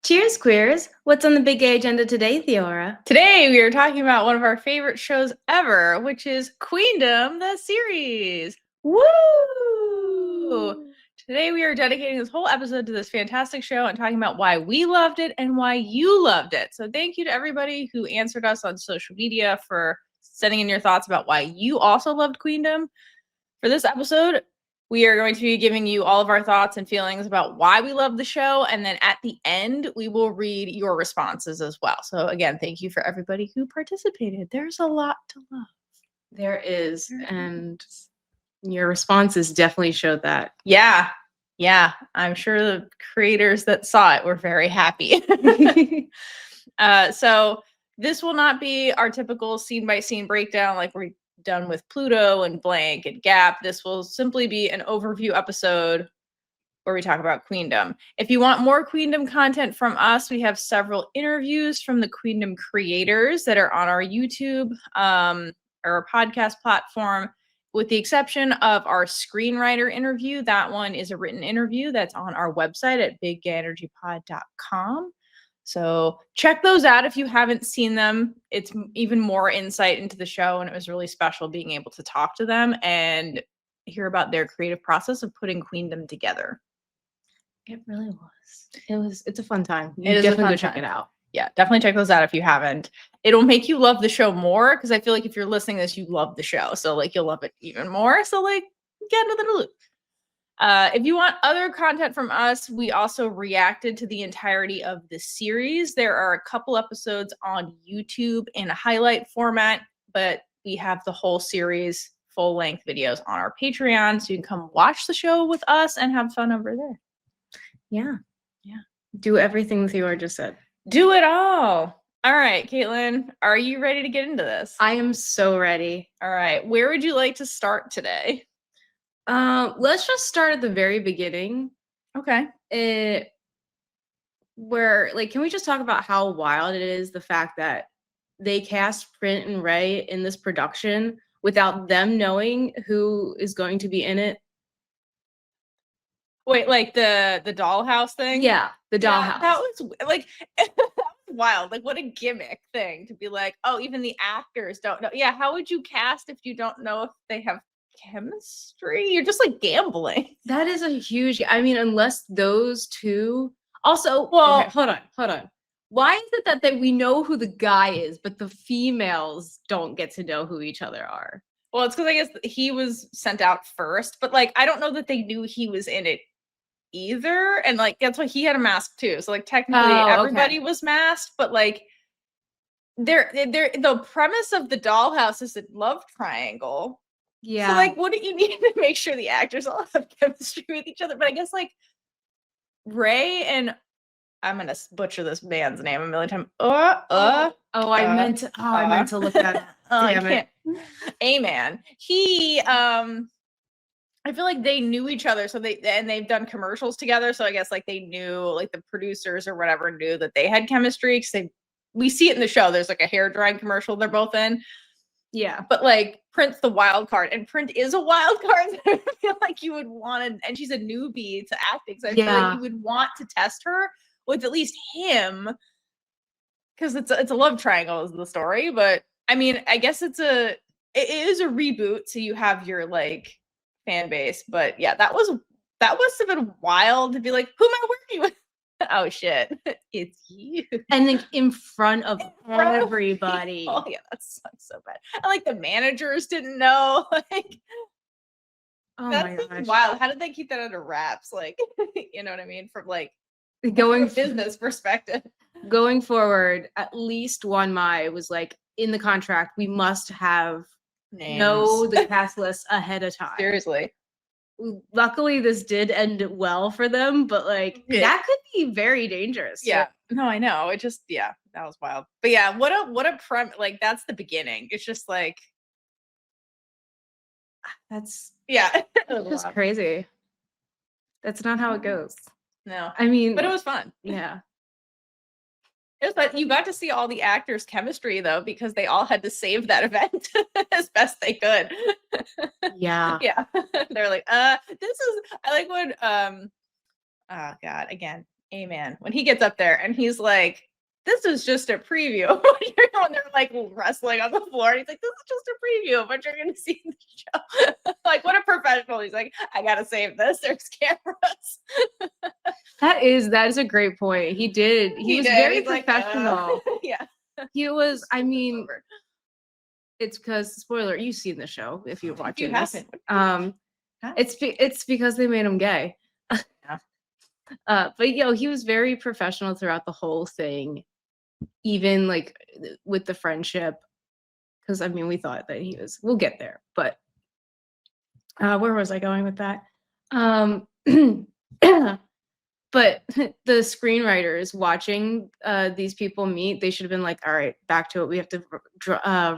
Cheers, queers. What's on the big gay agenda today, Theora? Today, we are talking about one of our favorite shows ever, which is Queendom The Series. Woo! Today, we are dedicating this whole episode to this fantastic show and talking about why we loved it and why you loved it. So thank you to everybody who answered us on social media for sending in your thoughts about why you also loved Queendom. For this episode, we are going to be giving you all of our thoughts and feelings about why we love the show. And then at the end, we will read your responses as well. So again, thank you for everybody who participated. There's a lot to love. There is. And your responses definitely showed that. Yeah. I'm sure the creators that saw it were very happy. So this will not be our typical scene-by-scene breakdown like we're done with Pluto and Blank and Gap. This will simply be an overview episode where we talk about Queendom. If you want more Queendom content from us, we have several interviews from the Queendom creators that are on our YouTube or our podcast platform, with the exception of our screenwriter interview. That one is a written interview that's on our website at biggayenergypod.com. So check those out if you haven't seen them. It's even more insight into the show, and it was really special being able to talk to them and hear about their creative process of putting Queendom together. It really was. It's a fun time. It is definitely go check it out. Yeah, definitely check those out if you haven't. It'll make you love the show more, because I feel like if you're listening to this, you love the show. So like you'll love it even more. So like get into the loop. If you want other content from us, we also reacted to the entirety of the series. There are a couple episodes on YouTube in a highlight format, but we have the whole series full-length videos on our Patreon, so you can come watch the show with us and have fun over there. Yeah. Do everything Theora just said. Do it all. All right, Caitlin, are you ready to get into this? I am so ready. All right, where would you like to start today? Let's just start at the very beginning. Okay. Can we just talk about how wild it is, the fact that they cast Print and Rey in this production without them knowing who is going to be in it? Wait, like the dollhouse thing? Yeah, the dollhouse. That was like that was wild. Like, what a gimmick thing to be like, oh, even the actors don't know. Yeah, how would you cast if you don't know if they have chemistry? You're just like gambling. That is a huge, unless those two also, Well, okay, hold on. Why is it that we know who the guy is, but the females don't get to know who each other are? Well, it's because I guess he was sent out first, but like I don't know that they knew he was in it either, and like that's why he had a mask too. So like technically everybody was masked, but like the premise of the dollhouse is a love triangle. Yeah. So like, what do you need to make sure the actors all have chemistry with each other? But I guess like Rey and I'm gonna butcher this man's name a million times. I meant to look at it. Damn it. A-Man. He I feel like they knew each other, so they've done commercials together. So I guess like they knew, like the producers or whatever knew that they had chemistry, because we see it in the show. There's like a hair drying commercial they're both in. Yeah, but like Print's the wild card, and Print is a wild card. So I feel like you would want to, and she's a newbie to acting, so I feel like you would want to test her with at least him, because it's a love triangle is the story. But I mean, I guess it is a reboot, so you have your like fan base. But yeah, that must have been wild to be like, who am I working with? Oh shit, it's you. And then in front of everybody. Oh yeah, that sucks so bad. And like the managers didn't know. Like, oh that's my gosh, wild. How did they keep that under wraps? Like, you know what I mean? From like going business perspective. Going forward, at least Wanmai was like, in the contract, we must have know the cast list ahead of time. Seriously. Luckily this did end well for them, but like that could be very dangerous. Yeah, no, I know. It just, yeah, that was wild. But yeah, what a like that's the beginning. It's just like that's just crazy. That's not how it goes. No, I mean, but it was fun. Yeah, it was fun. You got to see all the actors' chemistry though, because they all had to save that event as best they could. Yeah. They're like, this is, I like when oh god, again, Amen. When he gets up there and he's like, this is just a preview. When they're like wrestling on the floor, and he's like, this is just a preview of what you're going to see in the show. Like, what a professional. He's like, I got to save this. There's cameras. That is a great point. He was very professional. Yeah. He was, I mean, it's because, spoiler, you've seen the show if you're watching this. It's because they made him gay. Yeah. But he was very professional throughout the whole thing, even like with the friendship. Because I mean, we thought that we'll get there, but where was I going with that? But the screenwriters watching these people meet, they should have been like, all right, back to it. We have to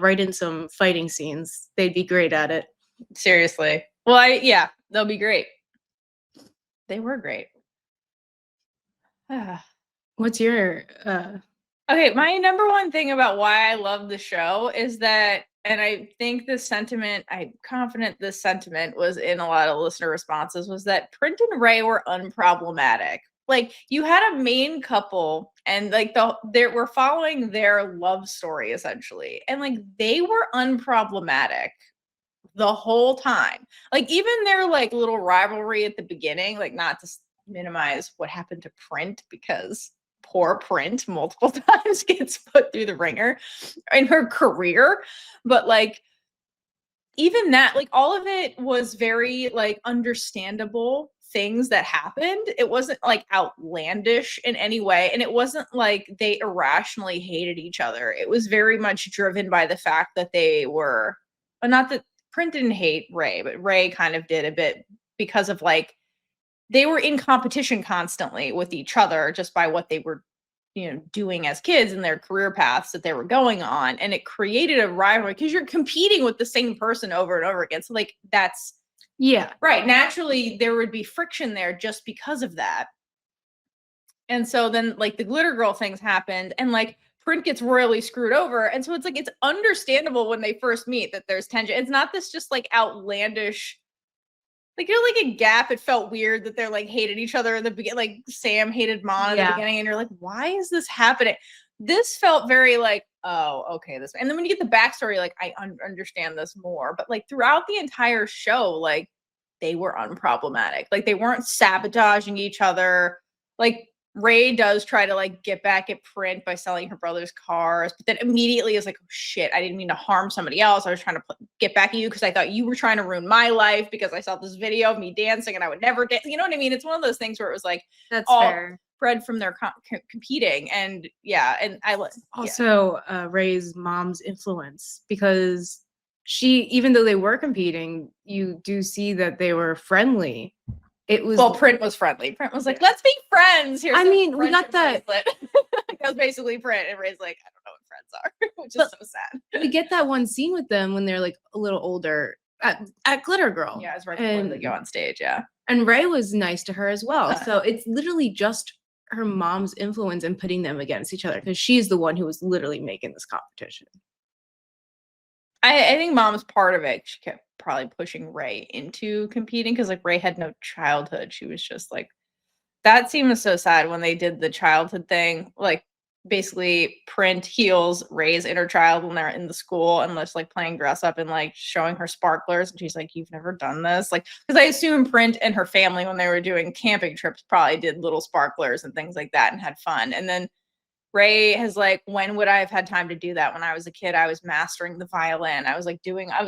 write in some fighting scenes. They'd be great at it. Seriously. Well, they'll be great. They were great. What's your okay, my number one thing about why I love the show is that, and I think I'm confident this sentiment was in a lot of listener responses, was that Print and Rey were unproblematic. Like, you had a main couple and like we're following their love story essentially. And like, they were unproblematic the whole time. Like, even their like little rivalry at the beginning, like, not to minimize what happened to Print, because poor Print multiple times gets put through the ringer in her career, but like, even that, like, all of it was very like understandable things that happened. It wasn't like outlandish in any way, and it wasn't like they irrationally hated each other. It was very much driven by the fact that they were, not that Print didn't hate Rey, but Rey kind of did a bit, because of like, they were in competition constantly with each other just by what they were, doing as kids and their career paths that they were going on. And it created a rivalry because you're competing with the same person over and over again. So like, that's, yeah, right. Naturally, there would be friction there just because of that. And so then like the Glitter Girl things happened, and like Print gets royally screwed over. And so it's like, it's understandable when they first meet that there's tension. It's not this just like outlandish, like, like a Gap, it felt weird that they're like hated each other in the beginning. Like, Sam hated Mon in the beginning, and you're like, why is this happening? This felt very like, oh, okay, this. And then when you get the backstory, like, I understand this more. But like, throughout the entire show, like, they were unproblematic. Like, they weren't sabotaging each other. Like, Rey does try to like get back at Print by selling her brother's cars, but then immediately is like, oh shit, I didn't mean to harm somebody else. I was trying to get back at you because I thought you were trying to ruin my life because I saw this video of me dancing and I would never dance. You know what I mean? It's one of those things where it was like, that's all fair. bred from their competing. And and I also Rey's mom's influence, because even though they were competing, you do see that they were friendly. It was, well, Print was friendly. Print was like, let's be friends. Here's, I mean, we got that. That was basically Print, and Rey's like, I don't know what friends are, which is so sad. We get that one scene with them when they're like a little older at Glitter Girl. Yeah, it's right before they go on stage. Yeah, and Rey was nice to her as well. So it's literally just her mom's influence and putting them against each other, because she's the one who was literally making this competition. I think mom's part of it. She kept probably pushing Rey into competing because like Rey had no childhood. She was just like, that seems so sad when they did the childhood thing. Like, basically Print heals Rey's inner child when they're in the school and just like playing dress up and like showing her sparklers, and she's like, you've never done this? Like, because I assume Print and her family, when they were doing camping trips, probably did little sparklers and things like that and had fun. And then Rey has like, when would I have had time to do that? When I was a kid, I was mastering the violin. I was like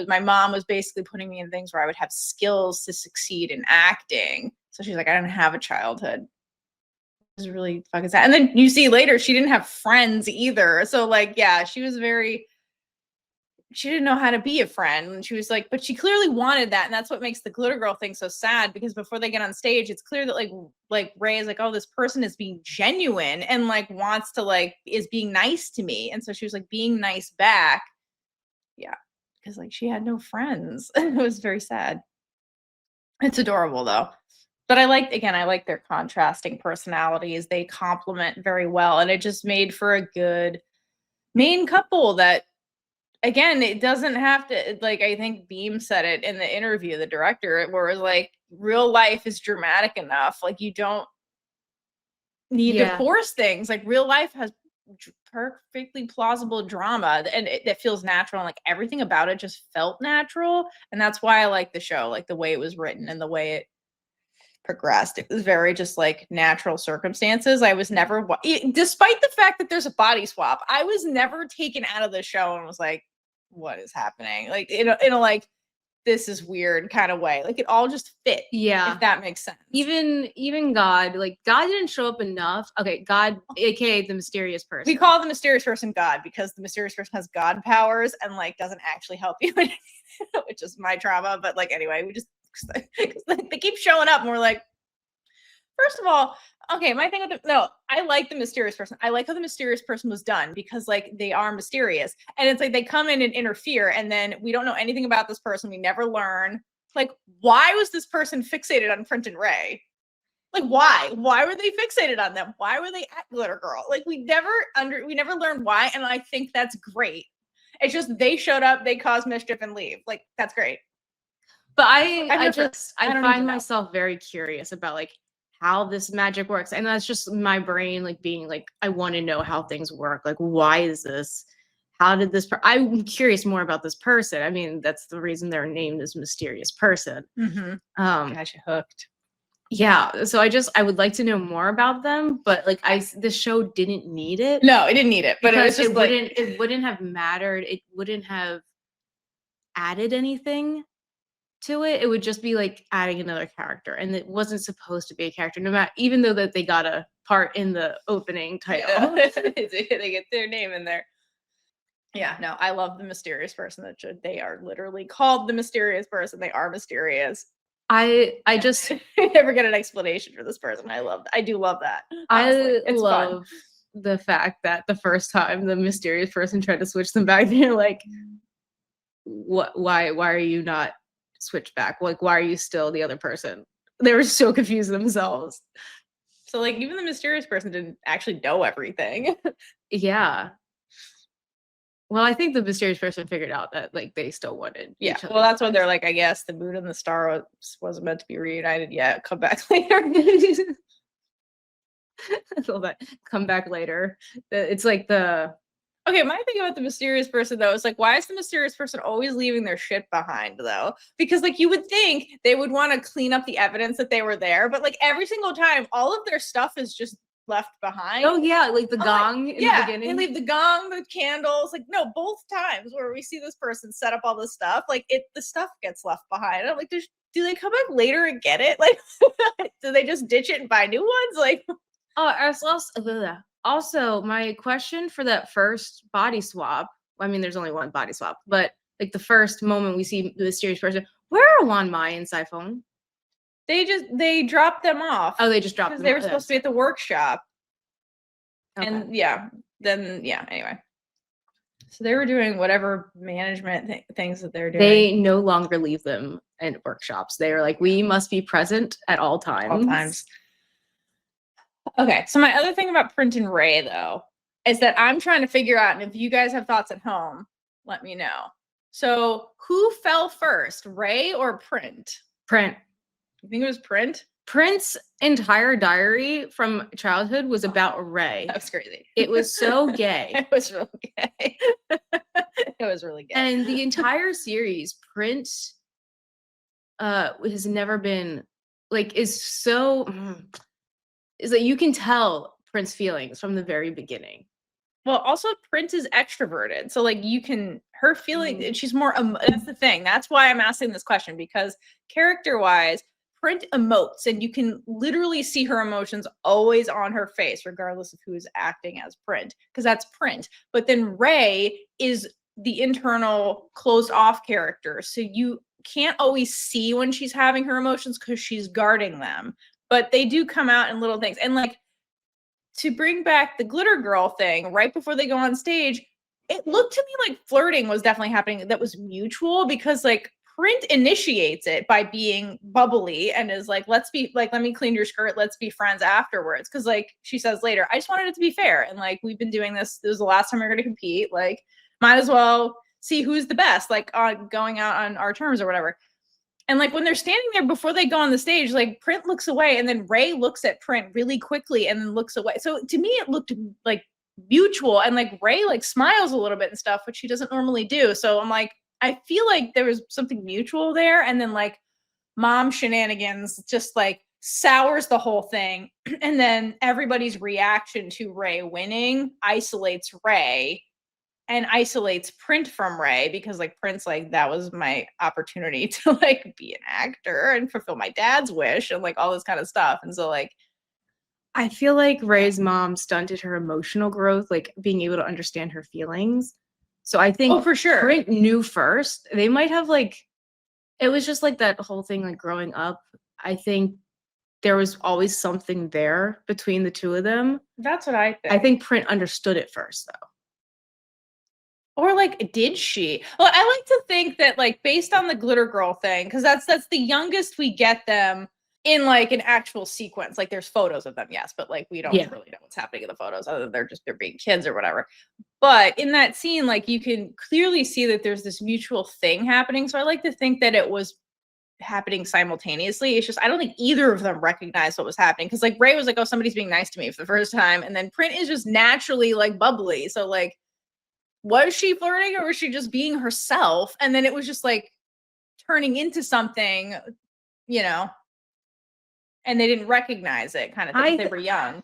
my mom was basically putting me in things where I would have skills to succeed in acting. So she's like, I didn't have a childhood. It was really fucking sad. And then you see later, she didn't have friends either. So like, yeah, she didn't know how to be a friend. And she was like, but she clearly wanted that. And that's what makes the Glitter Girl thing so sad, because before they get on stage, it's clear that like Rey is like, oh, this person is being genuine and like wants to like, is being nice to me. And so she was like being nice back. Yeah. Because like she had no friends. It was very sad. It's adorable though. But I like their contrasting personalities. They complement very well. And it just made for a good main couple that, again, it doesn't have to, like, I think Beam said it in the interview, the director, where it was like, real life is dramatic enough. Like, you don't need to force things. Like real life has perfectly plausible drama and that feels natural, and like everything about it just felt natural, and that's why I like the show, like the way it was written and the way it progressed. It was very just like natural circumstances. I was never, despite the fact that there's a body swap, I was never taken out of the show and was like, what is happening? Like in a like, this is weird kind of way. Like it all just fit. Yeah. If that makes sense. Even God, like God didn't show up enough. Okay, God, aka the mysterious person. We call the mysterious person God because the mysterious person has God powers and like doesn't actually help you, which is my trauma. But like anyway, we just they keep showing up and we're like, first of all, okay, my thing with I like the mysterious person. I like how the mysterious person was done because like they are mysterious. And it's like they come in and interfere and then we don't know anything about this person. We never learn. Like, why was this person fixated on Print and Rey? Like, why? Why were they fixated on them? Why were they at Glitter Girl? Like, we never learned why, and I think that's great. It's just they showed up, they caused mischief and leave. Like, that's great. But I find myself very curious about like how this magic works. And that's just my brain like being like, I want to know how things work. Like, why is this? How did this I'm curious more about this person. I mean, that's the reason they're named as mysterious person. Mm-hmm. Got you hooked. Yeah. So I would like to know more about them, but like the show didn't need it. No, it didn't need it. But it was just it wouldn't have mattered. It wouldn't have added anything to it. It would just be like adding another character, and it wasn't supposed to be a character, no matter, even though that they got a part in the opening title. Yeah. They get their name in there. Yeah, no, I love the mysterious person. They are literally called the mysterious person. They are mysterious. I just never get an explanation for this person. I do love that. Honestly. I love the fact that the first time the mysterious person tried to switch them back, they're like, why are you not switched back? Like, why are you still the other person? They were so confused themselves. So like even the mysterious person didn't actually know everything. Yeah. Well, I think the mysterious person figured out that like they still wanted. Yeah. Well, that's what they're like. I guess the moon and the star wasn't meant to be reunited yet. Come back later. I love that. Come back later. It's like the. Okay, my thing about the mysterious person though is like, why is the mysterious person always leaving their shit behind though? Because like you would think they would want to clean up the evidence that they were there, but like every single time, all of their stuff is just left behind. Oh yeah, like the gong in the beginning. They leave the gong, the candles. Like no, both times where we see this person set up all this stuff, like the stuff gets left behind. I'm like, do they come back later and get it? Like, do they just ditch it and buy new ones? Like, also, my question for that first body swap. I mean, there's only one body swap, but like the first moment we see the mysterious person, where are Wanmai and Saifon? They dropped them off. Oh, they just dropped them. They were supposed to be at the workshop. Okay. And anyway. So they were doing whatever management things that they're doing. They no longer leave them in workshops. They are like, we must be present at all times. All times. Okay, so my other thing about Print and Rey, though, is that I'm trying to figure out, and if you guys have thoughts at home, let me know. So who fell first, Rey or Print? Print. You think it was Print? Print's entire diary from childhood was about Rey. That was crazy. It was so gay. It was really gay. It was really gay. And the entire series, Print has never been, like, is so... is that you can tell Print's feelings from the very beginning. Well, also Print is extroverted. So like her feeling, she's more, that's the thing. That's why I'm asking this question, because character-wise, Print emotes and you can literally see her emotions always on her face, regardless of who's acting as Print, because that's Print. But then Rey is the internal closed off character. So you can't always see when she's having her emotions because she's guarding them. But they do come out in little things. And like, to bring back the Glitter Girl thing, right before they go on stage, it looked to me like flirting was definitely happening. That was mutual, because like Print initiates it by being bubbly and is like, let me clean your skirt. Let's be friends afterwards. Cause like she says later, I just wanted it to be fair. And like, we've been doing this. This was the last time we we're going to compete. Like, might as well see who's the best, like going out on our terms or whatever. And like when they're standing there before they go on the stage, like Print looks away and then Rey looks at Print really quickly and then looks away. So to me, it looked like mutual, and like Rey like smiles a little bit and stuff, which she doesn't normally do. So I'm like, I feel like there was something mutual there. And then like mom shenanigans just like sours the whole thing. And then everybody's reaction to Rey winning isolates Rey and isolates Print from Rey, because like Print's like, that was my opportunity to like be an actor and fulfill my dad's wish and like all this kind of stuff. And so like, I feel like Rey's mom stunted her emotional growth, like being able to understand her feelings. So I think oh, for sure. Print knew first. They might have like, it was just like that whole thing, like growing up. I think there was always something there between the two of them. That's what I think. I think Print understood it first, though. Or like, did she? Well, I like to think that like based on the glitter girl thing, because that's the youngest we get them in like an actual sequence. Like there's photos of them, yes, but like we don't really know what's happening in the photos other than they're being kids or whatever. But in that scene, like you can clearly see that there's this mutual thing happening. So I like to think that it was happening simultaneously. It's just I don't think either of them recognized what was happening, because like Rey was like, oh, somebody's being nice to me for the first time, and then Print is just naturally like bubbly. So like, was she flirting or was she just being herself? And then it was just like turning into something, you know, and they didn't recognize it, kind of thing. They were young.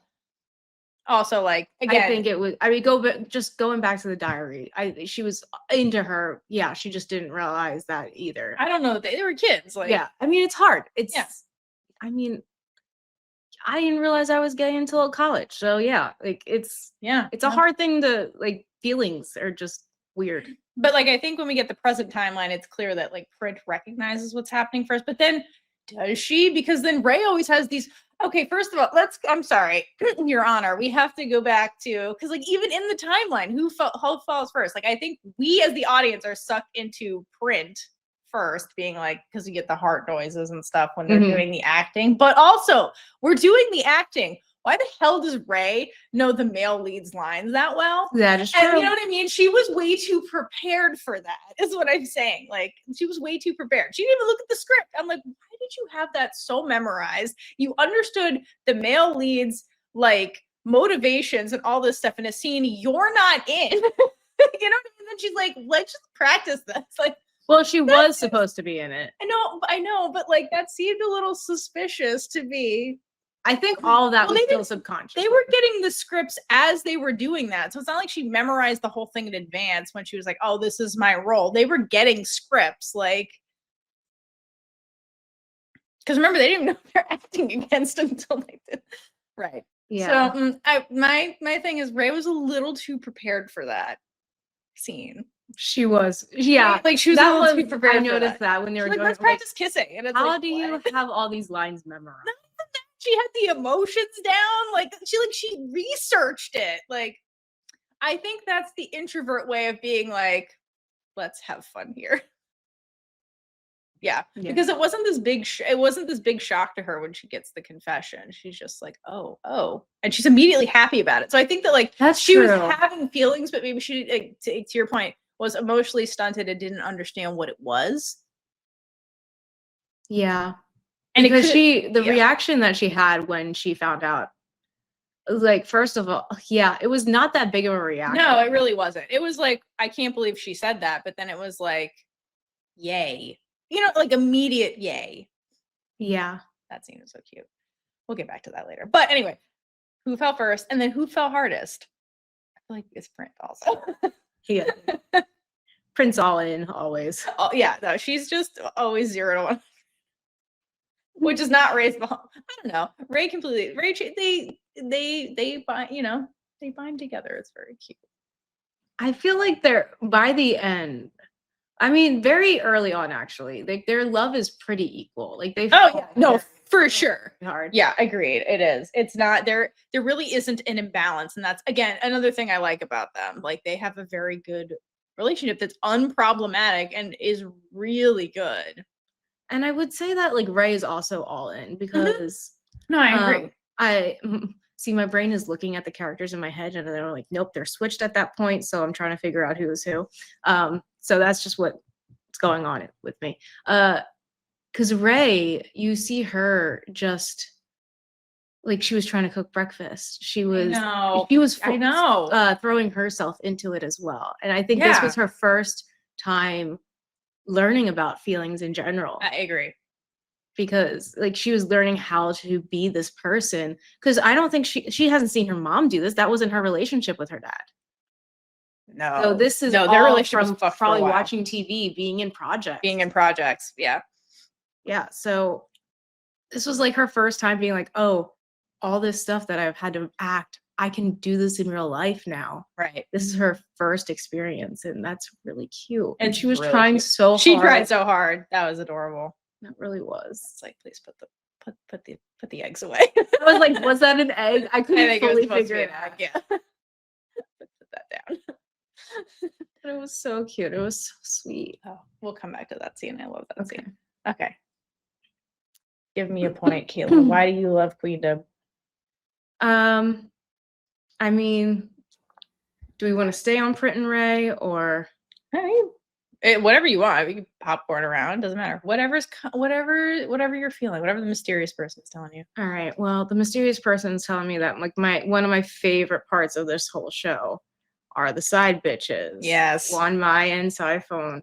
Also, like, again, I think it was, I mean, just going back to the diary, she was into her. Yeah, she just didn't realize that either. I don't know that they were kids. Like, yeah, I mean, it's hard. It's, I mean, I didn't realize I was gay until college. So yeah, like it's a hard thing to like, feelings are just weird. But like, I think when we get the present timeline, it's clear that like Print recognizes what's happening first, but then does she? Because then Rey always has these, okay, first of all, I'm sorry, Your Honor, we have to go back to, because like even in the timeline, who falls first? Like I think we as the audience are sucked into Print first, being like, because you get the heart noises and stuff when they're doing the acting, but also we're doing the acting. Why the hell does Rey know the male lead's lines that well? That is true. And you know what I mean? She was way too prepared for that, is what I'm saying. Like, she was way too prepared. She didn't even look at the script. I'm like, why did you have that so memorized? You understood the male lead's, like, motivations and all this stuff in a scene you're not in. You know what I mean? Then she's like, let's just practice this. Like, well, she was supposed to be in it. I know, but like, that seemed a little suspicious to me. I think all of that was still subconscious. They were getting the scripts as they were doing that. So it's not like she memorized the whole thing in advance when she was like, oh, this is my role. They were getting scripts, like, because remember, they didn't even know they're acting against them until they did. Right. Yeah. So my thing is Rey was a little too prepared for that scene. She was. Yeah. Like she was a little too prepared. I noticed that when they were like, going, let's practice kissing. And it's how like, do you have all these lines memorized? She had the emotions down, like she researched it. Like, I think that's the introvert way of being like, let's have fun here. Yeah, because it wasn't this big shock to her when she gets the confession. She's just like, oh, and she's immediately happy about it. So I think that like she was having feelings, but maybe she, like, to your point, was emotionally stunted and didn't understand what it was. Yeah. And because the reaction that she had when she found out, like, first of all, it was not that big of a reaction. No, it really wasn't. It was like, I can't believe she said that, but then it was like, yay. You know, like immediate yay. Yeah. That scene is so cute. We'll get back to that later. But anyway, who fell first and then who fell hardest? I feel like it's Print also. Yeah. Print's all in, always. Oh, yeah, no, she's just always 0 to 1. Which is not Rey's fault. I don't know. Rey completely. They bind. You know, they bind together. It's very cute. I feel like they're by the end. I mean, very early on, actually, like their love is pretty equal. Like they. Oh yeah, no, for sure. Hard. Yeah, agreed. It is. It's not there. There really isn't an imbalance, and that's again another thing I like about them. Like they have a very good relationship that's unproblematic and is really good. And I would say that like Rey is also all in because no, I agree. I see my brain is looking at the characters in my head and they're like, nope, they're switched at that point. So I'm trying to figure out who is who. So that's just what's going on with me. Because because Rey, you see her just like she was trying to cook breakfast. She was throwing herself into it as well. And I think this was her first time learning about feelings in general. I agree. Because like she was learning how to be this person. Because I don't think she hasn't seen her mom do this. That wasn't her relationship with her dad. No. So this is their relationship was probably watching TV, being in projects. Yeah. Yeah. So this was like her first time being like, oh, all this stuff that I've had to act, I can do this in real life now. Right. This is her first experience, and that's really cute. And It's she was really trying cute. so hard. She tried so hard. That was adorable. That really was. It's like, please put the eggs away. I was like, was that an egg? I couldn't fully figure it out. Yeah. Put that down. But it was so cute. It was so sweet. Oh, we'll come back to that scene. I love that Okay. scene. Okay. Give me a point, Kayla. Why do you love Queendom? I mean, do we want to stay on Print and Rey or? I mean, whatever you want. We can popcorn around. Doesn't matter. Whatever you're feeling. Whatever the mysterious person is telling you. All right. Well, the mysterious person is telling me that like one of my favorite parts of this whole show are the side bitches. Yes. Wanmai and Saifon.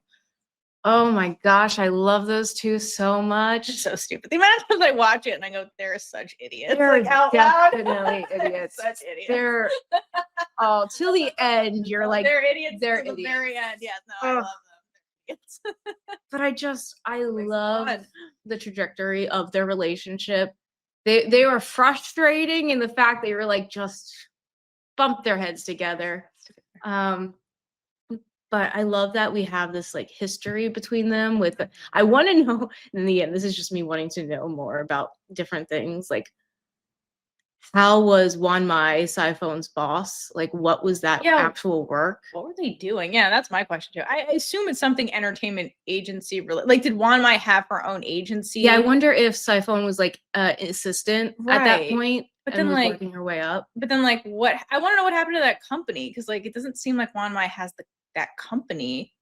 Oh my gosh, I love those two so much. It's so stupid. The amount of times I watch it and I go, they're such idiots. They're like, out loud. definitely idiots. Such idiots. They're till the end. You're like, they're idiots. They're till idiots. the very end. Yes. No, I love them. They're idiots. But I love the trajectory of their relationship. They were frustrating in the fact they were like just bumped their heads together. But I love that we have this like history between them with I want to know in the end, this is just me wanting to know more about different things. Like how was Wanmai Saifon's boss? Like what was that actual work? What were they doing? Yeah, that's my question too. I assume it's something entertainment agency related. Like did Wanmai have her own agency? Yeah, I wonder if Saifon was like an assistant at that point. But and then was like working her way up. But then like what I want to know what happened to that company because like it doesn't seem like Wanmai has that company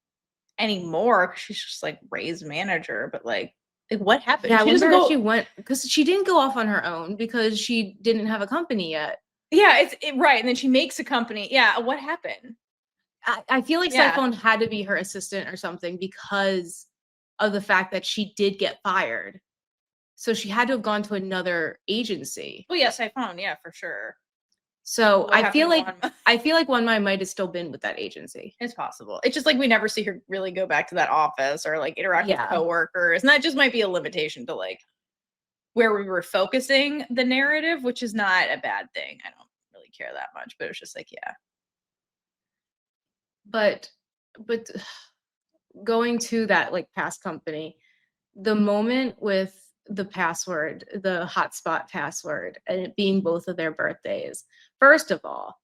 anymore because she's just like Rey's manager, but like what happened? Yeah, I wonder if she went because she didn't go off on her own because she didn't have a company yet. Yeah, right. And then she makes a company. Yeah, what happened? I feel like Saifon had to be her assistant or something because of the fact that she did get fired. So she had to have gone to another agency. Well, yes, Saifon, yeah, for sure. So I feel like Wanmai might have still been with that agency. It's possible. It's just like we never see her really go back to that office or like interact with coworkers. And that just might be a limitation to like where we were focusing the narrative, which is not a bad thing. I don't really care that much, but it was just like, yeah. But going to that like past company, the moment with the password, the hotspot password, and it being both of their birthdays. First of all,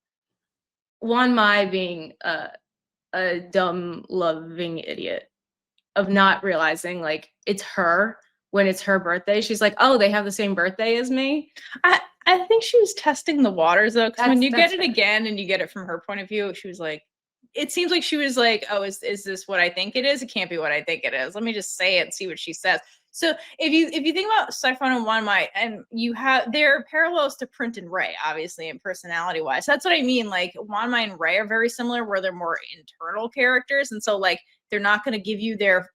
Wanmai being a dumb, loving idiot of not realizing like it's her when it's her birthday. She's like, oh, they have the same birthday as me. I think she was testing the waters though, because when you get it again and you get it from her point of view, she was like, it seems like she was like, oh, is this what I think it is? It can't be what I think it is. Let me just say it and see what she says. So if you think about Saifon and Wanmai, and you have their parallels to Print and Rey, obviously, and personality wise. That's what I mean. Like Wanmai and Rey are very similar, where they're more internal characters, and so like they're not going to give you their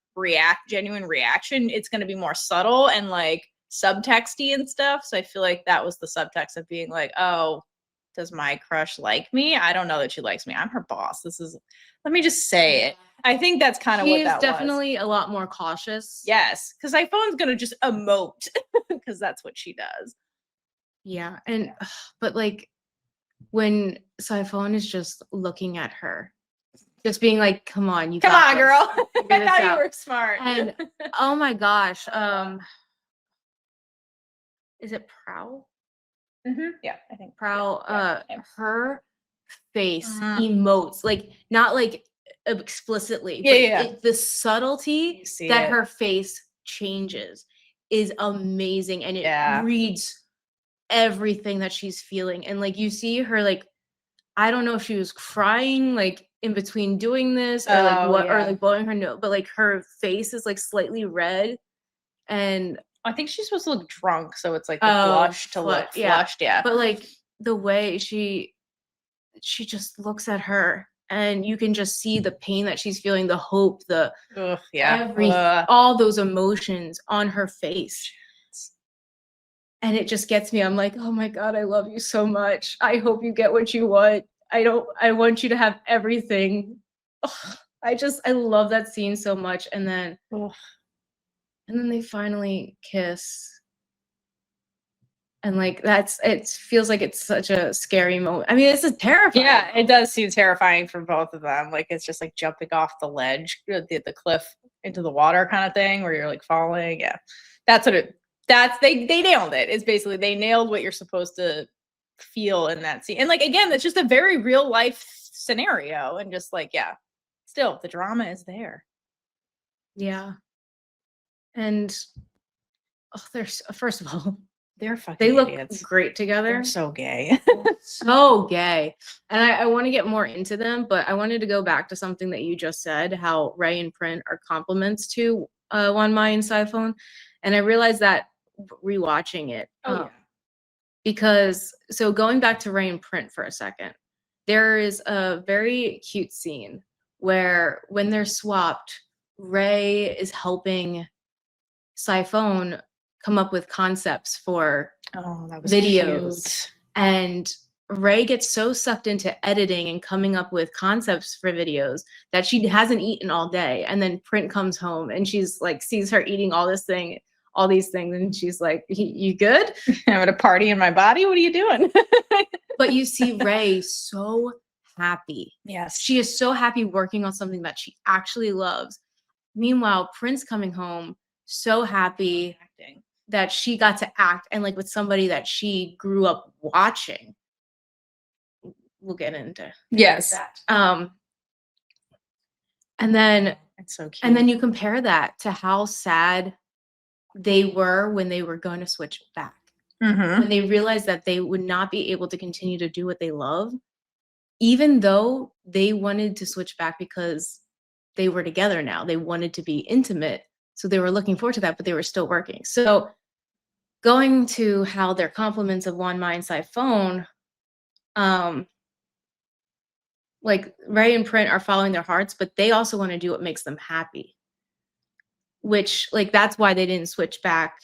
genuine reaction. It's going to be more subtle and like subtexty and stuff. So I feel like that was the subtext of being like, oh, does my crush like me? I don't know that she likes me. I'm her boss. Let me just say it. I think that's kind of what that was. She's definitely a lot more cautious. Yes, because Saifon's gonna just emote because that's what she does. Yeah, and but like when Saifon is just looking at her, just being like, "Come on, come on, girl! I thought you were smart." And oh my gosh, is it Prowl? Mm-hmm. Yeah, I think Prowl. Her face emotes like not like explicitly, but the subtlety that her face changes is amazing, and it reads everything that she's feeling. And like you see her, like I don't know if she was crying like in between doing this or like or like blowing her nose, but like her face is like slightly red, And I think she's supposed to look drunk, so it's like the blush to look flushed. Yeah. But like the way she just looks at her, and you can just see the pain that she's feeling, the hope, the Ugh, yeah. all those emotions on her face. And it just gets me. I'm like, oh my God, I love you so much. I hope you get what you want. I want you to have everything. Ugh, I love that scene so much. And then they finally kiss. And like it feels like it's such a scary moment. I mean, this is terrifying. Yeah, it does seem terrifying for both of them. Like it's just like jumping off the ledge, the cliff into the water kind of thing, where you're like falling. Yeah, that's what it. They nailed it. It's basically they nailed what you're supposed to feel in that scene. And like again, it's just a very real life scenario, and just like still the drama is there. Yeah. And there's first of all, they're fucking they look idiots. Great together. They're so gay. So gay. And I want to get more into them, but I wanted to go back to something that you just said, how Rey and Print are compliments to Wanmai and Saifon. And I realized that rewatching it. Because so going back to Rey and Print for a second, there is a very cute scene where when they're swapped, Rey is helping Saifon come up with concepts for videos. Cute. And Rey gets so sucked into editing and coming up with concepts for videos that she hasn't eaten all day. And then Print comes home and she's like, sees her eating all these things. And she's like, you good? I'm at a party in my body. What are you doing? But you see Rey so happy. Yes. She is so happy working on something that she actually loves. Meanwhile, Print's coming home so happy that she got to act, and like with somebody that she grew up watching. We'll get into that. And then it's so cute. And then you compare that to how sad they were when they were going to switch back. When they realized that they would not be able to continue to do what they love, even though they wanted to switch back because they were together now. They wanted to be intimate. So they were looking forward to that, but they were still working. So going to how their compliments of Wanmai and Saifon, like Rey and Print are following their hearts, but they also want to do what makes them happy. Which, like, that's why they didn't switch back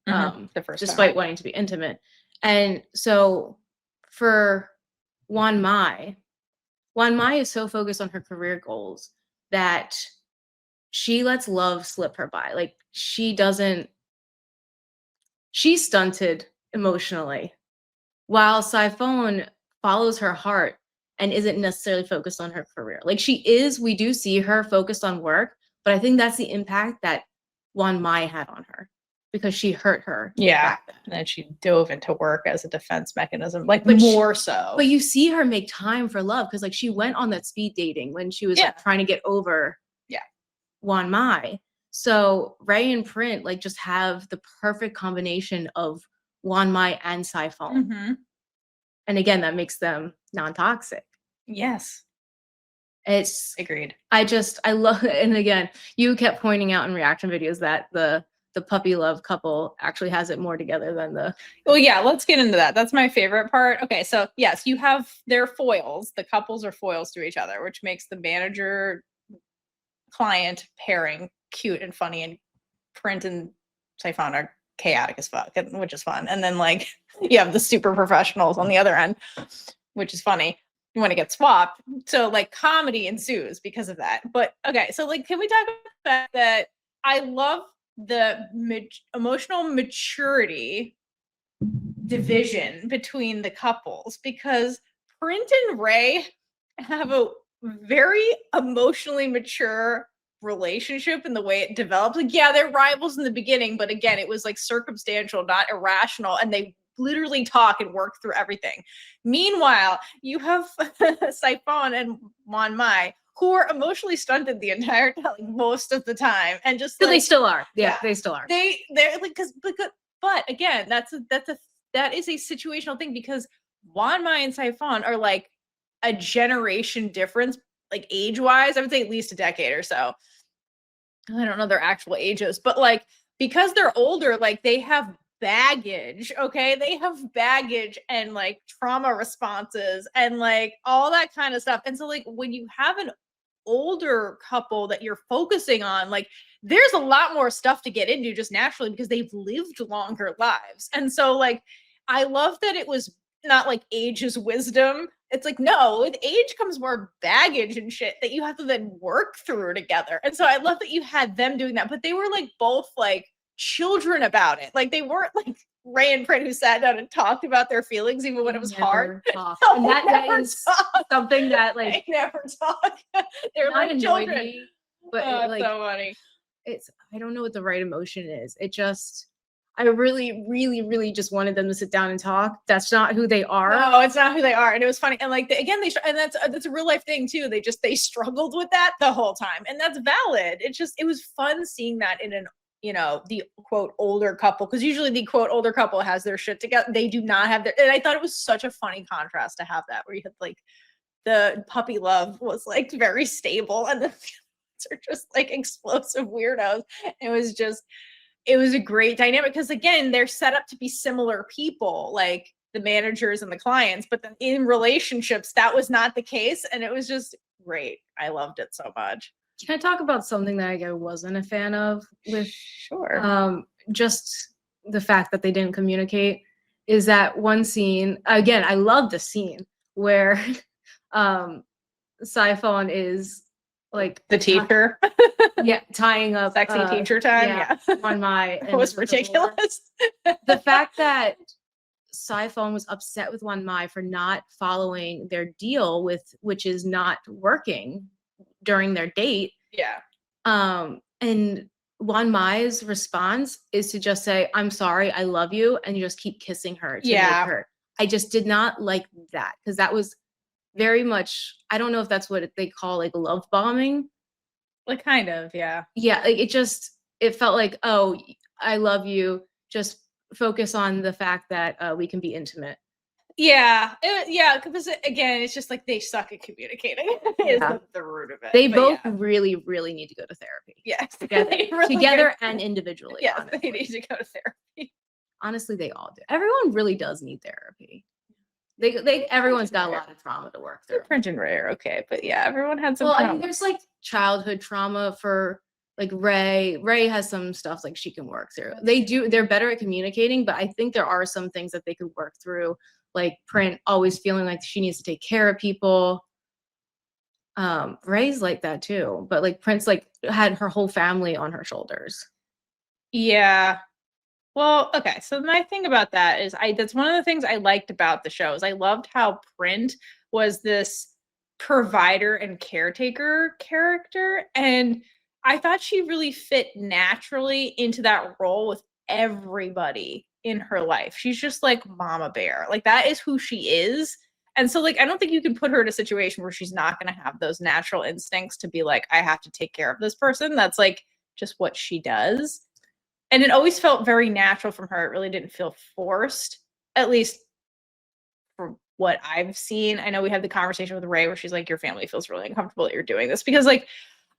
the first despite time. wanting to be intimate. And so for Wanmai is so focused on her career goals that she lets love slip her by. Like she's stunted emotionally, while Saifon follows her heart and isn't necessarily focused on her career. Like we do see her focused on work, but I think that's the impact that Wanmai had on her because she hurt her. Yeah. And then she dove into work as a defense mechanism, like more so. But you see her make time for love because like she went on that speed dating when she was like, trying to get over Wanmai. So Rey and Print like just have the perfect combination of Wanmai and Saifon. And again, that makes them non-toxic. Yes. It's agreed. I love it. And again, you kept pointing out in reaction videos that the puppy love couple actually has it more together than the. Well, yeah, let's get into that. That's my favorite part. Okay, so yes, you have their foils. The couples are foils to each other, which makes the manager client pairing cute and funny, and Print and Saifon are chaotic as fuck, which is fun. And then like you have the super professionals on the other end, which is funny when it gets swapped. So like comedy ensues because of that. But okay, so like can we talk about that? I love the emotional maturity division between the couples because Print and Rey have a very emotionally mature relationship in the way it developed. Like, yeah, they're rivals in the beginning, but again, it was like circumstantial, not irrational, and they literally talk and work through everything. Meanwhile, you have Saifon and Wanmai, who are emotionally stunted the entire time, like, most of the time, and just so they still are. Yeah, they still are. They're like but again, that is a situational thing because Wanmai and Saifon are like a generation difference, like age-wise. I would say at least a decade or so. I don't know their actual ages, but like because they're older, like they have baggage, okay? They have baggage and like trauma responses and like all that kind of stuff. And so like when you have an older couple that you're focusing on, like there's a lot more stuff to get into just naturally because they've lived longer lives. And so like I love that it was not like age is wisdom. It's like, no, with age comes more baggage and shit that you have to then work through together. And so I love that you had them doing that, but they were like both like children about it. Like they weren't like Rey and Print who sat down and talked about their feelings even when it was hard. Talk. No, And that is talk. something that like They never talk. They're not like children. me, but Oh, it, like so funny. it's I don't know what the right emotion is. It just I really, really, really just wanted them to sit down and talk. That's not who they are. No, it's not who they are. And it was funny. And like, again, and that's a real life thing too. They struggled with that the whole time. And that's valid. It was fun seeing that in an, the quote older couple. Cause usually the quote older couple has their shit together. They do not have and I thought it was such a funny contrast to have that where you had like the puppy love was like very stable and the feelings are just like explosive weirdos. It was a great dynamic because again, they're set up to be similar people, like the managers and the clients, but then in relationships, that was not the case. And it was just great. I loved it so much. Can I talk about something that I wasn't a fan of with just the fact that they didn't communicate? Is that one scene, again, I love the scene where Saifon is like the teacher. Tying up sexy teacher time. Yeah. Wanmai. It was ridiculous. The fact that Saifon was upset with Wanmai for not following their deal which is not working during their date. Yeah. And Wanmai's response is to just say, "I'm sorry, I love you," and you just keep kissing her to make her. I just did not like that because that was very much, I don't know if that's what they call like love bombing. Like kind of, yeah. Yeah, like it felt like, oh, I love you. Just focus on the fact that we can be intimate. Yeah, because again, it's just like they suck at communicating. Is the root of it. They both really, really need to go to therapy. Yes, together and individually. Yes, they need to go to therapy. Honestly, they all do. Everyone really does need therapy. Everyone's got a lot of trauma to work through. Print and Rey are okay, but yeah, everyone had some. Well, I mean, there's like childhood trauma for like Rey. Rey has some stuff like she can work through. They're better at communicating, but I think there are some things that they could work through. Like Print always feeling like she needs to take care of people. Rey's like that too, but like Print's like had her whole family on her shoulders. Yeah. Well, okay. So my thing about that is that's one of the things I liked about the show is I loved how Print was this provider and caretaker character. And I thought she really fit naturally into that role with everybody in her life. She's just like Mama Bear. Like that is who she is. And so like I don't think you can put her in a situation where she's not going to have those natural instincts to be like, I have to take care of this person. That's like just what she does. And it always felt very natural from her. It really didn't feel forced, at least from what I've seen. I know we had the conversation with Rey where she's like, your family feels really uncomfortable that you're doing this. Because like,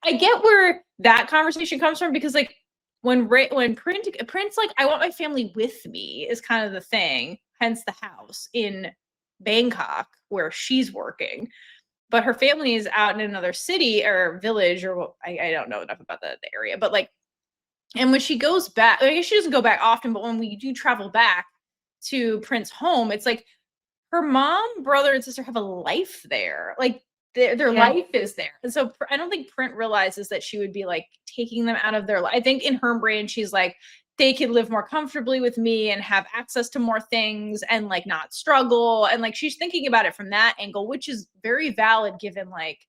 I get where that conversation comes from because like when Print's like, I want my family with me is kind of the thing, hence the house in Bangkok where she's working. But her family is out in another city or village or I don't know enough about the area, but like, and when she goes back, I guess she doesn't go back often, but when we do travel back to Print's home, it's like her mom, brother, and sister have a life there. Like their life is there. And so I don't think Print realizes that she would be like taking them out of their life. I think in her brain, she's like, they could live more comfortably with me and have access to more things and like not struggle. And like she's thinking about it from that angle, which is very valid given like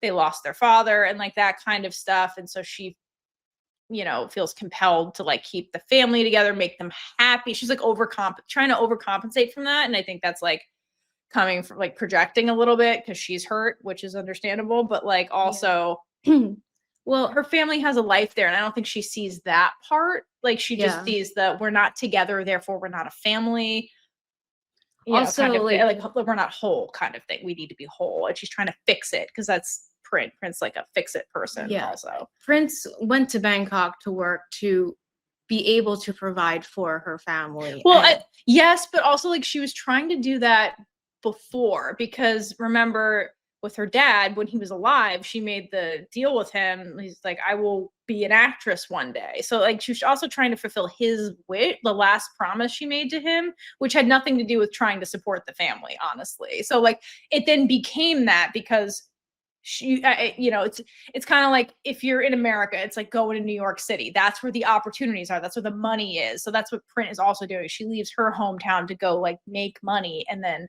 they lost their father and like that kind of stuff. And so she feels compelled to like keep the family together, make them happy. She's like trying to overcompensate from that. And I think that's like coming from like projecting a little bit because she's hurt, which is understandable, but like also, well, her family has a life there. And I don't think she sees that part. Like she just sees that we're not together, therefore we're not a family. Also, kind of, like we're not whole kind of thing. We need to be whole. And she's trying to fix it because that's Print's like a fix-it person. Yeah. Also, Prince went to Bangkok to work to be able to provide for her family. Well, And yes, but also like she was trying to do that before, because remember with her dad when he was alive, she made the deal with him. He's like, I will be an actress one day. So like she was also trying to fulfill his wish, the last promise she made to him, which had nothing to do with trying to support the family, honestly. So like it then became that because she, you know, it's kind of like if you're in America, it's like going to New York City. That's where the opportunities are. That's where the money is. So that's what Print is also doing. She leaves her hometown to go like make money, and then,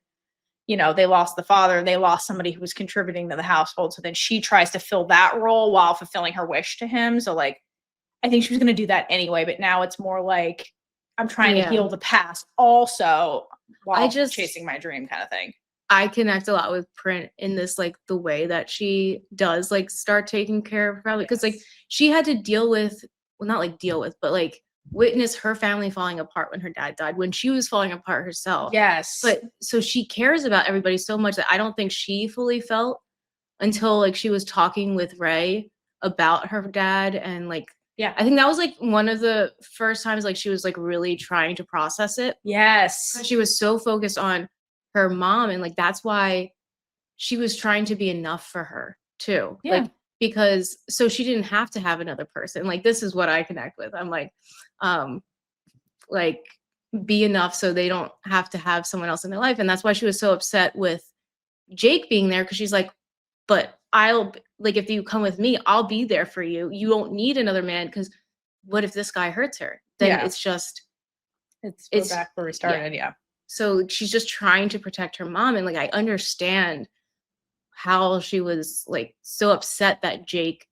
you know, they lost the father, they lost somebody who was contributing to the household. So then she tries to fill that role while fulfilling her wish to him. So like, I think she was going to do that anyway, but now it's more like I'm trying to heal the past also while chasing my dream kind of thing. I connect a lot with Print in this, like the way that she does like start taking care of her family. Cause like she had to deal with, well, not like deal with, but like witness her family falling apart when her dad died, when she was falling apart herself. Yes. But so she cares about everybody so much that I don't think she fully felt until like she was talking with Rey about her dad. And like, yeah, I think that was like one of the first times like she was like really trying to process it. Yes. She was so focused on her mom, and like that's why she was trying to be enough for her too. Yeah. Like because so she didn't have to have another person. Like this is what I connect with. I'm like be enough so they don't have to have someone else in their life. And that's why she was so upset with Jake being there, because she's like, but I'll like if you come with me, I'll be there for you. You don't need another man, because what if this guy hurts her? Then it's back where we started. Yeah. So she's just trying to protect her mom. And like, I understand how she was like so upset that Jake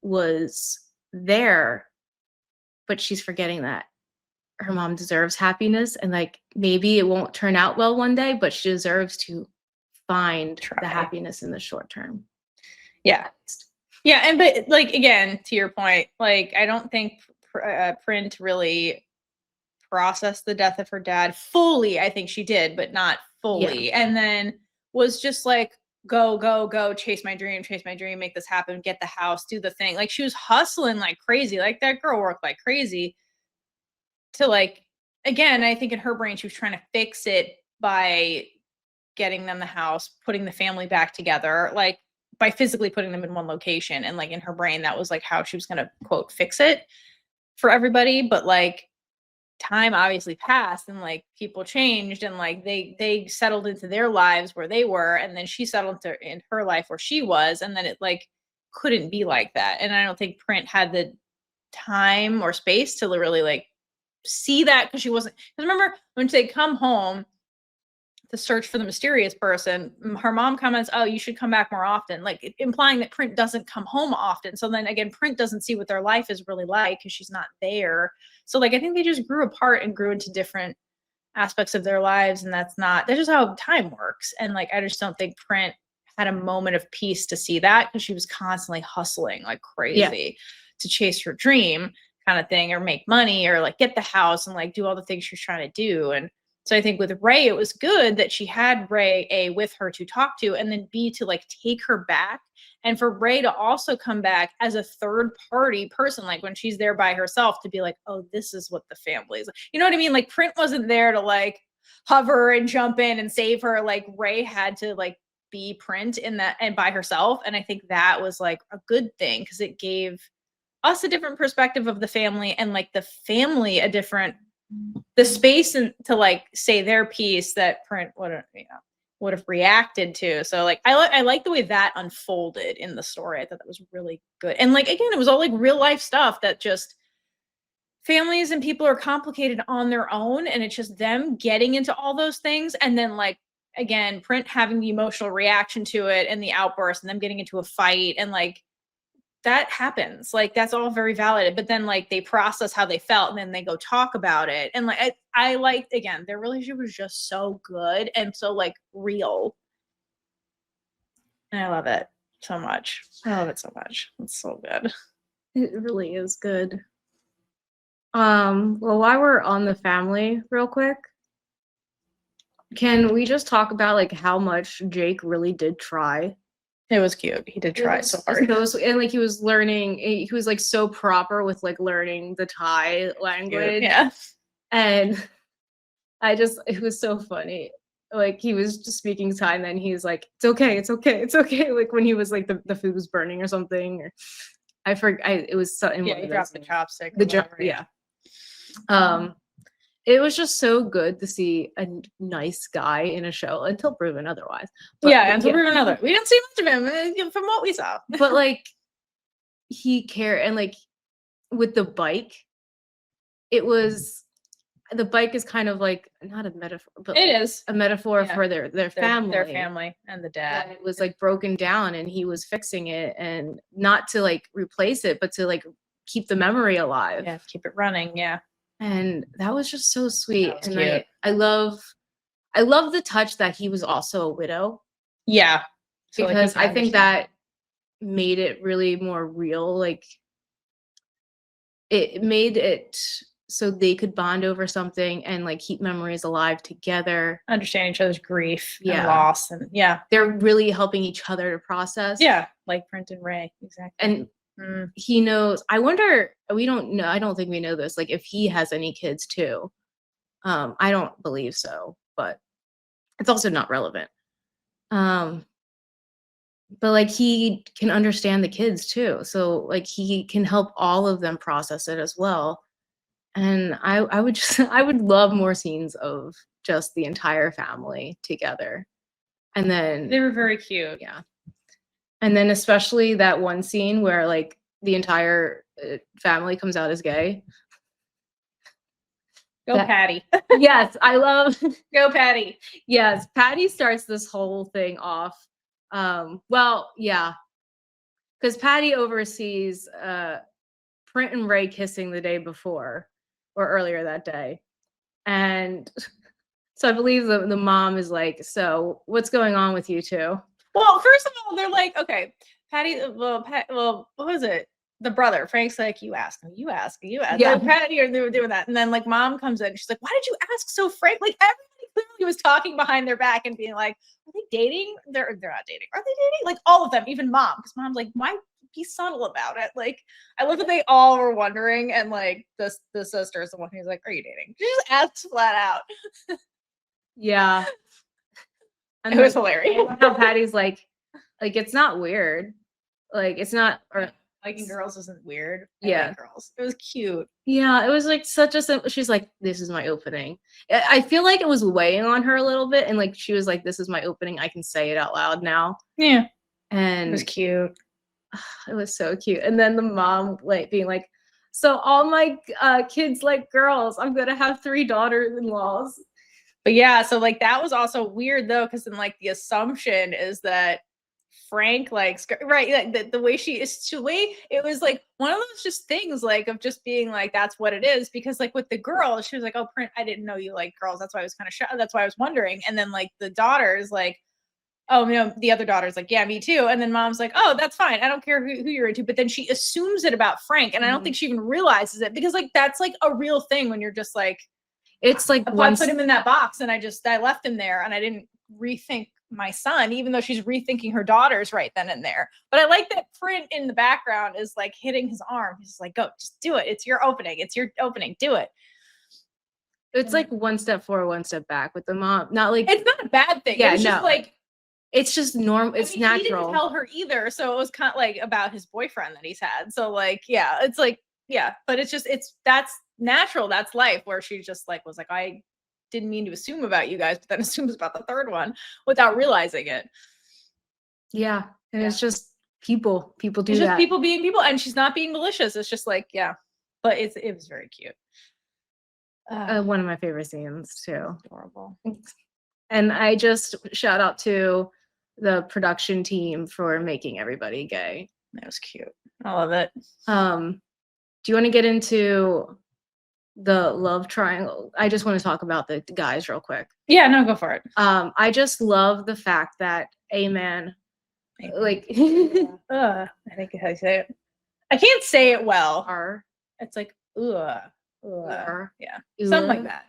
was there, but she's forgetting that her mom deserves happiness. And like, maybe it won't turn out well one day, but she deserves to find the happiness in the short term. Yeah. Yeah. And, but like, again, to your point, like, I don't think Print really processed the death of her dad fully. I think she did, but not fully. Yeah. And then was just like, go, chase my dream, make this happen, get the house, do the thing. Like she was hustling like crazy. Like that girl worked like crazy to like, again, I think in her brain, she was trying to fix it by getting them the house, putting the family back together, like by physically putting them in one location. And like in her brain, that was like how she was going to quote, fix it for everybody. But like, time obviously passed and like people changed and like they settled into their lives where they were, and then she settled in her life where she was, and then it like couldn't be like that. And I don't think Print had the time or space to really like see that, because she wasn't, because remember when they come home to search for the mysterious person, her mom comments, oh, you should come back more often, like implying that Print doesn't come home often. So then again, Print doesn't see what their life is really like because she's not there. So like I think they just grew apart and grew into different aspects of their lives, and that's just how time works. And like I just don't think Print had a moment of peace to see that, because she was constantly hustling like crazy to chase her dream kind of thing, or make money, or like get the house and like do all the things she was trying to do. And so I think with Rey, it was good that she had Rey A with her to talk to, and then B to like take her back, and for Rey to also come back as a third party person, like when she's there by herself, to be like, oh, this is what the family is. You know what I mean? Like Print wasn't there to like hover and jump in and save her. Like Rey had to like be Print in that and by herself. And I think that was like a good thing, because it gave us a different perspective of the family, and like the family a different the space and to like say their piece that Print would have reacted to. So like I like the way that unfolded in the story. I thought that was really good. And like again, it was all like real life stuff that just families and people are complicated on their own, and it's just them getting into all those things, and then like again, Print having the emotional reaction to it and the outburst, and them getting into a fight, and like that happens. Like that's all very valid. But then like they process how they felt, and then they go talk about it. And like I liked, again, their relationship was just so good and so like real. And I love it so much. I love it so much. It's so good. It really is good. Well, while we're on the family real quick, can we just talk about like how much Jake really did try It was cute. He did try so hard. And like he was learning, he was like so proper with like learning the Thai language. Yeah. And it was so funny. Like he was just speaking Thai, and then he's like, "It's okay, it's okay, it's okay." Like when he was like the food was burning or something, or I forgot. It was something. Yeah, he dropped the chopstick. Yeah. It was just so good to see a nice guy in a show until proven otherwise. Until proven otherwise. We didn't see much of him from what we saw. But like he cared, and like with the bike, the bike is kind of like not a metaphor, but it is a metaphor for their family. Their family and the dad. And it was like broken down, and he was fixing it, and not to like replace it, but to like keep the memory alive. Yeah, keep it running. Yeah. And that was just so sweet. And cute. I love the touch that he was also a widow. Yeah. So because I think that made it really more real. Like it made it so they could bond over something and like keep memories alive together. Understand each other's grief and loss. And they're really helping each other to process. Yeah. Like Print and Rey. Exactly. And he knows, I wonder, we don't know, I don't think we know this, like if he has any kids too. I don't believe so, but it's also not relevant. But like he can understand the kids too. So like he can help all of them process it as well. And I would love more scenes of just the entire family together. And then they were very cute. Yeah. And then especially that one scene where like the entire family comes out as gay. Patty. Yes, I love Go Patty. Yes, Patty starts this whole thing off. Well, yeah. Because Patty oversees Print and Rey kissing the day before or earlier that day. And so I believe the mom is like, "So what's going on with you two?" Well, first of all, they're like, okay, Patty, what was it? The brother, Frank's like, you ask him, you ask. Yeah. Like, Patty, they were doing that. And then like mom comes in, she's like, why did you ask so Frank? Like everybody clearly was talking behind their back and being like, are they dating? They're not dating. Are they dating? Like all of them, even mom, because mom's like, why be subtle about it? Like I love that they all were wondering, and like the sister is the one who's like, are you dating? She just asks flat out. Yeah. And it was hilarious. How Patty's like it's not weird. Like it's not, or liking girls isn't weird. Yeah. I like girls. It was cute. Yeah, it was like such a simple, she's like, this is my opening. I feel like it was weighing on her a little bit, and like she was like, this is my opening. I can say it out loud now. Yeah. And it was cute. It was so cute. And then the mom like being like, so all my kids like girls. I'm gonna have 3 daughters-in-laws. But yeah, so like that was also weird though, because then like the assumption is that Frank likes, right, like the way she is, the way it was like one of those just things like of just being like that's what it is, because like with the girl she was like, oh Print, I didn't know you like girls, that's why I was kind of shocked, that's why I was wondering. And then like the daughter is like, oh no, the other daughter's like, yeah, me too. And then mom's like, oh, that's fine, I don't care who you're into. But then she assumes it about Frank, and I don't think she even realizes it, because like that's like a real thing when you're just like, it's like I put him in that box and I left him there and I didn't rethink my son, even though she's rethinking her daughters right then and there. But I like that Print in the background is like hitting his arm. He's like, go, just do it. It's your opening. It's your opening. Do it. It's like one step forward, one step back with the mom. Not like, it's not a bad thing. Yeah, it's just like, it's just normal. It's natural. He didn't tell her either. So it was kind of like about his boyfriend that he's had. So like, yeah, it's like, yeah, but it's just, that's natural. That's life, where she just like, was like, I didn't mean to assume about you guys, but then assumes about the third one without realizing it. Yeah. And it's just people do it's that. Just people being people, and she's not being malicious. It's just like, yeah, but it was very cute. One of my favorite scenes too. Adorable. And I just shout out to the production team for making everybody gay. That was cute. I love it. Do you want to get into the love triangle? I just want to talk about the guys real quick. Yeah, no, go for it. I just love the fact that A-Man, like, I think how you say it. I can't say it well. It's like, yeah, something like that.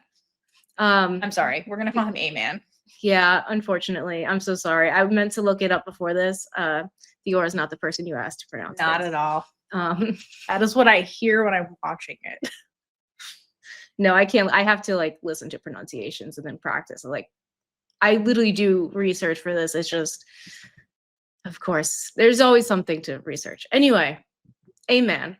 I'm sorry. We're gonna call him A-Man. Yeah, unfortunately. I'm so sorry. I meant to look it up before this. Dior is not the person you asked to pronounce Not this. at all. Um, That is what I hear when I'm watching it. no, I can't. I have to like listen to pronunciations and then practice. Like, I literally do research for this. It's just, of course, there's always something to research. Anyway, Amen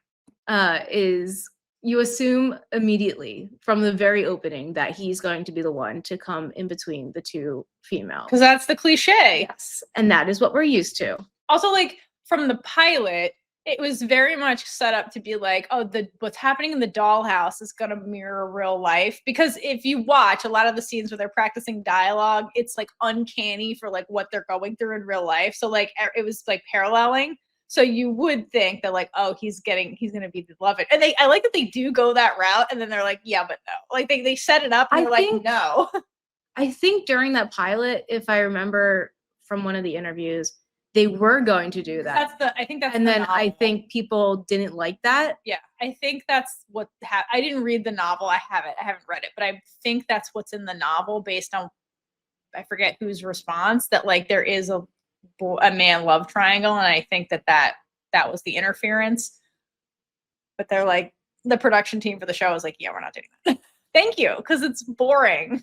is you assume immediately from the very opening that he's going to be the one to come in between the two females. Because that's the cliche. Yes, and that is what we're used to. Also, like from the pilot, it was very much set up to be like, oh, what's happening in the dollhouse is going to mirror real life. Because if you watch a lot of the scenes where they're practicing dialogue, it's like uncanny for like what they're going through in real life. So like it was like paralleling. So you would think that like, oh, he's going to be beloved. And I like that they do go that route. And then they're like, yeah, but no. Like they set it up and they're like, no. I think during that pilot, if I remember from one of the interviews, they were going to do that. I think that's and the then novel. I think people didn't like that. Yeah, I think that's what I didn't read the novel. I haven't read it, but I think that's what's in the novel based on, I forget whose response, that like there is a man love triangle. And I think that was the interference. But they're like, the production team for the show is like, yeah, we're not doing that. Thank you. Because it's boring.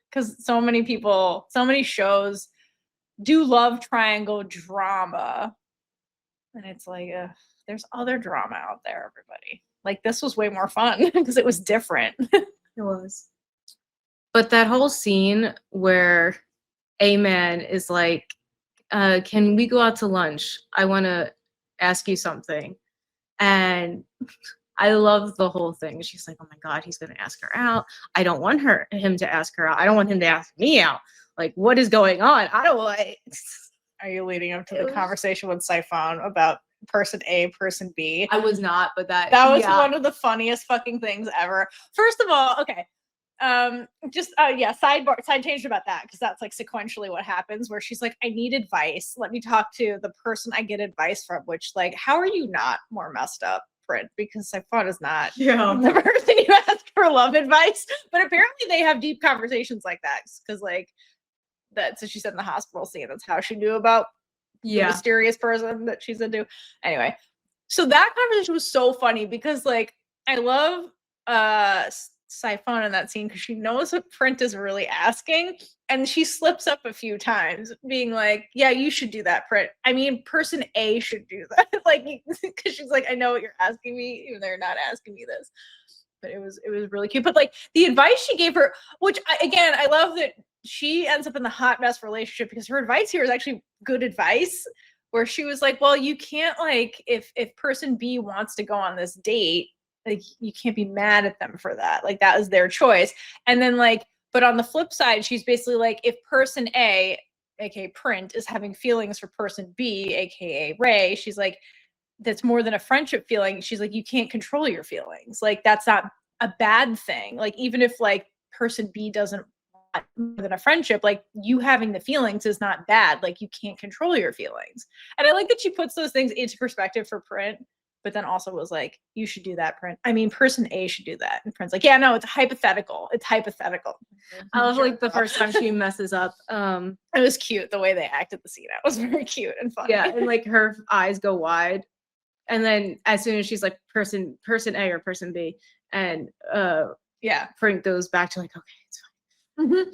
Because so many shows do love triangle drama. And it's like, there's other drama out there, everybody. Like, this was way more fun because it was different. It was. But that whole scene where A-Man is like, can we go out to lunch? I want to ask you something. And I love the whole thing. She's like, oh my God, he's going to ask her out. I don't want him to ask her out. I don't want him to ask me out. Like, what is going on? I don't want. Are you leading up to the conversation with Saifon about person A, person B? I was not, but that was one of the funniest fucking things ever. First of all, okay. Side change about that, because that's like sequentially what happens, where she's like, I need advice. Let me talk to the person I get advice from, which like, how are you not more messed up, Print? Because Saifon is not the person you ask for love advice. But apparently they have deep conversations like that, because like that's what she said in the hospital scene. That's how she knew about the mysterious person that she's into. Anyway, so that conversation was so funny because like I love Saifon in that scene because she knows what Print is really asking, and she slips up a few times being like, yeah, you should do that, Print. I mean, person A should do that. Like, because she's like, I know what you're asking me, even though you're not asking me this. But it was really cute. But like the advice she gave her, which I love that she ends up in the hot mess relationship, because her advice here is actually good advice, where she was like, well, you can't, like, if person B wants to go on this date, like, you can't be mad at them for that. Like, that is their choice. And then like, but on the flip side, she's basically like, if person A, aka Print, is having feelings for person B, aka Rey, she's like, that's more than a friendship feeling. She's like, you can't control your feelings. Like, that's not a bad thing. Like, even if like person B doesn't want more than a friendship, like, you having the feelings is not bad. Like, you can't control your feelings. And I like that she puts those things into perspective for Print, but then also was like, you should do that, Print. I mean, person A should do that. And Print's like, yeah, no, it's hypothetical. It's hypothetical. I love like the first time she messes up. It was cute the way they acted the scene out. It was very cute and funny. Yeah, and like her eyes go wide. And then as soon as she's like person A or person B, and Print goes back to like, okay, it's fine. Mm-hmm.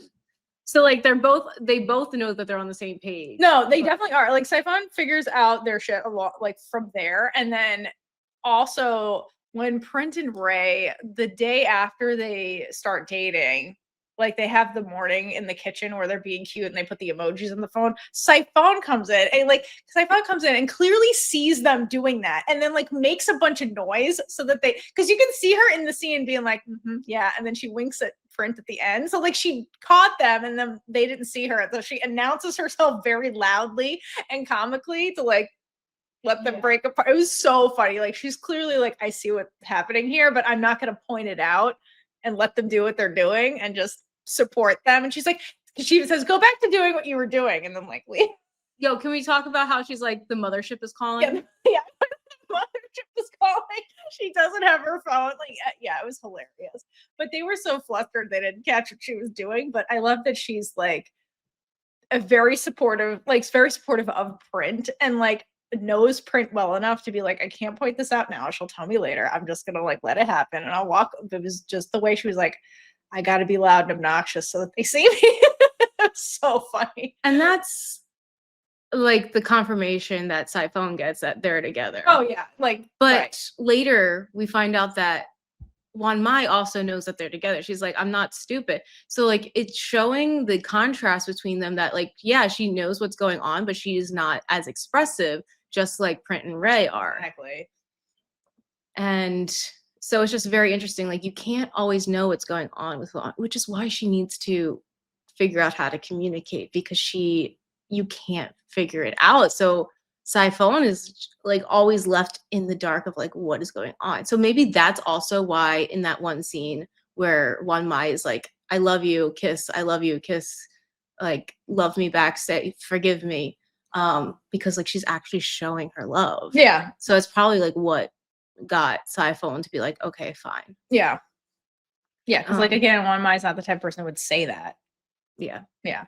So like they both know that they're on the same page. No, they definitely are. Like, Saifon figures out their shit a lot, like, from there. And then also when Print and Rey, the day after they start dating, like, they have the morning in the kitchen where they're being cute and they put the emojis on the phone. Saifon comes in and clearly sees them doing that, and then like makes a bunch of noise so that because you can see her in the scene being like, yeah, and then she winks at Print at the end. So like she caught them and then they didn't see her. So she announces herself very loudly and comically to like let them break apart. It was so funny. Like, she's clearly like, I see what's happening here, but I'm not going to point it out and let them do what they're doing and just support them. And she's like, she says, go back to doing what you were doing. And then like, leave. Yo, can we talk about how she's like, the mothership is calling? Yeah. mothership was calling. She doesn't have her phone. Like, yeah, it was hilarious. But they were so flustered they didn't catch what she was doing. But I love that she's like very supportive of Print, and like knows Print well enough to be like, I can't point this out now. She'll tell me later. I'm just gonna like let it happen, and I'll walk. It was just the way she was like, I got to be loud and obnoxious so that they see me. It's so funny. And that's like the confirmation that Saifon gets that they're together. Oh yeah, like, but right. later we find out that Wanmai also knows that they're together. She's like, I'm not stupid. So like it's showing the contrast between them, that like, yeah, she knows what's going on, but she is not as expressive, just like Print and Rey are. Exactly. And so it's just very interesting. Like you can't always know what's going on with Wanmai, which is why she needs to figure out how to communicate, because you can't figure it out. So Saifon is like always left in the dark of like what is going on. So maybe that's also why in that one scene where Wanmai is like, I love you, kiss, I love you, kiss, like love me back, say forgive me. Because like she's actually showing her love. Yeah. So it's probably like what got Saifon to be like, okay, fine. Yeah. Yeah. Because like again, Wanmai's not the type of person who would say that. Yeah. Yeah.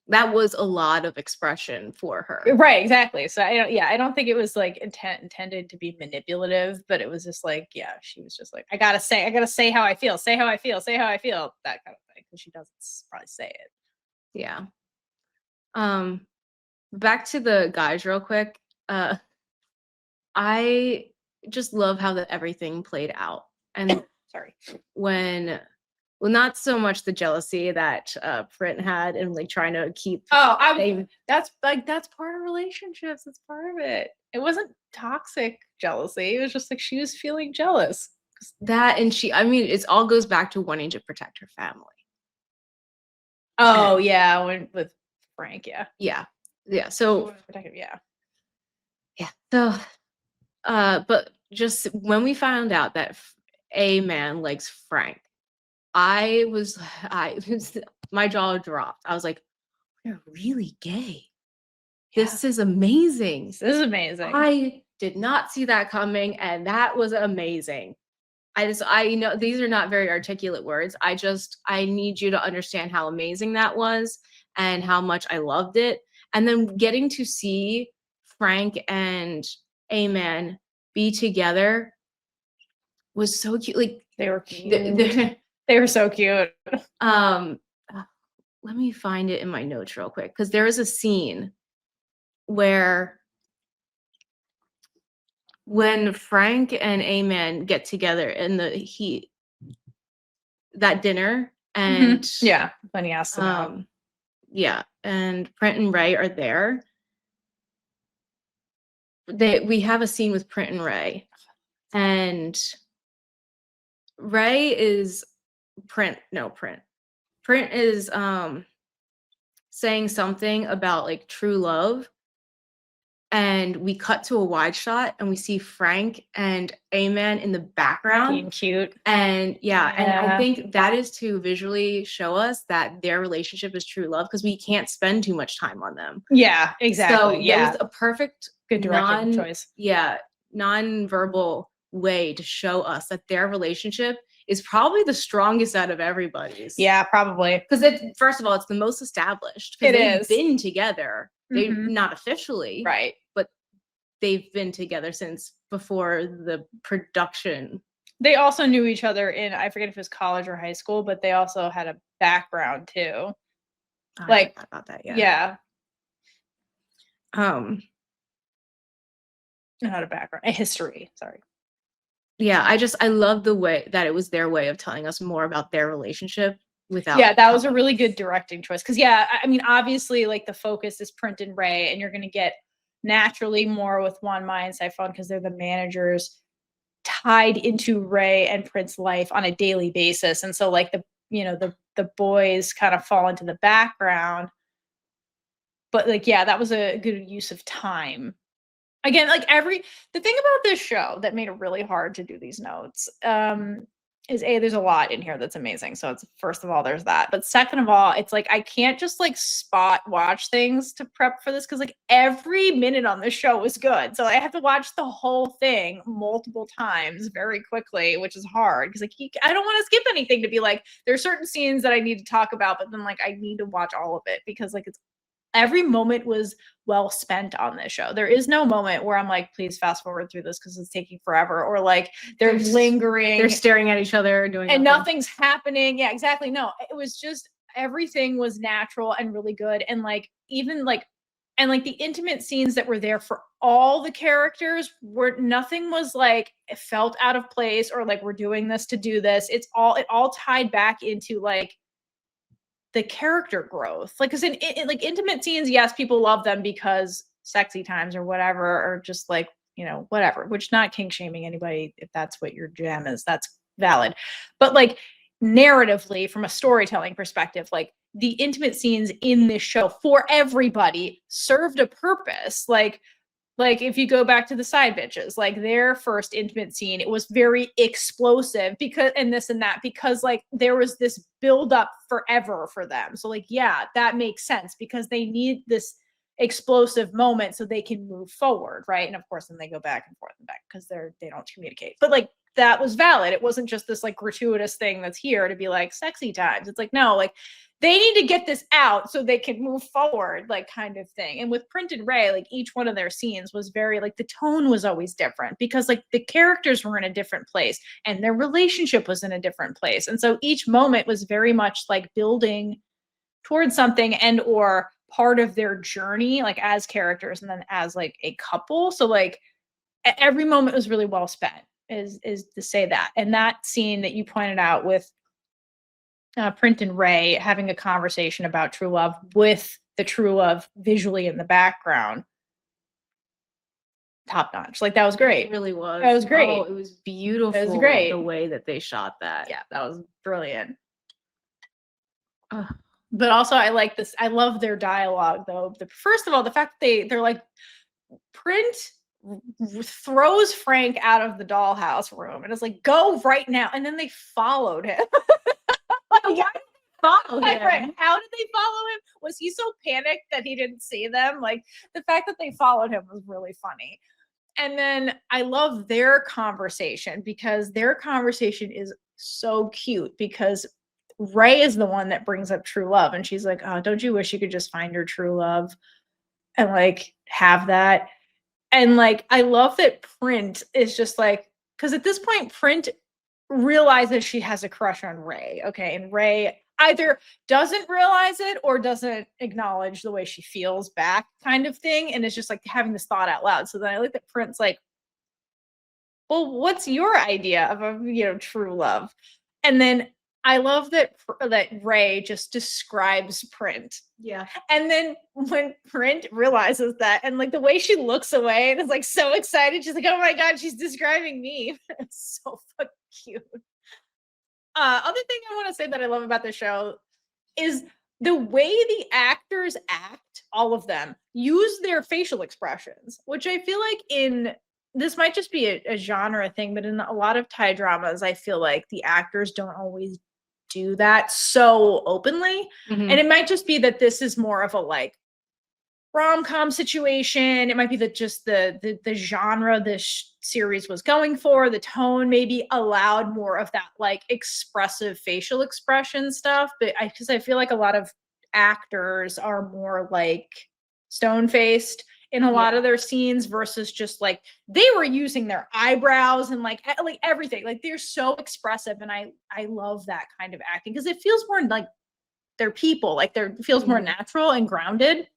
That was a lot of expression for her. Right, exactly. So I don't think it was like intended to be manipulative, but it was just like, yeah, she was just like, I gotta say how I feel, say how I feel, say how I feel, that kind of thing. Because she doesn't probably say it. Yeah. Back to the guys real quick. I just love how everything played out. And sorry. Well, not so much the jealousy that Print had and like trying to keep. That's part of relationships. It's part of it. It wasn't toxic jealousy. It was just like she was feeling jealous. That, and it all goes back to wanting to protect her family. Oh yeah, with Frank, yeah. Yeah. So yeah. So, but just when we found out that a man likes Frank, my jaw dropped. I was like, they're really gay. Yeah. This is amazing. This is amazing. I did not see that coming, and that was amazing. I know these are not very articulate words. I need you to understand how amazing that was and how much I loved it. And then getting to see Frank and A-Man be together was so cute. Like they were cute. They were so cute. Let me find it in my notes real quick, because there is a scene where when Frank and A-Man get together in that dinner, and yeah, when he asked them out. Yeah, and Print and Rey are there. We have a scene with Print and Rey, and Rey is Print is saying something about like true love, and we cut to a wide shot and we see Frank and A-Man in the background being cute. And and I think that is to visually show us that their relationship is true love, because we can't spend too much time on them. Yeah, exactly. So that was a perfect good directing choice. Yeah, non-verbal way to show us that their relationship is probably the strongest out of everybody's. Yeah, probably. Because first of all, it's the most established. They've been together. They not officially, right? But they've been together since before the production. They also knew each other in, I forget if it was college or high school, but they also had a background too. I forgot about that, yeah. Not a background, a history. Sorry. Yeah, I love the way that it was their way of telling us more about their relationship without. Yeah, that was a really good directing choice. Because I mean, obviously, like the focus is Print and Rey, and you're going to get naturally more with Wanmai and Saifon because they're the managers tied into Rey and Print's life on a daily basis, and so like the boys kind of fall into the background. But like, yeah, that was a good use of time. Again, like the thing about this show that made it really hard to do these notes is there's a lot in here that's amazing. So it's first of all, there's that. But second of all, it's like I can't just like spot watch things to prep for this because like every minute on the show was good. So I have to watch the whole thing multiple times very quickly, which is hard because like I don't want to skip anything to be like there's certain scenes that I need to talk about, but then like I need to watch all of it because like it's every moment was well spent on this show. There is no moment where I'm like, please fast forward through this because it's taking forever, or like they're lingering, they're staring at each other, doing and nothing. nothing's happening. Yeah, exactly. No, it was just everything was natural and really good, and like even like and like the intimate scenes that were there for all the characters were nothing was like it felt out of place or like we're doing this to do this. It all tied back into like the character growth, like because in like intimate scenes, yes, people love them because sexy times or whatever, or just like whatever, which not kink shaming anybody if that's what your jam is, that's valid. But like narratively from a storytelling perspective, like the intimate scenes in this show for everybody served a purpose. Like if you go back to the side bitches, like their first intimate scene, it was very explosive because and this and that because like there was this build up forever for them. So like yeah, that makes sense because they need this explosive moment so they can move forward, right? And of course then they go back and forth and back because they don't communicate. But like that was valid. It wasn't just this like gratuitous thing that's here to be like sexy times. It's like no, like they need to get this out so they can move forward, like kind of thing. And with Print and Rey, like each one of their scenes was very like the tone was always different because like the characters were in a different place and their relationship was in a different place. And so each moment was very much like building towards something and or part of their journey, like as characters and then as like a couple. So like every moment was really well spent is to say that. And that scene that you pointed out with Print and Rey having a conversation about true love with the true love visually in the background, top notch. Like that was great. It really was. That was great. Oh, it was beautiful. It was great. The way that they shot that. Yeah, that was brilliant. But also I like this. I love their dialogue though. First of all, the fact that they're like Print throws Frank out of the dollhouse room and is like, go right now. And then they followed him. Like, why did they follow him? Right. How did they follow him? Was he so panicked that he didn't see them? Like the fact that they followed him was really funny. And then I love their conversation because their conversation is so cute because Rey is the one that brings up true love. And she's like, oh, don't you wish you could just find your true love and like have that? And like, I love that Print is just like, because at this point, Print realizes she has a crush on Rey. Okay. And Rey either doesn't realize it or doesn't acknowledge the way she feels back kind of thing. And it's just like having this thought out loud. So then I look at Print's like, well, what's your idea of a, true love? And then I love that Rey just describes Print. Yeah. And then when Print realizes that and like the way she looks away and is like so excited, she's like, oh my God, she's describing me. It's so fucking cute. Other thing I want to say that I love about the show is the way the actors act, all of them, use their facial expressions, which I feel like this might just be a genre thing, but in a lot of Thai dramas, I feel like the actors don't always do that so openly. Mm-hmm. And it might just be that this is more of a like rom-com situation. It might be that just the genre this series was going for, the tone maybe allowed more of that like expressive facial expression stuff. But because I feel like a lot of actors are more like stone-faced in a lot of their scenes versus just like they were using their eyebrows and like everything. Like they're so expressive, and I love that kind of acting because it feels more like they're people. Like it feels more natural and grounded.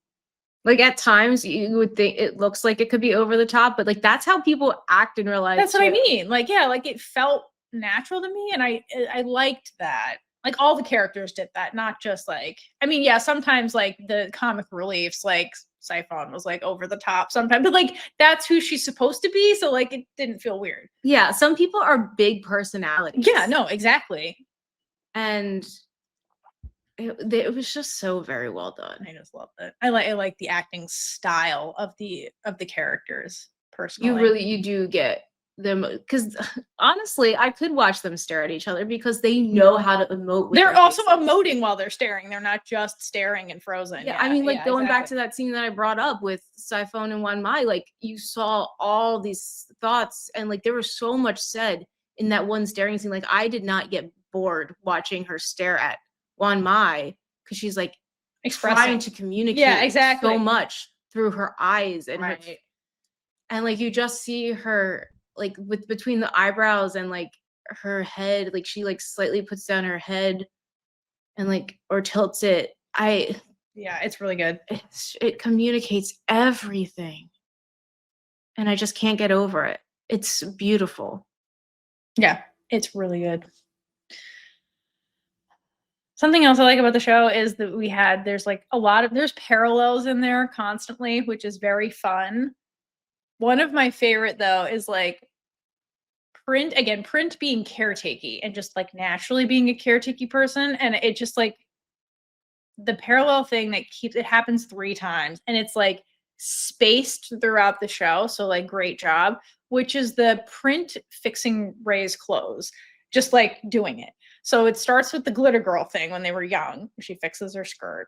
Like at times you would think it looks like it could be over the top, but like that's how people act in real life. That's what I mean. Like yeah, like it felt natural to me, and I liked that. Like all the characters did that, not just like sometimes like the comic reliefs like Saifon was like over the top sometimes, but like that's who she's supposed to be, so like it didn't feel weird. Yeah, some people are big personalities. Yeah, no, exactly. And it was just so very well done. I just love it. I like the acting style of the characters personally. You do get them, because honestly, I could watch them stare at each other because they know how to emote. With They're their also faces. emoting while they're staring. They're not just staring and frozen. Yeah, I mean, like going back exactly. to that scene that I brought up with Saifon and Wanmai, like you saw all these thoughts, and like there was so much said in that one staring scene. Like I did not get bored watching her stare at Wanmai because she's like trying to communicate so much through her eyes and her, and like you just see her like with between the eyebrows and like her head, like she like slightly puts down her head and like or tilts it. Yeah, it's really good. It communicates everything. And I just can't get over it. It's beautiful. Yeah, it's really good. Something else I like about the show is that there's like there's parallels in there constantly, which is very fun. One of my favorite though is like Print being caretaking and just like naturally being a caretaking person. And it just like the parallel thing that it happens 3 times and it's like spaced throughout the show. So like great job, which is the Print fixing Rey's clothes, just like doing it. So it starts with the glitter girl thing when they were young. She fixes her skirt.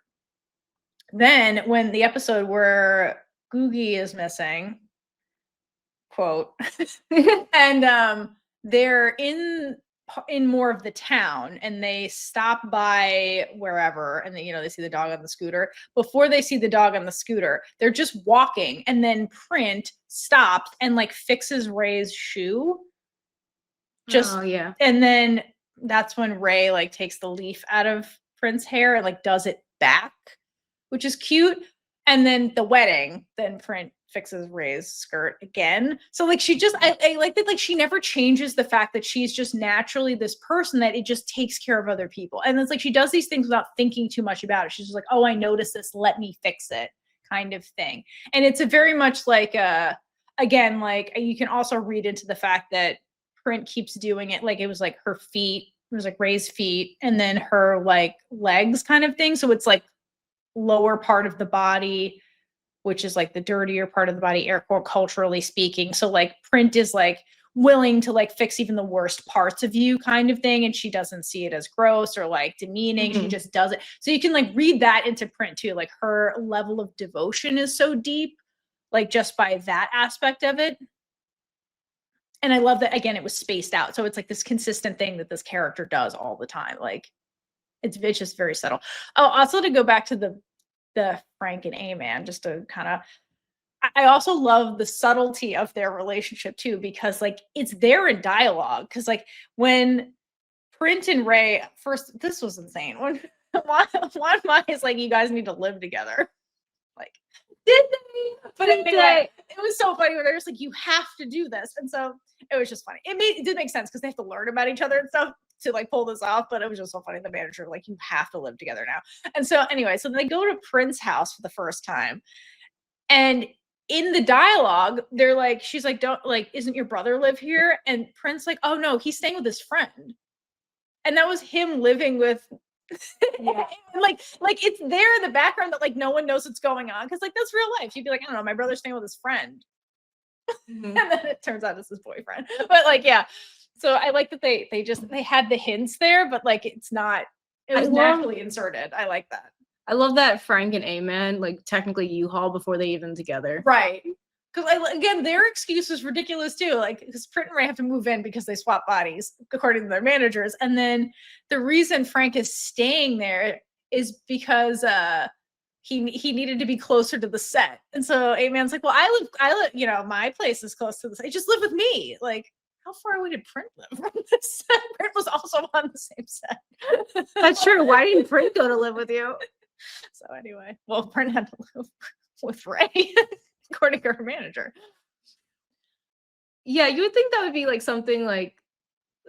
Then when the episode where Googie is missing, quote, and they're in more of the town and they stop by wherever and they see the dog on the scooter. Before they see the dog on the scooter, they're just walking and then Print stops and like fixes Rey's shoe. And then that's when Rey like takes the leaf out of Print's hair and like does it back, which is cute. And then the wedding, then Print fixes Rey's skirt again. So like I like that, like she never changes the fact that she's just naturally this person that it just takes care of other people. And it's like she does these things without thinking too much about it. She's just like, oh, I noticed this, let me fix it kind of thing. And it's a very much like again, like you can also read into the fact that Print keeps doing it like it was like her feet, it was like Rey's feet, and then her like legs kind of thing. So it's like lower part of the body, which is like the dirtier part of the body, air quote, culturally speaking. So like Print is like willing to like fix even the worst parts of you kind of thing. And she doesn't see it as gross or like demeaning. She just does it. So you can like read that into Print too. Like her level of devotion is so deep, like just by that aspect of it. And I love that, again, it was spaced out. So it's like this consistent thing that this character does all the time. Like it's just very subtle. Oh, also to go back to the Frank and A-Man, just to kind of, I also love the subtlety of their relationship too, because like it's there in dialogue. Cause like when Print and Rey first, this was insane. When Wanmai is like, you guys need to live together. Like, did they? But anyway, it was so funny when they're just like, you have to do this. And so it was just funny. It did make sense because they have to learn about each other and stuff to like pull this off. But it was just so funny. The manager, like, you have to live together now. And so anyway, so they go to Print's house for the first time. And in the dialogue, they're like, she's like, don't like, isn't your brother live here? And Print's like, oh no, he's staying with his friend. And that was him living with like it's there in the background that like no one knows what's going on because like that's real life. You'd be like, I don't know, my brother's staying with his friend. And then it turns out it's his boyfriend. But like, yeah. So I like that they had the hints there, but like it was naturally inserted. I like that. I love that Frank and A-Man like technically U-Haul before they even together. Right. Because again, their excuse is ridiculous too. Like, because Print and Rey have to move in because they swap bodies, according to their managers. And then the reason Frank is staying there is because he needed to be closer to the set. And so A-Man's like, well, I live, my place is close to the set. Just live with me. Like, how far away did Print live from the set? Print was also on the same set. That's true. Why didn't Print go to live with you? So anyway, well, Print had to live with Rey. According to her manager. Yeah, you would think that would be like something like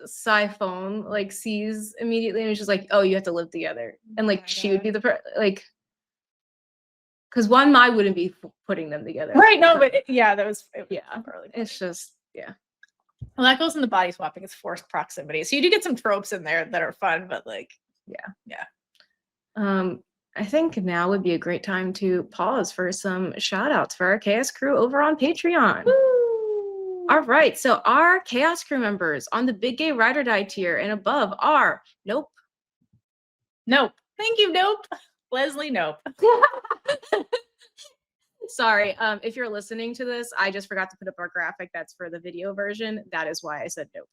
Saifon like sees immediately and it's just like, oh, you have to live together. And like she would be the like because Wanmai wouldn't be putting them together. Right, no, but that was really it's just well, that goes in the body swapping. It's forced proximity. So you do get some tropes in there that are fun, but like I think now would be a great time to pause for some shout outs for our KS crew over on Patreon. Woo! All right, so our Chaos Crew members on the Big Gay Ride or Die tier and above are Nope. Thank you, Nope. Leslie, Nope. Sorry, if you're listening to this, I just forgot to put up our graphic that's for the video version. That is why I said Nope.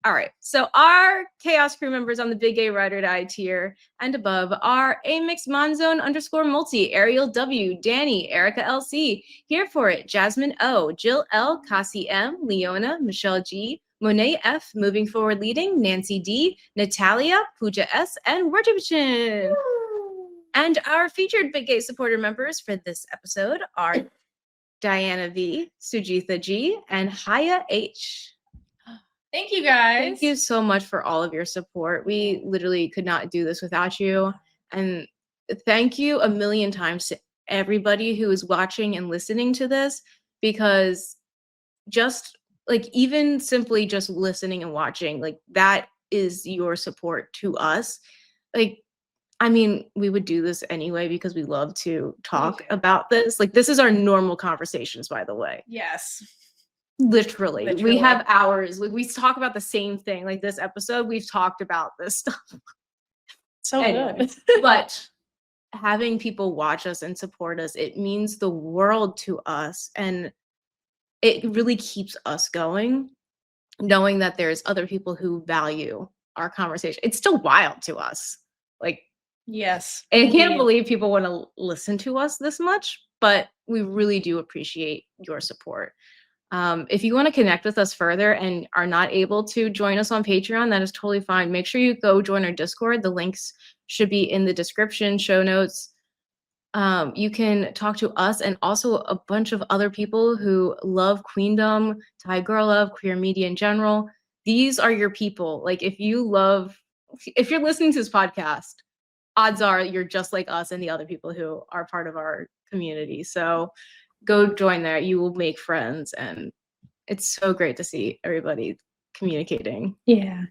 All right, so our Chaos Crew members on the Big Gay Ride or Die tier and above are Amix Monzone _multi, Ariel W, Danny, Erica LC, Here For It, Jasmine O, Jill L, Cassie M, Leona, Michelle G, Monet F, Moving Forward Leading, Nancy D, Natalia, Pooja S, and Worshipchin. And our featured Big Gay supporter members for this episode are Diana V, Sujitha G, and Haya H. Thank you, guys. Thank you so much for all of your support. We literally could not do this without you. And thank you a million times to everybody who is watching and listening to this, because just like even simply just listening and watching, like that is your support to us. Like, I mean, we would do this anyway because we love to talk about this. Like, this is our normal conversations, by the way. Yes. Literally. We have hours. Like, we talk about the same thing. Like this episode, we've talked about this stuff. So Anyway, good. But having people watch us and support us, it means the world to us. And it really keeps us going, knowing that there's other people who value our conversation. It's still wild to us. Like, yes. I can't believe people want to listen to us this much, but we really do appreciate your support. If you want to connect with us further and are not able to join us on Patreon, that is totally fine. Make sure you go join our Discord. The links should be in the description, show notes. You can talk to us and also a bunch of other people who love Queendom, Thai Girl Love, queer media in general. These are your people. Like, if you're listening to this podcast, odds are you're just like us and the other people who are part of our community. So go join there. You will make friends, and it's so great to see everybody communicating. Yeah.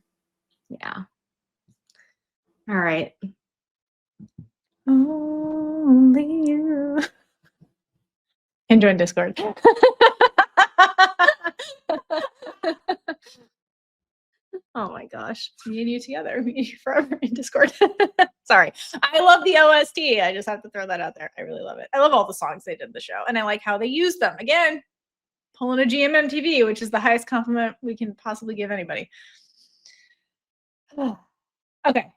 Yeah. All right. Only you. And join Discord. Oh my gosh. Me and you together. Me and you forever in Discord. Sorry. I love the OST. I just have to throw that out there. I really love it. I love all the songs they did in the show. And I like how they used them. Again, pulling a GMMTV, which is the highest compliment we can possibly give anybody. Okay.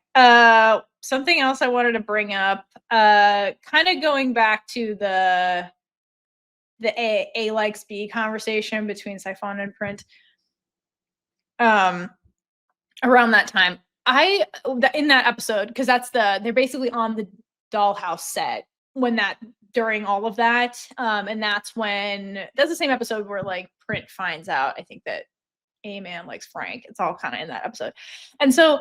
Something else I wanted to bring up, kind of going back to the A likes B conversation between Saifon and Print. Around that time, in that episode, because they're basically on the Dollhouse set during all of that, and that's the same episode where like Print finds out, I think, that A-Man likes Frank. It's all kind of in that episode. And so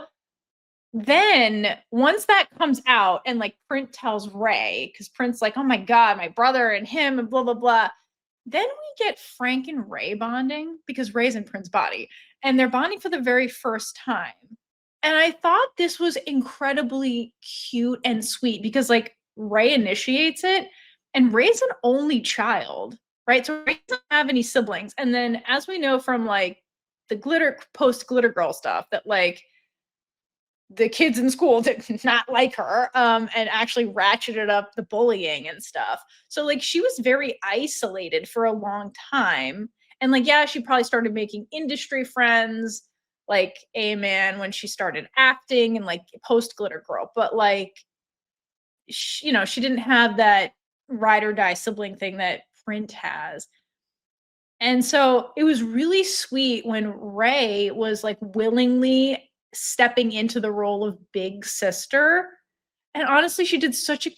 then once that comes out and like Print tells Rey, because Print's like, oh my God, my brother and him and blah, blah, blah. Then we get Frank and Rey bonding because Rey's in Print's body and they're bonding for the very first time. And I thought this was incredibly cute and sweet because like Rey initiates it and Rey's an only child, right? So Rey doesn't have any siblings. And then as we know from like the post Glitter Girl stuff, that like the kids in school did not like her, and actually ratcheted up the bullying and stuff. So like she was very isolated for a long time. And like, yeah, she probably started making industry friends, like A-Man, when she started acting and like post Glitter Girl. But like, she didn't have that ride or die sibling thing that Print has. And so it was really sweet when Rey was like willingly stepping into the role of big sister. And honestly, she did such a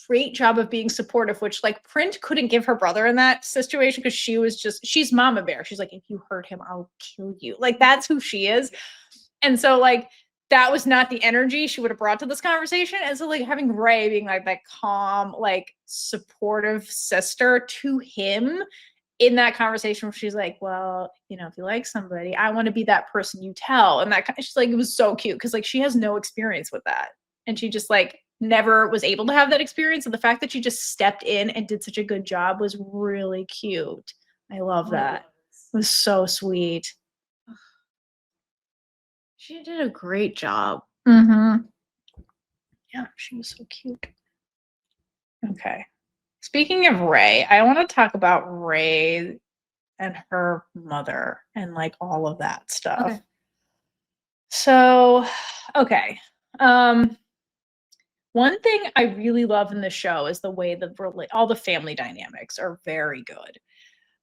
great job of being supportive, which like Print couldn't give her brother in that situation because she's Mama Bear. She's like, if you hurt him, I'll kill you. Like, that's who she is. And so like, that was not the energy she would have brought to this conversation. And so like having Rey being like that calm, like supportive sister to him in that conversation where she's like, well, if you like somebody, I want to be that person you tell. And that she's like, it was so cute because like she has no experience with that. And she just like never was able to have that experience. And the fact that she just stepped in and did such a good job was really cute. I love that. It was so sweet. She did a great job. Mm-hmm. Yeah, she was so cute. Okay. Speaking of Rey, I want to talk about Rey and her mother and like all of that stuff. Okay. So, okay. One thing I really love in the show is the way all the family dynamics are very good.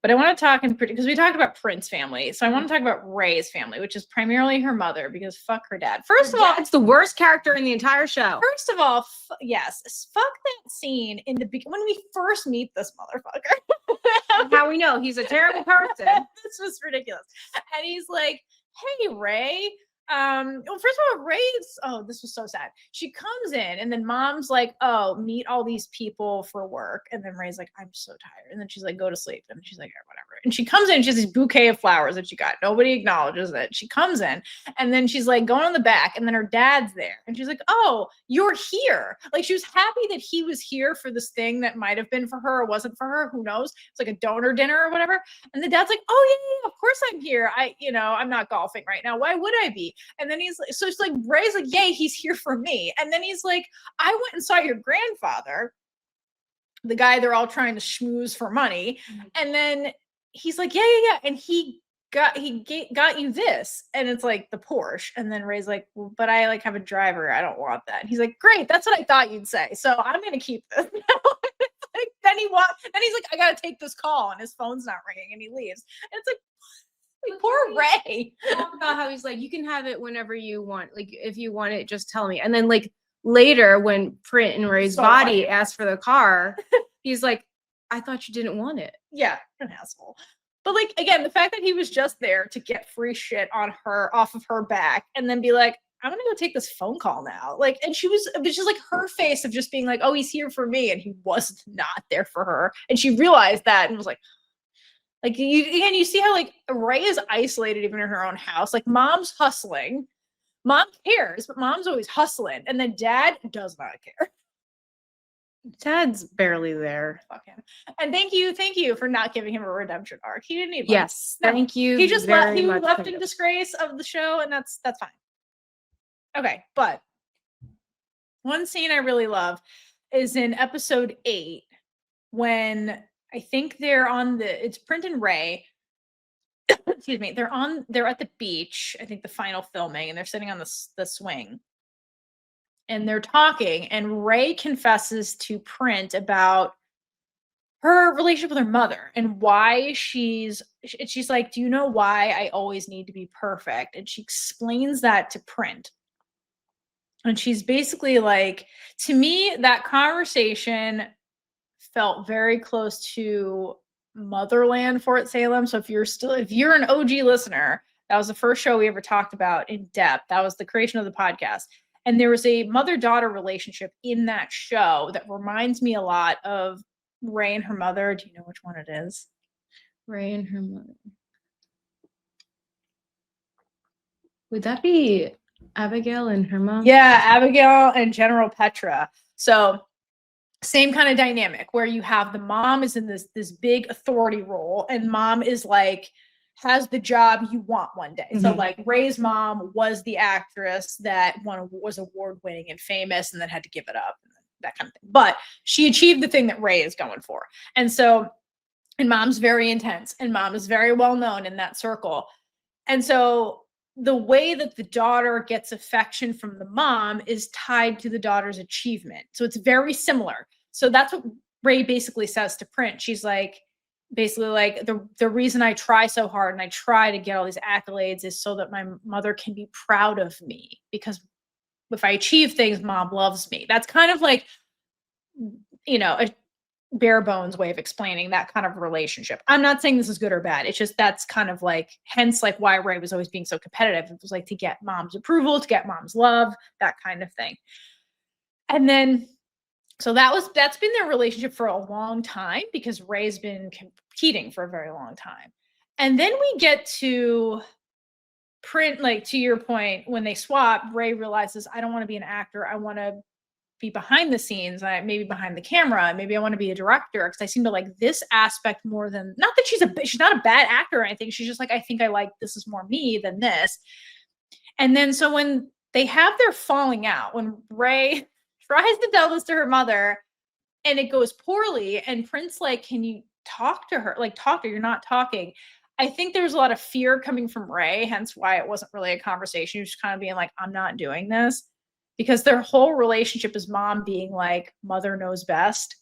But I want to talk because we talked about Print's family. So I want to talk about Rey's family, which is primarily her mother, because fuck her dad. First of all, it's the worst character in the entire show. First of all, yes, fuck that scene in the beginning when we first meet this motherfucker. How we know he's a terrible person. This was ridiculous. And he's like, "Hey, Rey." Well, first of all, this was so sad. She comes in and then mom's like, "Oh, meet all these people for work." And then Rey's like, "I'm so tired." And then she's like, "Go to sleep." And she's like, "Whatever." And she comes in, she has this bouquet of flowers that she got. Nobody acknowledges it. She comes in and then she's like going on the back, and then her dad's there. And she's like, "Oh, you're here." Like she was happy that he was here for this thing that might have been for her or wasn't for her. Who knows? It's like a donor dinner or whatever. And the dad's like, "Oh, yeah, of course I'm here. I'm not golfing right now. Why would I be?" And then he's like, so it's like, Rey's like, "Yay, he's here for me." And then he's like, "I went and saw your grandfather," the guy they're all trying to schmooze for money. And then he's like, yeah. And he got you this. And it's like the Porsche. And then Rey's like, "Well, but I like have a driver. I don't want that." And he's like, "Great. That's what I thought you'd say. So I'm going to keep this." Then he's like, "I got to take this call," and his phone's not ringing, and he leaves. And it's like, poor Rey. Talk about how he's like, "You can have it whenever you want. Like, if you want it, just tell me." And then like later, when Print and Rey's body asked for the car, he's like, "I thought you didn't want it." Yeah, an asshole. But like again, the fact that he was just there to get free shit off of her back, and then be like, "I'm gonna go take this phone call now." Like, and it was just like her face of just being like, "Oh, he's here for me," and he was not there for her, and she realized that and was like. Like you see how like Rey is isolated even in her own house. Like mom's hustling, mom cares, but mom's always hustling, and then dad does not care. Dad's barely there. Fuck him. And thank you for not giving him a redemption arc. He didn't need one. Yes, thank you. He just left in disgrace of the show, and that's fine. Okay, but one scene I really love is in episode 8 when I think it's Print and Rey. Excuse me. They're at the beach. I think the final filming, and they're sitting on the swing, and they're talking. And Rey confesses to Print about her relationship with her mother and why she's like, "Do you know why I always need to be perfect?" And she explains that to Print. And she's basically like, to me, that conversation felt very close to Motherland, Fort Salem. So if you're an OG listener, that was the first show we ever talked about in depth. That was the creation of the podcast. And there was a mother-daughter relationship in that show that reminds me a lot of Rey and her mother. Do you know which one it is? Rey and her mother. Would that be Abigail and her mom? Yeah, Abigail and General Petra. So same kind of dynamic where you have the mom is in this big authority role, and mom is like has the job you want one day. Mm-hmm. So like Rey's mom was the actress that was award winning and famous and then had to give it up, and that kind of thing. But she achieved the thing that Rey is going for. And mom's very intense, and mom is very well known in that circle. And so the way that the daughter gets affection from the mom is tied to the daughter's achievement. So it's very similar. So that's what Rey basically says to Print. She's like, basically like, the reason I try so hard and I try to get all these accolades is so that my mother can be proud of me, because if I achieve things, mom loves me. That's kind of like, a bare bones way of explaining that kind of relationship. I'm not saying this is good or bad. It's just that's kind of like, hence like why Rey was always being so competitive. It was like to get mom's approval, to get mom's love, that kind of thing. And then, so that's been their relationship for a long time, because Rey's been competing for a very long time. And then we get to Print, like to your point, when they swap, Rey realizes, I don't want to be an actor. I want to be behind the scenes, maybe behind the camera, maybe I want to be a director, because I seem to like this aspect more than, not that she's not a bad actor or anything, she's just like, I think I like, this is more me than this. And then so when they have their falling out, when Rey tries to tell this to her mother and it goes poorly, and Print's like, can you talk to her, like talk to her, you're not talking. I think there was a lot of fear coming from Rey, hence why it wasn't really a conversation. She was kind of being like, I'm not doing this. Because their whole relationship is mom being like, mother knows best.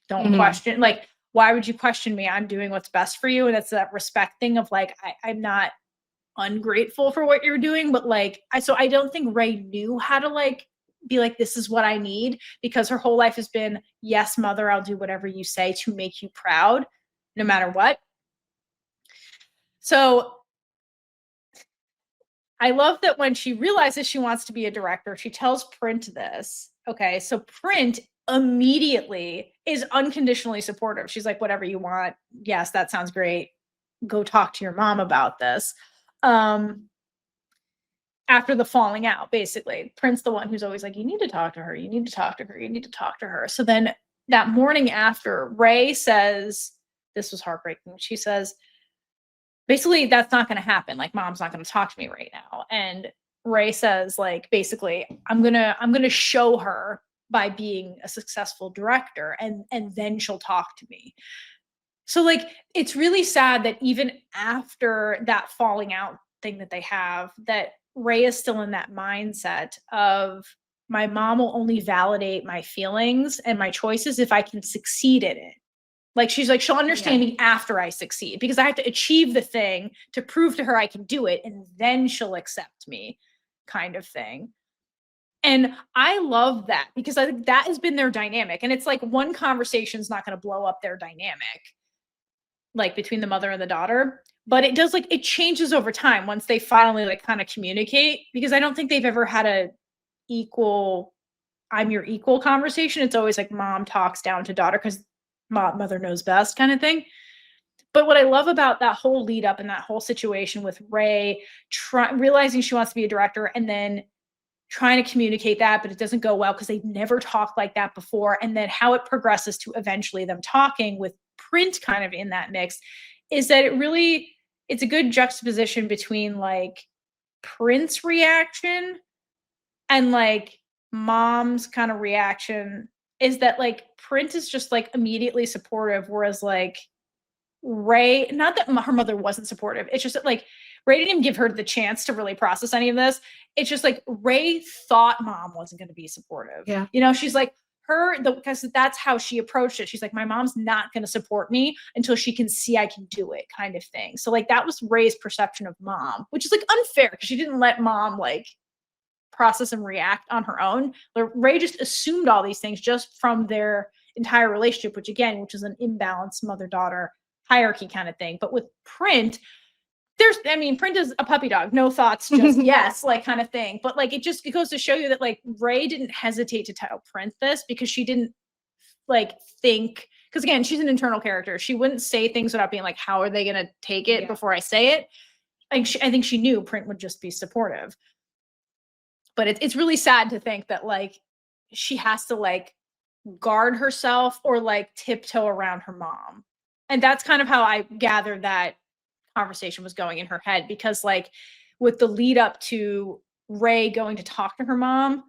Don't question. Like, why would you question me? I'm doing what's best for you. And it's that respect thing of like, I'm not ungrateful for what you're doing. But like, so I don't think Rey knew how to like, be like, this is what I need. Because her whole life has been, yes, mother, I'll do whatever you say to make you proud, no matter what. So I love that when she realizes she wants to be a director, she tells Print this. Okay, so Print immediately is unconditionally supportive. She's like, whatever you want. Yes, that sounds great. Go talk to your mom about this. After the falling out, basically, Print's the one who's always like, you need to talk to her. You need to talk to her. You need to talk to her. So then that morning after, Rey says, this was heartbreaking. She says, basically, that's not going to happen. Like, mom's not going to talk to me right now. And Rey says, like, basically, I'm gonna show her by being a successful director, and then she'll talk to me. So, like, it's really sad that even after that falling out thing that they have, that Rey is still in that mindset of, my mom will only validate my feelings and my choices if I can succeed in it. Like, she's like, she'll understand me after I succeed, because I have to achieve the thing to prove to her I can do it, and then she'll accept me, kind of thing. And I love that, because I think that has been their dynamic. And it's like, one conversation is not going to blow up their dynamic, like between the mother and the daughter. But it does, like, it changes over time once they finally like kind of communicate, because I don't think they've ever had a equal, I'm your equal conversation. It's always like mom talks down to daughter because mother knows best, kind of thing. But what I love about that whole lead up and that whole situation with Rey realizing she wants to be a director, and then trying to communicate that, but it doesn't go well because they've never talked like that before. And then how it progresses to eventually them talking with Print kind of in that mix, is that it's a good juxtaposition between like Print's reaction and like mom's kind of reaction, is that like Print is just like immediately supportive, whereas like Rey, not that her mother wasn't supportive, it's just that like Rey didn't even give her the chance to really process any of this. It's just like Rey thought mom wasn't going to be supportive. Yeah. You know, she's like, because that's how she approached it. She's like, my mom's not going to support me until she can see I can do it, kind of thing. So like that was Rey's perception of mom, which is like unfair because she didn't let mom like process and react on her own. But Rey just assumed all these things just from their entire relationship, which is an imbalanced mother-daughter hierarchy kind of thing. But with Print, Print is a puppy dog, no thoughts, just yes, like kind of thing. But like, it goes to show you that like Rey didn't hesitate to tell Print this, because she didn't like think, because again, she's an internal character. She wouldn't say things without being like, how are they going to take it before I say it? I think she knew Print would just be supportive. But it's really sad to think that like she has to like guard herself or like tiptoe around her mom. And that's kind of how I gathered that conversation was going in her head, because like with the lead up to Rey going to talk to her mom,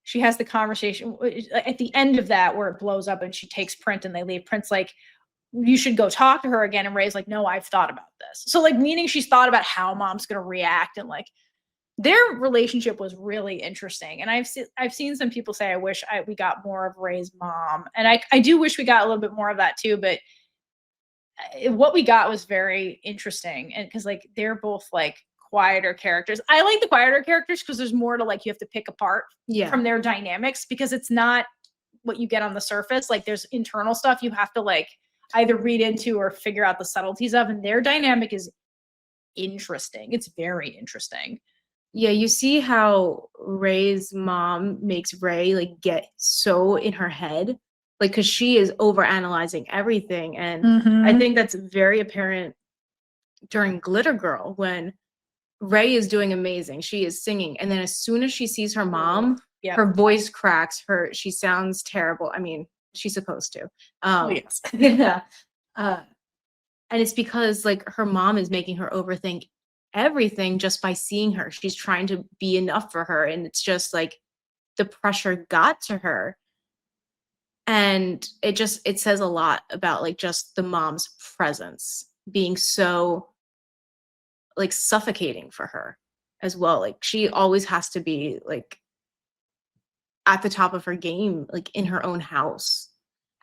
she has the conversation at the end of that where it blows up and she takes Print and they leave. Print's like, you should go talk to her again. And Rey's like, no, I've thought about this. So like, meaning she's thought about how mom's going to react, and like their relationship was really interesting. And I've seen some people say, I wish we got more of Rey's mom. And I do wish we got a little bit more of that too, but what we got was very interesting. And because like they're both like quieter characters. I like the quieter characters because there's more to like you have to pick apart from their dynamics, because it's not what you get on the surface. Like there's internal stuff you have to like either read into or figure out the subtleties of, and their dynamic is interesting. It's very interesting. Yeah, you see how Rey's mom makes Rey like get so in her head, like because she is overanalyzing everything. And I think that's very apparent during Glitter Girl when Rey is doing amazing. She is singing. And then as soon as she sees her mom, Yeah. Her voice cracks. She sounds terrible. I mean, she's supposed to. Yes. Yeah. And it's because like her mom is making her overthink everything just by seeing her. She's trying to be enough for her. And it's just like the pressure got to her. And it says a lot about like just the mom's presence being so like suffocating for her as well. Like she always has to be like at the top of her game, like in her own house.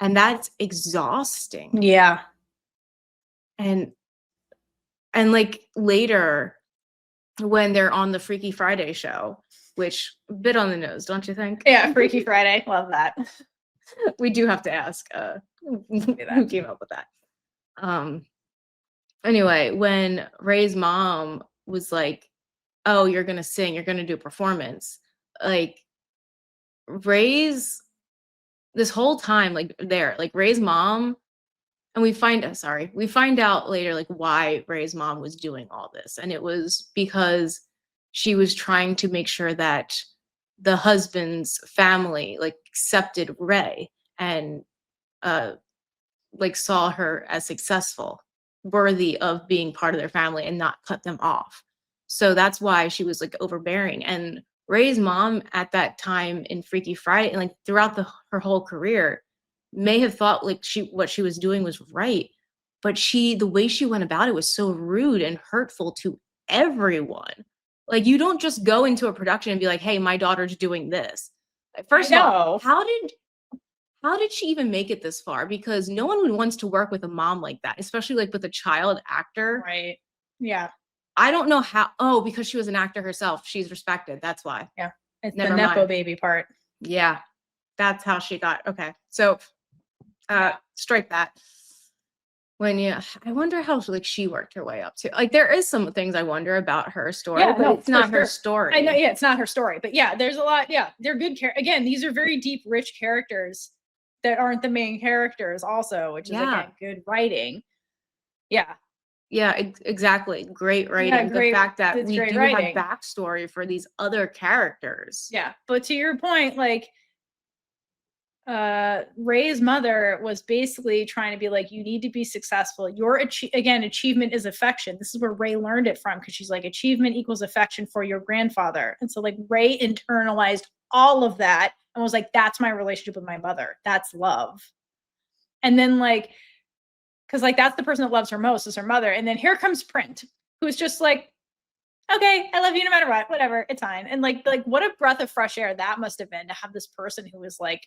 And that's exhausting. Yeah. And like later when they're on the Freaky Friday show, which a bit on the nose, don't you think? Yeah, Freaky Friday. Love that. We do have to ask who came up with that. Anyway, when Ray's mom was like, oh, you're gonna sing, you're gonna do a performance, like Ray's this whole time, like Ray's mom, and we find out later like why Ray's mom was doing all this. And it was because she was trying to make sure that the husband's family like accepted Ray and like saw her as successful, worthy of being part of their family and not cut them off. So that's why she was like overbearing. And Ray's mom at that time in Freaky Friday and like throughout her whole career may have thought like what she was doing was right, but the way she went about it was so rude and hurtful to everyone. Like you don't just go into a production and be like, hey, my daughter's doing this. First of all, how did she even make it this far? Because no one wants to work with a mom like that, especially like with a child actor. Right. Yeah. I don't know how. Oh, because she was an actor herself. She's respected. That's why. Yeah. It's Never the Nepo mind. baby part. Yeah. That's how she got. Okay. So strike that. I wonder how like she worked her way up to. Like there is some things I wonder about her story, but it's not her story. I know, yeah, it's not her story. But yeah, there's a lot. Yeah, they're good again, these are very deep, rich characters that aren't the main characters also, which is again good writing. Yeah. Yeah, exactly. Great writing. Yeah, the fact that we do writing. have backstory for these other characters. Yeah, but to your point, like Ray's mother was basically trying to be like, you need to be successful. Achievement is affection. This is where Ray learned it from, because she's like, achievement equals affection for your grandfather. And so like Ray internalized all of that and was like, that's my relationship with my mother. That's love. And then like, because like that's the person that loves her most is her mother. And then here comes Print, who's just like, okay, I love you no matter what, whatever, it's fine. And like what a breath of fresh air that must have been to have this person who was like,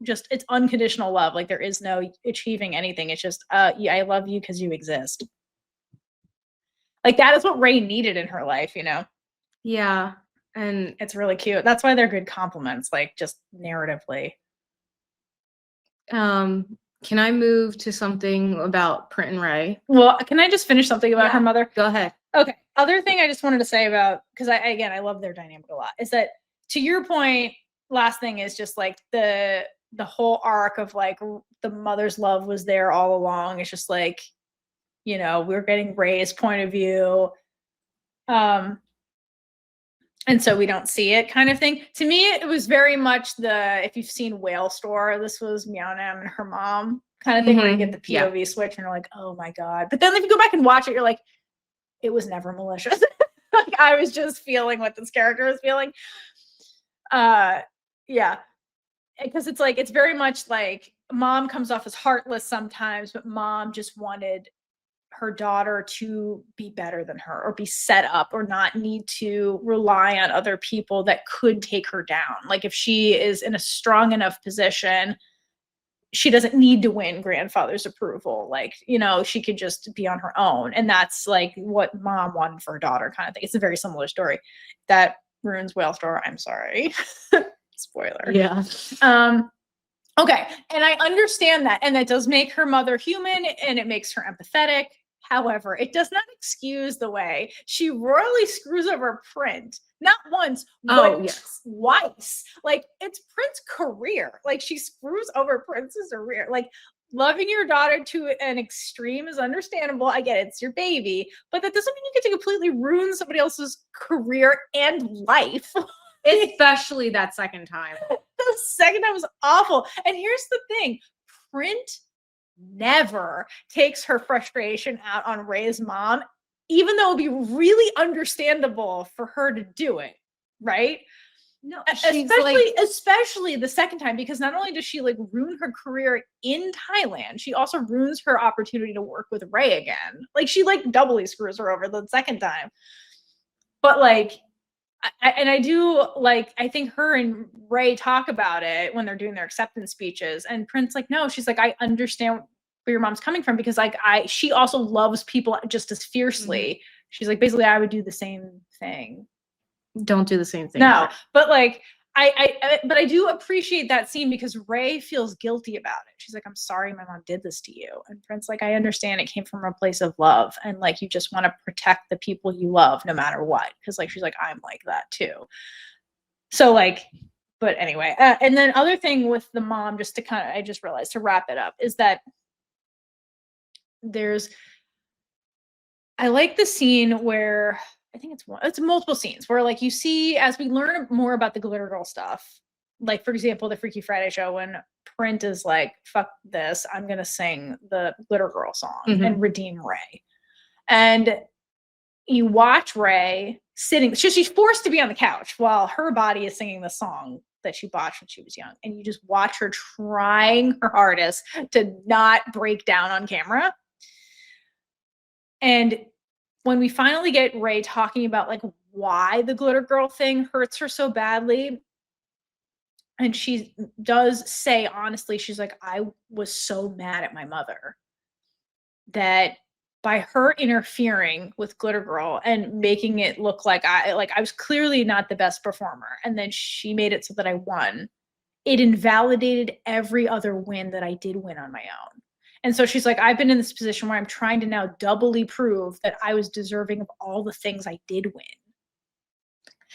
just it's unconditional love. Like there is no achieving anything. It's just yeah, I love you because you exist. Like that is what Ray needed in her life, you know? Yeah. And it's really cute. That's why they're good compliments, like just narratively. Can I move to something about Print and Rey? Well, can I just finish something about her mother? Go ahead. Okay. Other thing I just wanted to say about, because I love their dynamic a lot, is that to your point, last thing is just like the whole arc of like the mother's love was there all along. It's just like, you know, we're getting Ray's point of view. And so we don't see it kind of thing. To me, it was very much if you've seen Whale Store, this was Meow-Nam and her mom kind of thing, where you get the POV switch and you're like, oh my God. But then if you go back and watch it, you're like, it was never malicious. Like I was just feeling what this character was feeling. Yeah. Because it's like, it's very much like mom comes off as heartless sometimes, but mom just wanted her daughter to be better than her or be set up or not need to rely on other people that could take her down. Like if she is in a strong enough position, she doesn't need to win grandfather's approval. Like, you know, she could just be on her own. And that's like what mom wanted for her daughter kind of thing. It's a very similar story. That ruins Whale Store. I'm sorry. Spoiler. Yeah. Okay. And I understand that. And that does make her mother human and it makes her empathetic. However, it does not excuse the way she royally screws over Print. Not once, but twice. Like it's Print's career. Like she screws over Prince's career. Like loving your daughter to an extreme is understandable. I get it. It's your baby. But that doesn't mean you get to completely ruin somebody else's career and life. Especially that second time. The second time was awful. And here's the thing, Print never takes her frustration out on Rey's mom, even though it'd be really understandable for her to do it, right? No, Especially the second time, because not only does she like ruin her career in Thailand, she also ruins her opportunity to work with Rey again. Like she like doubly screws her over the second time. But like, I do like, I think her and Rey talk about it when they're doing their acceptance speeches, and Print's like, no, she's like, I understand where your mom's coming from, because like she also loves people just as fiercely. She's like, basically, I would do the same thing. Don't do the same thing. No, but like but I do appreciate that scene because Rey feels guilty about it. She's like, I'm sorry my mom did this to you. And Prince like, I understand it came from a place of love, and like you just want to protect the people you love no matter what. Because like she's like, I'm like that too. So like, but anyway, and then other thing with the mom, just to kind of, I just realized to wrap it up, is that I like the scene where I think it's multiple scenes where like you see, as we learn more about the Glitter Girl stuff, like for example, the Freaky Friday show, when Print is like, fuck this, I'm going to sing the Glitter Girl song and redeem Rey. And you watch Rey sitting, she's forced to be on the couch while her body is singing the song that she botched when she was young. And you just watch her trying her hardest to not break down on camera. And when we finally get Rey talking about like why the Glitter Girl thing hurts her so badly, and she does say honestly, she's like, I was so mad at my mother that by her interfering with Glitter Girl and making it look like I was clearly not the best performer, and then she made it so that I won, it invalidated every other win that I did win on my own. And so she's like, I've been in this position where I'm trying to now doubly prove that I was deserving of all the things I did win.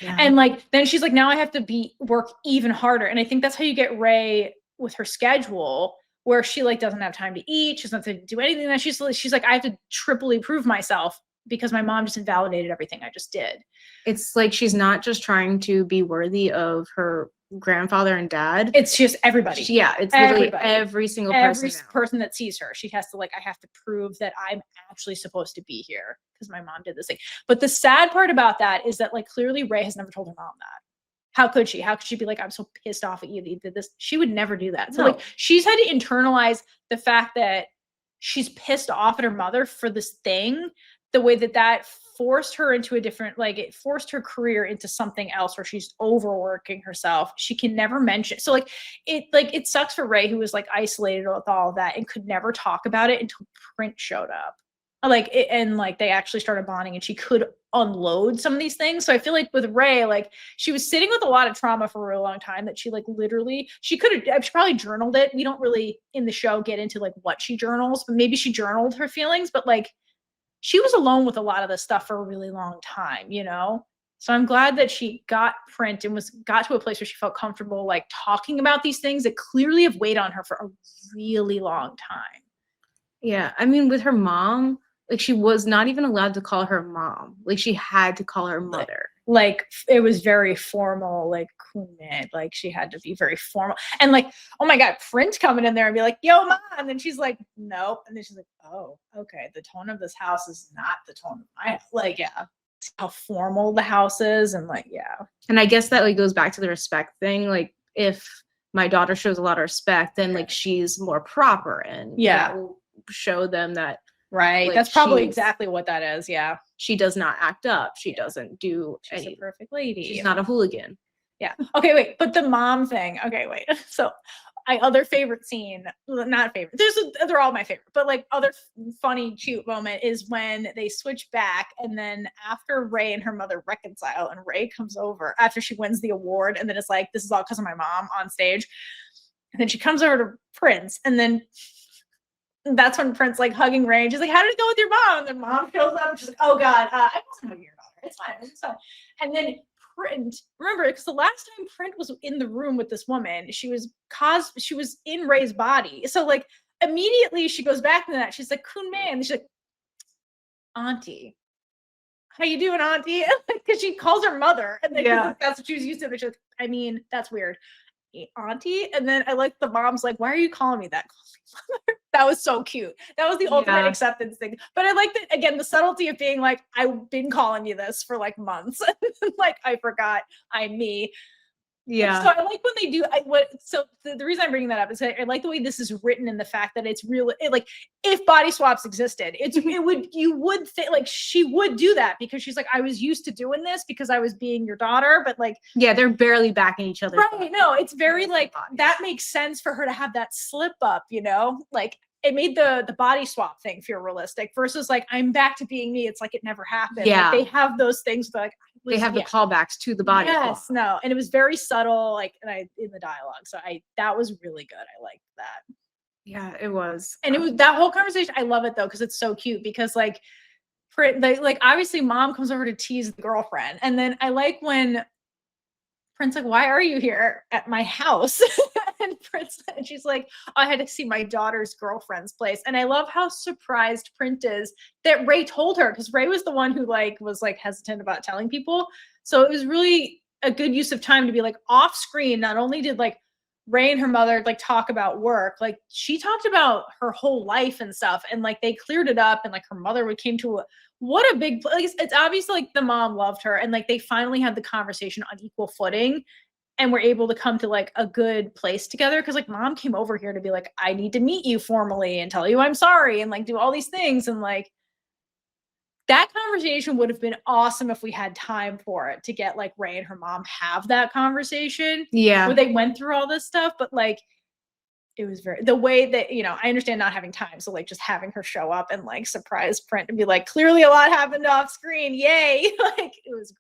Yeah. And like, then she's like, now I have to work even harder. And I think that's how you get Rey with her schedule, where she like doesn't have time to eat. She doesn't have to do anything. That she's like, I have to triply prove myself because my mom just invalidated everything I just did. It's like, she's not just trying to be worthy of her grandfather and dad. It's just everybody. Yeah, it's literally every single person that sees her. She has to like, I have to prove that I'm actually supposed to be here because my mom did this thing. But the sad part about that is that like clearly Rey has never told her mom that. How could she? How could she be like, I'm so pissed off at you that you did this? She would never do that. So like, she's had to internalize the fact that she's pissed off at her mother for this thing, the way that forced her into a different, like it forced her career into something else where she's overworking herself. She can never mention. So like it sucks for Rey, who was like isolated with all of that and could never talk about it until Print showed up. And they actually started bonding and she could unload some of these things. So I feel like with Rey, like she was sitting with a lot of trauma for a real long time that she like literally, she probably journaled it. We don't really in the show get into like what she journals, but maybe she journaled her feelings, but like she was alone with a lot of this stuff for a really long time, you know? So I'm glad that she got Print and got to a place where she felt comfortable like talking about these things that clearly have weighed on her for a really long time. Yeah. I mean, with her mom, like she was not even allowed to call her mom. Like she had to call her mother. Like it was very formal, like Kunme, like she had to be very formal. And like, oh my God, Print coming in there and be like, yo, mom. And then she's like, nope. And then she's like, oh, okay. The tone of this house is not the tone of my, like, yeah. How formal the house is. And like, yeah. And I guess that like goes back to the respect thing. Like if my daughter shows a lot of respect, then like she's more proper and that will show them that. Right. Like, that's probably exactly what that is. Yeah. She does not act up. She doesn't do She's a perfect lady. She's not a hooligan. Yeah. Okay, wait. But the mom thing. Okay, wait. So other favorite scene, not favorite. They're all my favorite, but like other funny, cute moment is when they switch back and then after Rey and her mother reconcile and Rey comes over after she wins the award and then it's like, this is all because of my mom on stage. And then she comes over to Prince and then that's when Print's like hugging Rey. She's like, how did it go with your mom? And then mom shows up and she's like, oh God, I wasn't hugging your daughter. It's fine. It's fine. And then Print, remember, because the last time Print was in the room with this woman, she was in Rey's body. So like immediately she goes back to that. She's like, Kunme. And she's like, Auntie, how you doing, auntie? Because she calls her mother, and then Yeah. that's what she was used to. She's like, I mean, that's weird, auntie. And then I like the mom's like, why are you calling me that? That was so cute. That was the ultimate Yeah. acceptance thing. But I like that, again, the subtlety of being like, I've been calling you this for like months. Like, I forgot I'm me. Yeah. So I like when they do the reason I'm bringing that up is I like the way this is written, and the fact that it's real. Like, if body swaps existed, you would think like she would do that, because she's like, I was used to doing this because I was being your daughter, but like, yeah, they're barely backing each other. right? No, it's very like that makes sense for her to have that slip up, like. It made the body swap thing feel realistic versus like, I'm back to being me. It's like it never happened. Yeah. Like, they have those things, but like, They have the callbacks to the body. Yes, no, and it was very subtle, like, in the dialogue. So that was really good. I liked that. Yeah, it was. And it was that whole conversation. I love it though, because it's so cute. Because like, obviously, mom comes over to tease the girlfriend, and then I like when Print's like, why are you here at my house? And she's like, I had to see my daughter's girlfriend's place. And I love how surprised Print is that Rey told her, because Rey was the one who was hesitant about telling people. So it was really a good use of time to be like off screen. Not only did like Rey and her mother like talk about work, like she talked about her whole life and stuff, and like they cleared it up, and like her mother came to what a big, like, it's obviously like the mom loved her, and like they finally had the conversation on equal footing, and were able to come to like a good place together. Because like mom came over here to be like, I need to meet you formally and tell you I'm sorry, and like do all these things, and like that conversation would have been awesome if we had time for it, to get like Rey and her mom have that conversation. Yeah. Where they went through all this stuff, but like it was the way that, I understand not having time. So like just having her show up and like surprise Print and be like, clearly a lot happened off screen. Yay. Like it was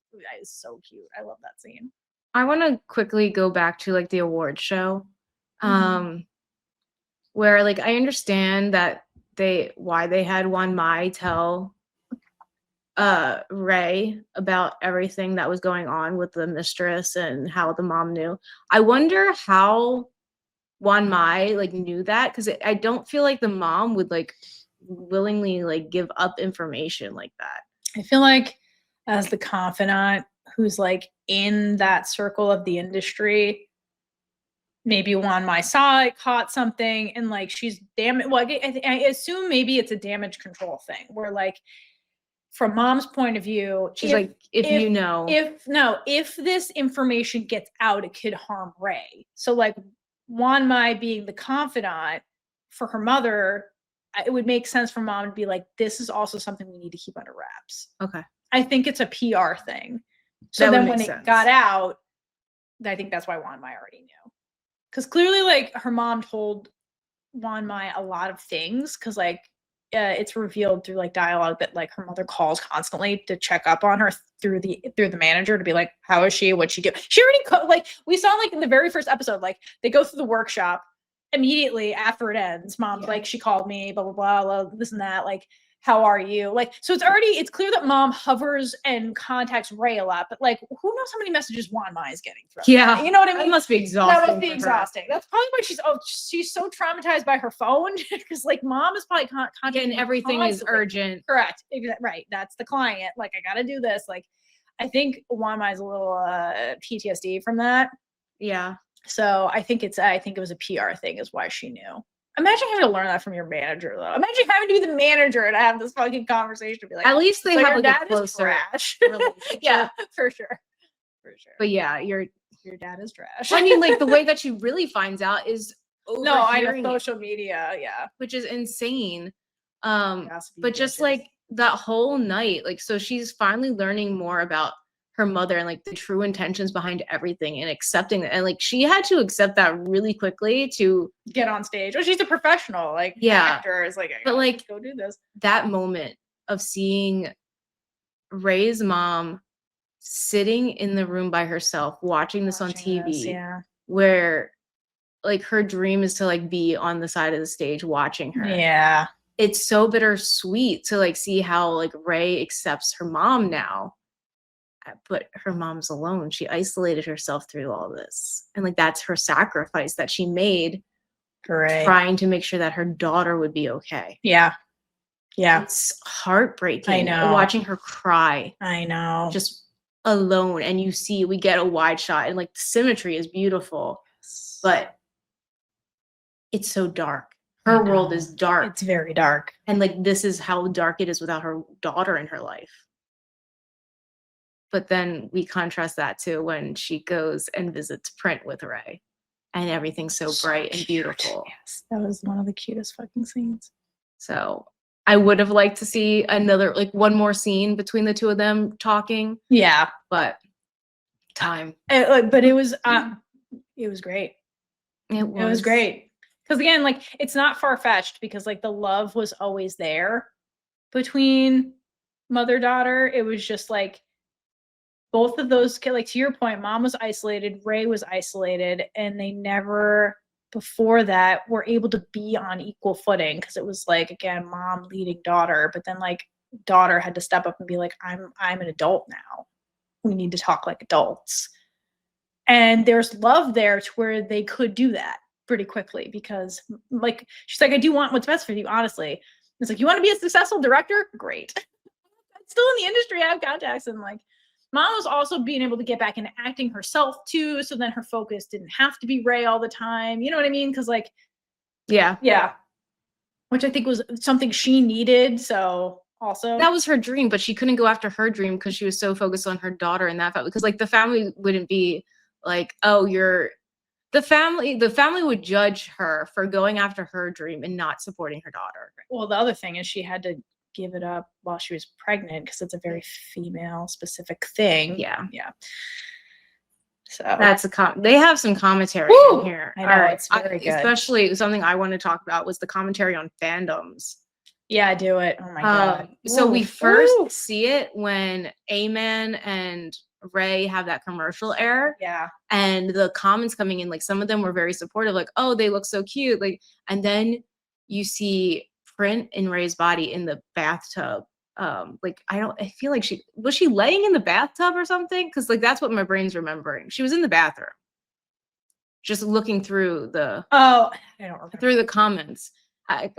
so cute. I love that scene. I want to quickly go back to like the award show. Where like I understand that why they had Wanmai tell Rey about everything that was going on with the mistress and how the mom knew. I wonder how Wanmai like knew that, because I don't feel like the mom would like willingly like give up information like that. I feel like as the confidant who's like in that circle of the industry, maybe Wanmai saw it, caught something, and like she's damaged. Well, I assume maybe it's a damage control thing where like from mom's point of view, she's like, if this information gets out, it could harm Rey. So like Wanmai being the confidant for her mother, it would make sense for mom to be like, this is also something we need to keep under wraps. Okay. I think it's a PR thing. So then when it got out, I think that's why Wanmai already knew. Because clearly like her mom told Wanmai a lot of things, because like it's revealed through like dialogue that like her mother calls constantly to check up on her through the manager to be like, how is she? What'd she do? She already like we saw like in the very first episode, like they go through the workshop immediately after it ends. Mom's like, she called me, blah, blah, blah, this and that. Like, how are you? Like, so it's clear that mom hovers and contacts Rey a lot, but like, who knows how many messages Wanmai is getting through? Yeah. You know what I mean? That must be exhausting. That must be exhausting. That's probably why she's so traumatized by her phone, because like mom is probably contacting everything constantly. is urgent. Correct. Right. That's the client. Like, I got to do this. Like, I think Wanmai is a little PTSD from that. Yeah. So I think it was a PR thing is why she knew. Imagine having to learn that from your manager, though. Imagine having to be the manager and have this fucking conversation to be like, at least they have like a closer relationship. Yeah, for sure. But yeah, your dad is trash. I mean, like the way that she really finds out is I know social media, yeah, which is insane. But just like that whole night, like so she's finally learning more about her mother and like the true intentions behind everything and accepting it. And like she had to accept that really quickly to get on stage. Well, she's a professional, like actor is like, but like go do this. That moment of seeing Rey's mom sitting in the room by herself, watching this on TV, where like her dream is to like be on the side of the stage watching her. Yeah. It's so bittersweet to like see how like Rey accepts her mom now. But her mom's alone. She isolated herself through all this. And like that's her sacrifice that she made, trying to make sure that her daughter would be okay. Yeah. Yeah. It's heartbreaking. I know. Watching her cry I know. just alone, and we get a wide shot, and like the symmetry is beautiful, but it's so dark. Her world is dark. It's very dark. And like this is how dark it is without her daughter in her life. But then we contrast that to when she goes and visits Print with Rey, and everything's so bright and beautiful. Yes, that was one of the cutest fucking scenes. So I would have liked to see another, like one more scene between the two of them talking. Yeah, but time. But it was great. It was great. Because again, like it's not far-fetched because like the love was always there between mother-daughter. It was just like both of those, like to your point, mom was isolated, Rey was isolated, and they never before that were able to be on equal footing because it was like, again, mom leading daughter, but then like daughter had to step up and be like, I'm an adult now. We need to talk like adults. And there's love there to where they could do that pretty quickly because like she's like, I do want what's best for you, honestly. It's like, you want to be a successful director? Great. Still in the industry, I have contacts, and like mom was also being able to get back into acting herself too, so then her focus didn't have to be Rey all the time. You know what I mean? Because like, yeah, which I think was something she needed. So also that was her dream, but she couldn't go after her dream because she was so focused on her daughter and that, because like the family wouldn't be like, oh, the family would judge her for going after her dream and not supporting her daughter. Well, the other thing is she had to give it up while she was pregnant because it's a very female specific thing. Yeah. So that's they have some commentary in here. I know, it's very good. Especially something I want to talk about was the commentary on fandoms. Yeah, do it. Oh my god. So we first see it when A-Man and Rey have that commercial air. Yeah. And the comments coming in, like some of them were very supportive, like, oh, they look so cute. Like, and then you see Print in Rey's body in the bathtub. Like I feel like she was laying in the bathtub or something? Because like that's what my brain's remembering. She was in the bathroom. Just looking through the I don't remember. Through the comments.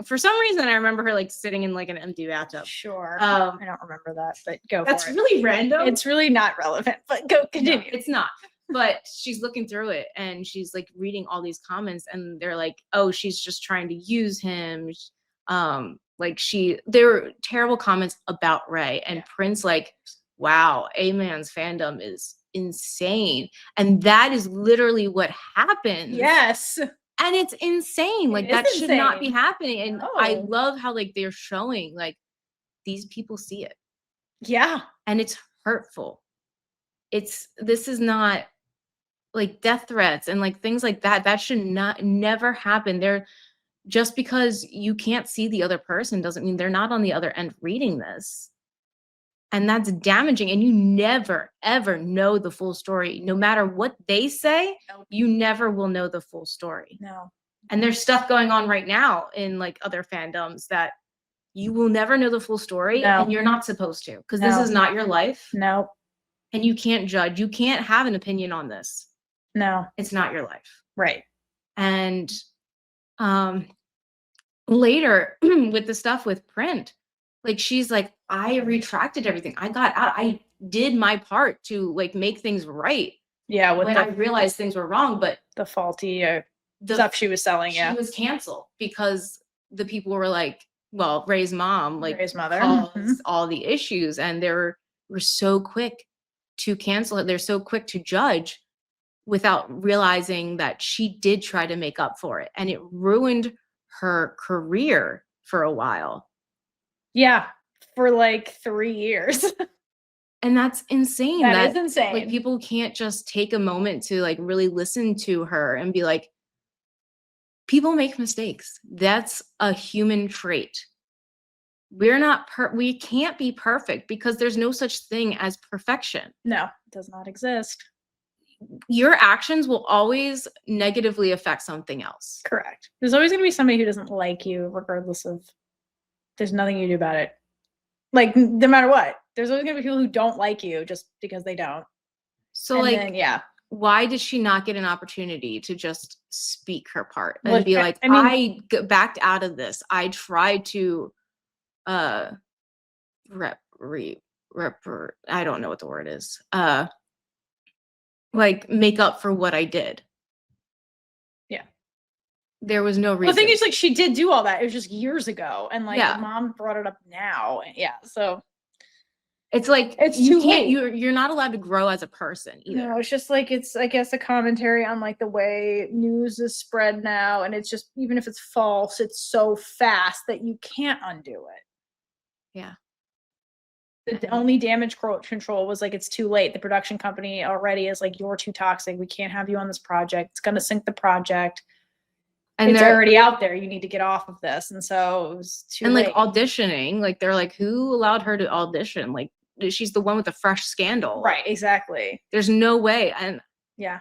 For some reason, I remember her like sitting in like an empty bathtub. Sure. I don't remember that, but go that's for it. really random. It's really not relevant, but go continue. No, it's not. But she's looking through it and she's like reading all these comments, and they're like, oh, she's just trying to use him. Like there were terrible comments about Rey, and Prince like, wow, A-Man's fandom is insane. And that is literally what happens. Yes. And it's insane. Like that should not be happening. And I love how like they're showing like these people see it. Yeah. And it's hurtful. This is not like death threats and like things like that. That should never happen. Just because you can't see the other person doesn't mean they're not on the other end reading this. And that's damaging. And you never, ever know the full story. No matter what they say, you never will know the full story. No. And there's stuff going on right now in like other fandoms that you will never know the full story. And you're not supposed to, because this is not your life. No. And you can't judge. You can't have an opinion on this. No. It's not your life. Right. And later with the stuff with Print, like she's like, I retracted everything. I got out. I did my part to like make things right. Yeah. When I realized things were wrong, but the faulty stuff she was selling. She was canceled because the people were like, well, Rey's mom, like Rey's mother, caused all the issues, and they were so quick to cancel it. They're so quick to judge without realizing that she did try to make up for it, and it ruined her career for a while. Yeah, for like 3 years. And that's insane. That is insane. Like people can't just take a moment to like really listen to her and be like, people make mistakes. That's a human trait. We can't be perfect because there's no such thing as perfection. No, it does not exist. Your actions will always negatively affect something else. Correct. There's always going to be somebody who doesn't like you, regardless of, there's nothing you do about it. Like, no matter what, there's always going to be people who don't like you just because they don't. So why did she not get an opportunity to just speak her part and be like, I backed out of this. I tried to I don't know what the word is. Like make up for what I did. Yeah. There was no reason. The thing is, like, she did do all that. It was just years ago, and like Yeah. the mom brought it up now. Yeah, so it's like it's you too can't. late. You're not allowed to grow as a person either. No, it's just like it's, I guess, a commentary on like the way news is spread now, and it's just, even if it's false, it's so fast that you can't undo it. Yeah. The only damage control was like, it's too late. The production company already is like, you're too toxic. We can't have you on this project. It's going to sink the project. And it's already out there. You need to get off of this. And so it was too late. And like auditioning, like they're like, who allowed her to audition? Like she's the one with the fresh scandal. Right, exactly. There's no way. And yeah.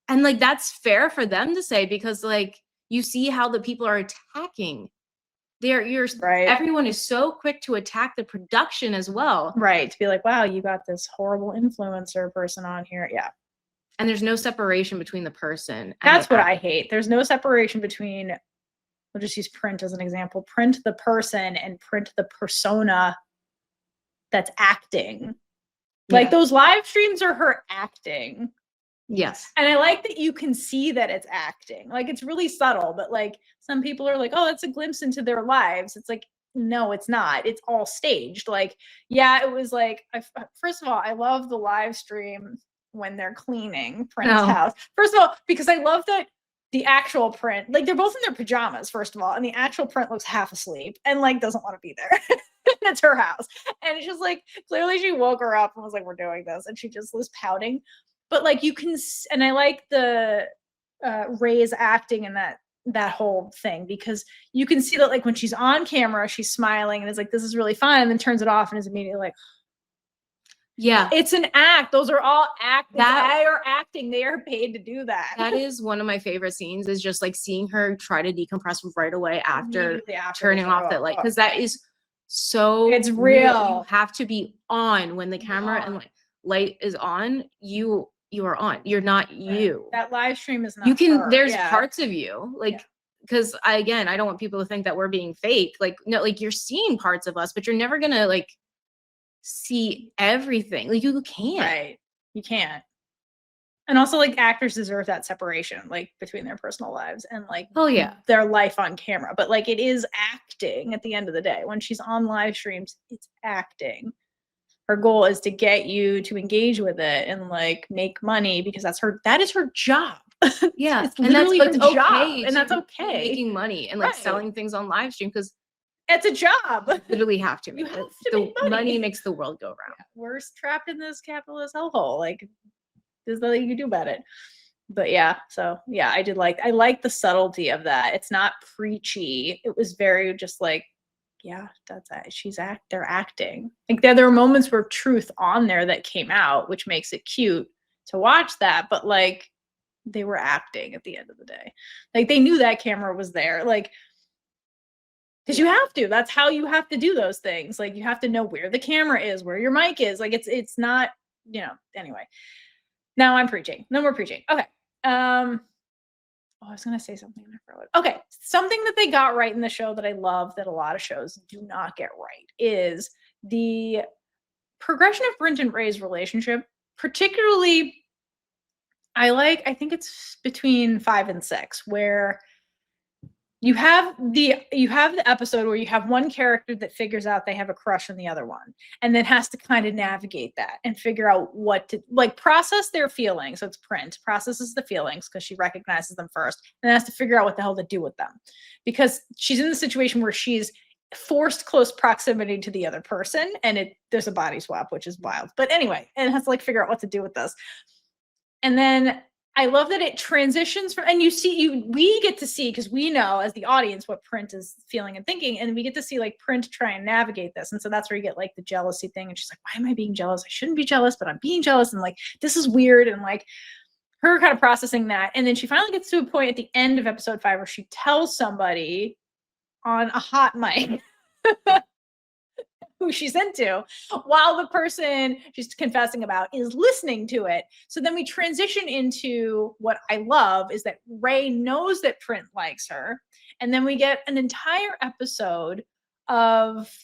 And like that's fair for them to say, because like you see how the people are attacking. Right. Everyone is so quick to attack the production as well. Right. To be like, wow, you got this horrible influencer person on here. Yeah. And there's no separation between the person. That's what I hate. There's no separation between, we'll just use Print as an example, Print the person and Print the persona that's acting. Like those live streams are her acting. Yes. And I like that you can see that it's acting. Like it's really subtle, but like some people are like, oh, that's a glimpse into their lives. It's like, no, it's not. It's all staged. Like, yeah, it was like, first of all, I love the live stream when they're cleaning Print's house. First of all, because I love that the actual Print, like they're both in their pajamas, first of all, and the actual Print looks half asleep and like doesn't want to be there. It's her house. And it's just like, clearly she woke her up and was like, we're doing this. And she just was pouting. But like you can, and I like the Rey's acting in that whole thing, because you can see that like when she's on camera, she's smiling and is like, this is really fun, and then turns it off and is immediately like, yeah, it's an act. Those are all acting. They are acting. They are paid to do that. That is one of my favorite scenes, is just like seeing her try to decompress right away after turning off that light, because that is so, it's real. You have to be on when the camera and light is on. You are on. You're not you. That live stream is not. You can. There's parts of you, like, because I don't want people to think that we're being fake. Like, no, like you're seeing parts of us, but you're never gonna like see everything. Like you can't. Right. You can't. And also, like, actors deserve that separation, like between their personal lives and like, their life on camera. But like, it is acting at the end of the day. When she's on live streams, it's acting. Her goal is to get you to engage with it and like make money, because that is her job. Yeah. It's literally her job, and that's okay. Making money and like selling things on live stream, because it's a job. You literally have to. You have to the money makes the world go round. Yeah. We're trapped in this capitalist hellhole. Like, there's nothing you can do about it. But yeah, so yeah, I like the subtlety of that. It's not preachy. It was very just like, yeah, they're acting. Like there were moments where truth on there that came out, which makes it cute to watch that, but like they were acting at the end of the day. Like they knew that camera was there. Like, because you have to. That's how you have to do those things. Like you have to know where the camera is, where your mic is. Like it's not, anyway. Now I'm preaching. No more preaching. Okay. I was gonna say something. Okay. Something that they got right in the show that I love that a lot of shows do not get right is the progression of Print and Rey's relationship. Particularly, I think it's between 5 and 6, where you have the episode where you have one character that figures out they have a crush on the other one, and then has to kind of navigate that and figure out what to like process their feelings. So it's Print processes the feelings because she recognizes them first, and has to figure out what the hell to do with them, because she's in the situation where she's forced close proximity to the other person, and there's a body swap, which is wild. But anyway, and has to like figure out what to do with this. And then I love that it transitions from, and we get to see, because we know as the audience what Print is feeling and thinking, and we get to see like Print try and navigate this. And so that's where you get like the jealousy thing, and she's like, why am I being jealous? I shouldn't be jealous, but I'm being jealous, and like this is weird, and like her kind of processing that. And then she finally gets to a point at the end of episode 5 where she tells somebody on a hot mic who she's into, while the person she's confessing about is listening to it. So then we transition into what I love is that Rey knows that Print likes her. And then we get an entire episode of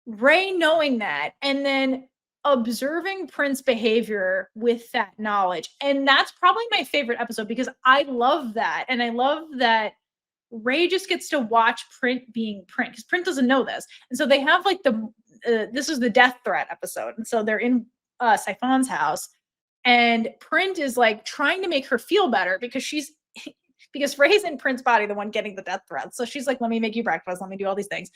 Rey knowing that and then observing Print's behavior with that knowledge. And that's probably my favorite episode because I love that. And I love that Rey just gets to watch Print being Print because Print doesn't know this. And so they have like this is the death threat episode. And so they're in Saifon's house and Print is like trying to make her feel better because because Rey's in Print's body, the one getting the death threat. So she's like, let me make you breakfast. Let me do all these things.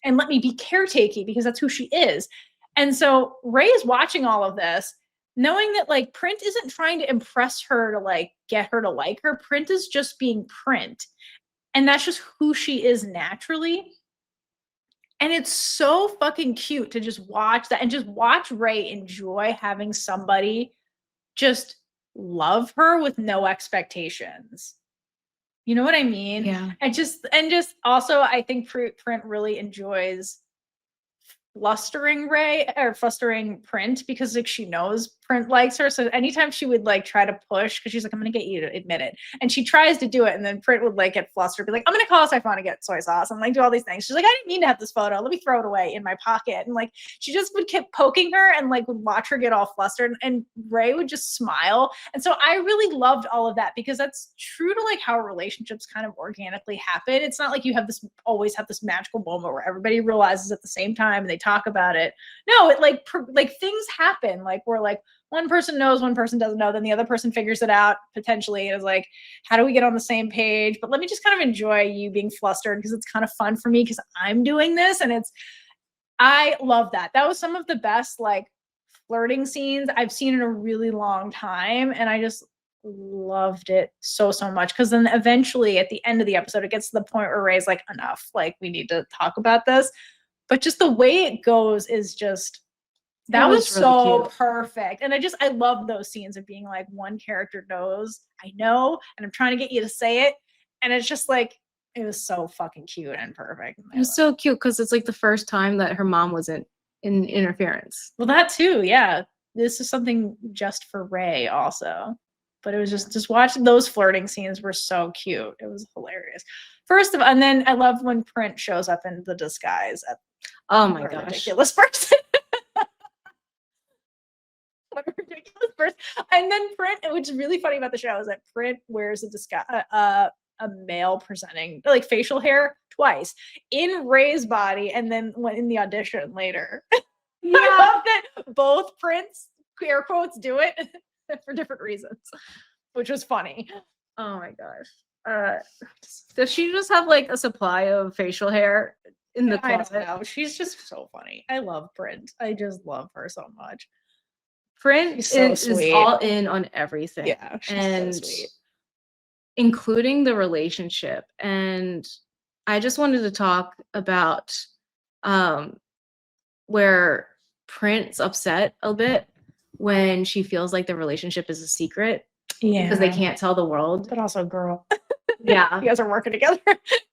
And let me be caretaking because that's who she is. And so Rey is watching all of this, knowing that like Print isn't trying to impress her to like get her to like her. Print is just being Print. And that's just who she is naturally. And it's so fucking cute to just watch that and just watch Rey enjoy having somebody just love her with no expectations. You know what I mean? Yeah. And just also I think Print really enjoys flustering Rey or flustering Print because like she knows Print likes her. So anytime she would like try to push, because she's like, I'm gonna get you to admit it. And she tries to do it, and then Print would like get flustered, be like, I'm gonna call Saifon to get soy sauce and like do all these things. She's like, I didn't mean to have this photo. Let me throw it away in my pocket. And like she just would keep poking her and like would watch her get all flustered, and Rey would just smile. And so I really loved all of that because that's true to like how relationships kind of organically happen. It's not like you have this always have this magical moment where everybody realizes at the same time and they talk about it. No, it like things happen like where like one person knows, one person doesn't know, then the other person figures it out potentially. It is like, how do we get on the same page? But let me just kind of enjoy you being flustered because it's kind of fun for me because I'm doing this. And I love that. That was some of the best like flirting scenes I've seen in a really long time. And I just loved it so much. Because then eventually at the end of the episode, it gets to the point where Rey's like, enough, like we need to talk about this. But just the way it goes is just, that was really so cute. Perfect. And I love those scenes of being like one character knows, I know, and I'm trying to get you to say it. And it's just like, it was so fucking cute and perfect. It was so cute because it's like the first time that her mom wasn't in interference. Well, that too, yeah. This is something just for Rey also. But it was just watching those flirting scenes were so cute. It was hilarious. First of all, and then I love when Print shows up in the disguise. Oh my gosh. Ridiculous person. What a ridiculous person. And then Print, which is really funny about the show, is that Print wears a disguise, a male presenting like facial hair twice in Rey's body, and then in the audition later. Yeah. I love that both Prints, air quotes, do it for different reasons, which was funny. Oh my gosh. Does she just have like a supply of facial hair in the closet? I don't know. She's just so funny. I love Print. I just love her so much. Print is all in on everything. Yeah, she's and so sweet. Including the relationship. And I just wanted to talk about where Print's upset a bit when she feels like the relationship is a secret. Yeah. Because they can't tell the world. But also, girl. Yeah. You guys are working together.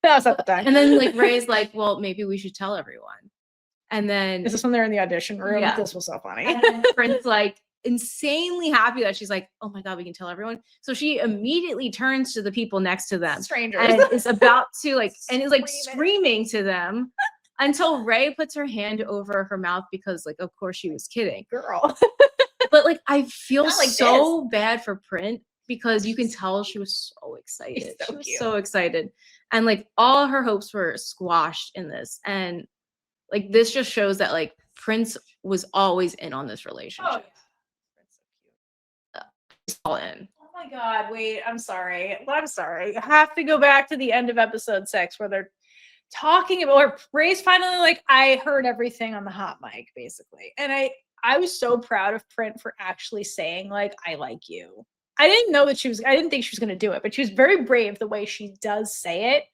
That was at the time. And then like Rey's like, well, maybe we should tell everyone. And then this is when they're in the audition room. Yeah. This was so funny. And then Print's like insanely happy that she's like, oh my God, we can tell everyone. So she immediately turns to the people next to them. Strangers. And is about to like, and is like screaming to them until Rey puts her hand over her mouth because like, of course she was kidding. Girl. But like, I feel like so bad for Print because you can tell she was so excited. So she was so excited. And like all her hopes were squashed in this. And like, this just shows that like Prince was always in on this relationship. Oh, yeah. It's all in. Oh my God, wait, I'm sorry. I have to go back to the end of episode 6 where they're talking about, or Rey's finally like, I heard everything on the hot mic, basically. And I was so proud of Print for actually saying like, I like you. I didn't think she was going to do it, but she was very brave the way she does say it.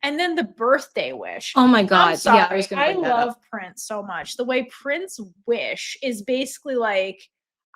And then the birthday wish. Oh my God. Yeah, I love Print so much. The way Print's wish is basically like,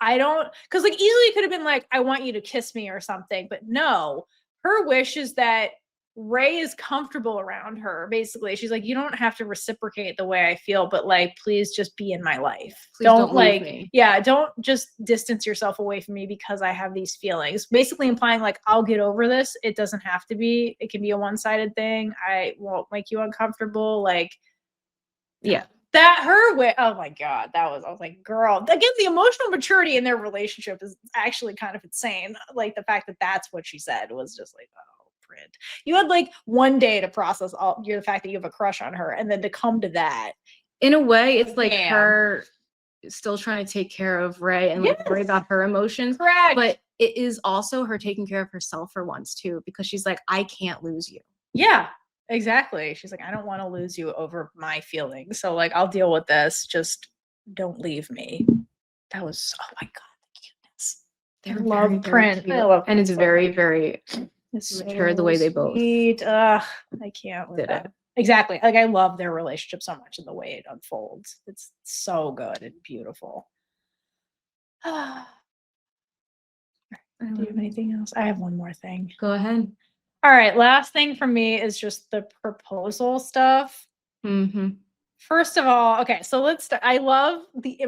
because like easily it could have been like, I want you to kiss me or something. But no, her wish is that Rey is comfortable around her. Basically, she's like, you don't have to reciprocate the way I feel, but like, please just be in my life. Please don't like, leave me. Yeah, don't just distance yourself away from me because I have these feelings. Basically implying like, I'll get over this. It doesn't have to be. It can be a one-sided thing. I won't make you uncomfortable. Like, yeah. Oh my God, I was like, girl, again, the emotional maturity in their relationship is actually kind of insane. Like the fact that that's what she said was just like, oh, Print. You had like one day to process the fact that you have a crush on her, and then to come to that. In a way, it's like Damn. her still trying to take care of Rey and like worry about her emotions. Correct. But it is also her taking care of herself for once too, because she's like, I can't lose you. Yeah, exactly. She's like, I don't want to lose you over my feelings. So like, I'll deal with this. Just don't leave me. That was, oh my God, the cuteness. They're love very, very Print. cute. I love and it's Print so very, much. very It's mature so the way they both sweet. Ugh, I can't with did that. it. Exactly. Like I love their relationship so much and the way it unfolds. It's so good and beautiful. Do you have anything else? I have one more thing. Go ahead. All right. Last thing for me is just the proposal stuff. Mm-hmm. First of all, okay, so let's start. I love the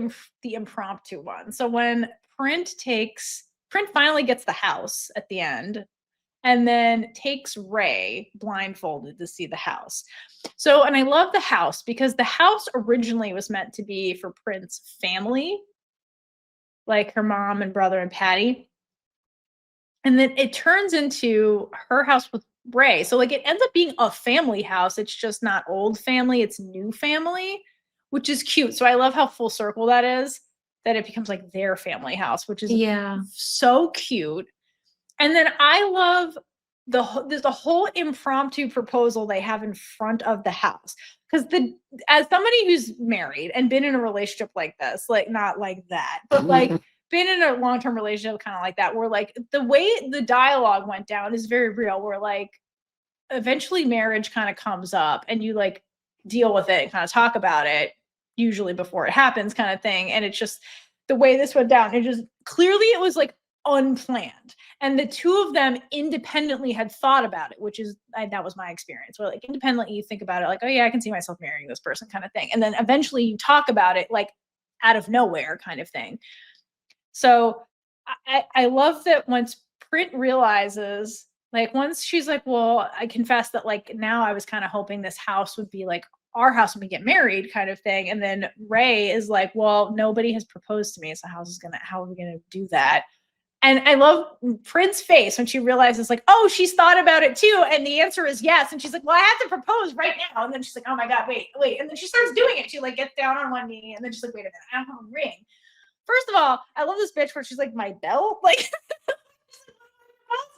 impromptu one. So when Print finally gets the house at the end, and then takes Rey blindfolded to see the house. So, and I love the house because the house originally was meant to be for Print's family, like her mom and brother and Patty. And then it turns into her house with Rey. So like it ends up being a family house. It's just not old family, it's new family, which is cute. So I love how full circle that is, that it becomes like their family house, which is so cute. And then I love the whole impromptu proposal they have in front of the house. Because as somebody who's married and been in a relationship like this, like not like that, but like been in a long-term relationship kind of like that, where like the way the dialogue went down is very real, where like eventually marriage kind of comes up and you like deal with it and kind of talk about it, usually before it happens kind of thing. And it's just the way this went down, it just clearly it was like unplanned, and the two of them independently had thought about it, which is that was my experience, where like independently you think about it like, oh yeah, I can see myself marrying this person kind of thing, and then eventually you talk about it like out of nowhere kind of thing. So I love that once Print realizes, like once she's like, well, I confess that like now I was kind of hoping this house would be like our house when we get married kind of thing. And then Rey is like, well, nobody has proposed to me, so how are we gonna do that? And I love Print's face when she realizes like, oh, she's thought about it too. And the answer is yes. And she's like, well, I have to propose right now. And then she's like, oh my God, wait. And then she starts doing it. She like gets down on one knee and then she's like, wait a minute, I don't have a ring. First of all, I love this bitch where she's like, my belt? Like,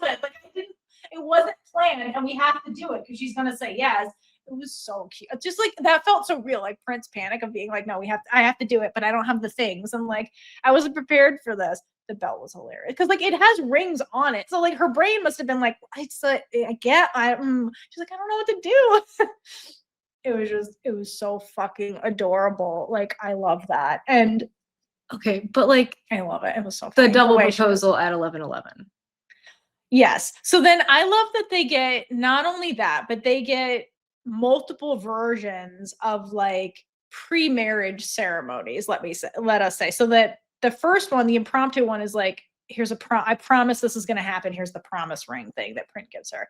like it wasn't planned and we have to do it because she's gonna say yes. It was so cute. Just like that felt so real, like Print's panic of being like, no, I have to do it, but I don't have the things. And like, I wasn't prepared for this. The belt was hilarious because like it has rings on it. So like her brain must have been like, she's like, I don't know what to do. It was so fucking adorable. Like I love that. And okay, but like I love it. It was so funny. The double proposal at 11:11. Yes. So then I love that they get not only that, but they get multiple versions of like pre-marriage ceremonies, let us say. So that the first one, the impromptu one, is like, here's I promise this is going to happen. Here's the promise ring thing that Print gives her.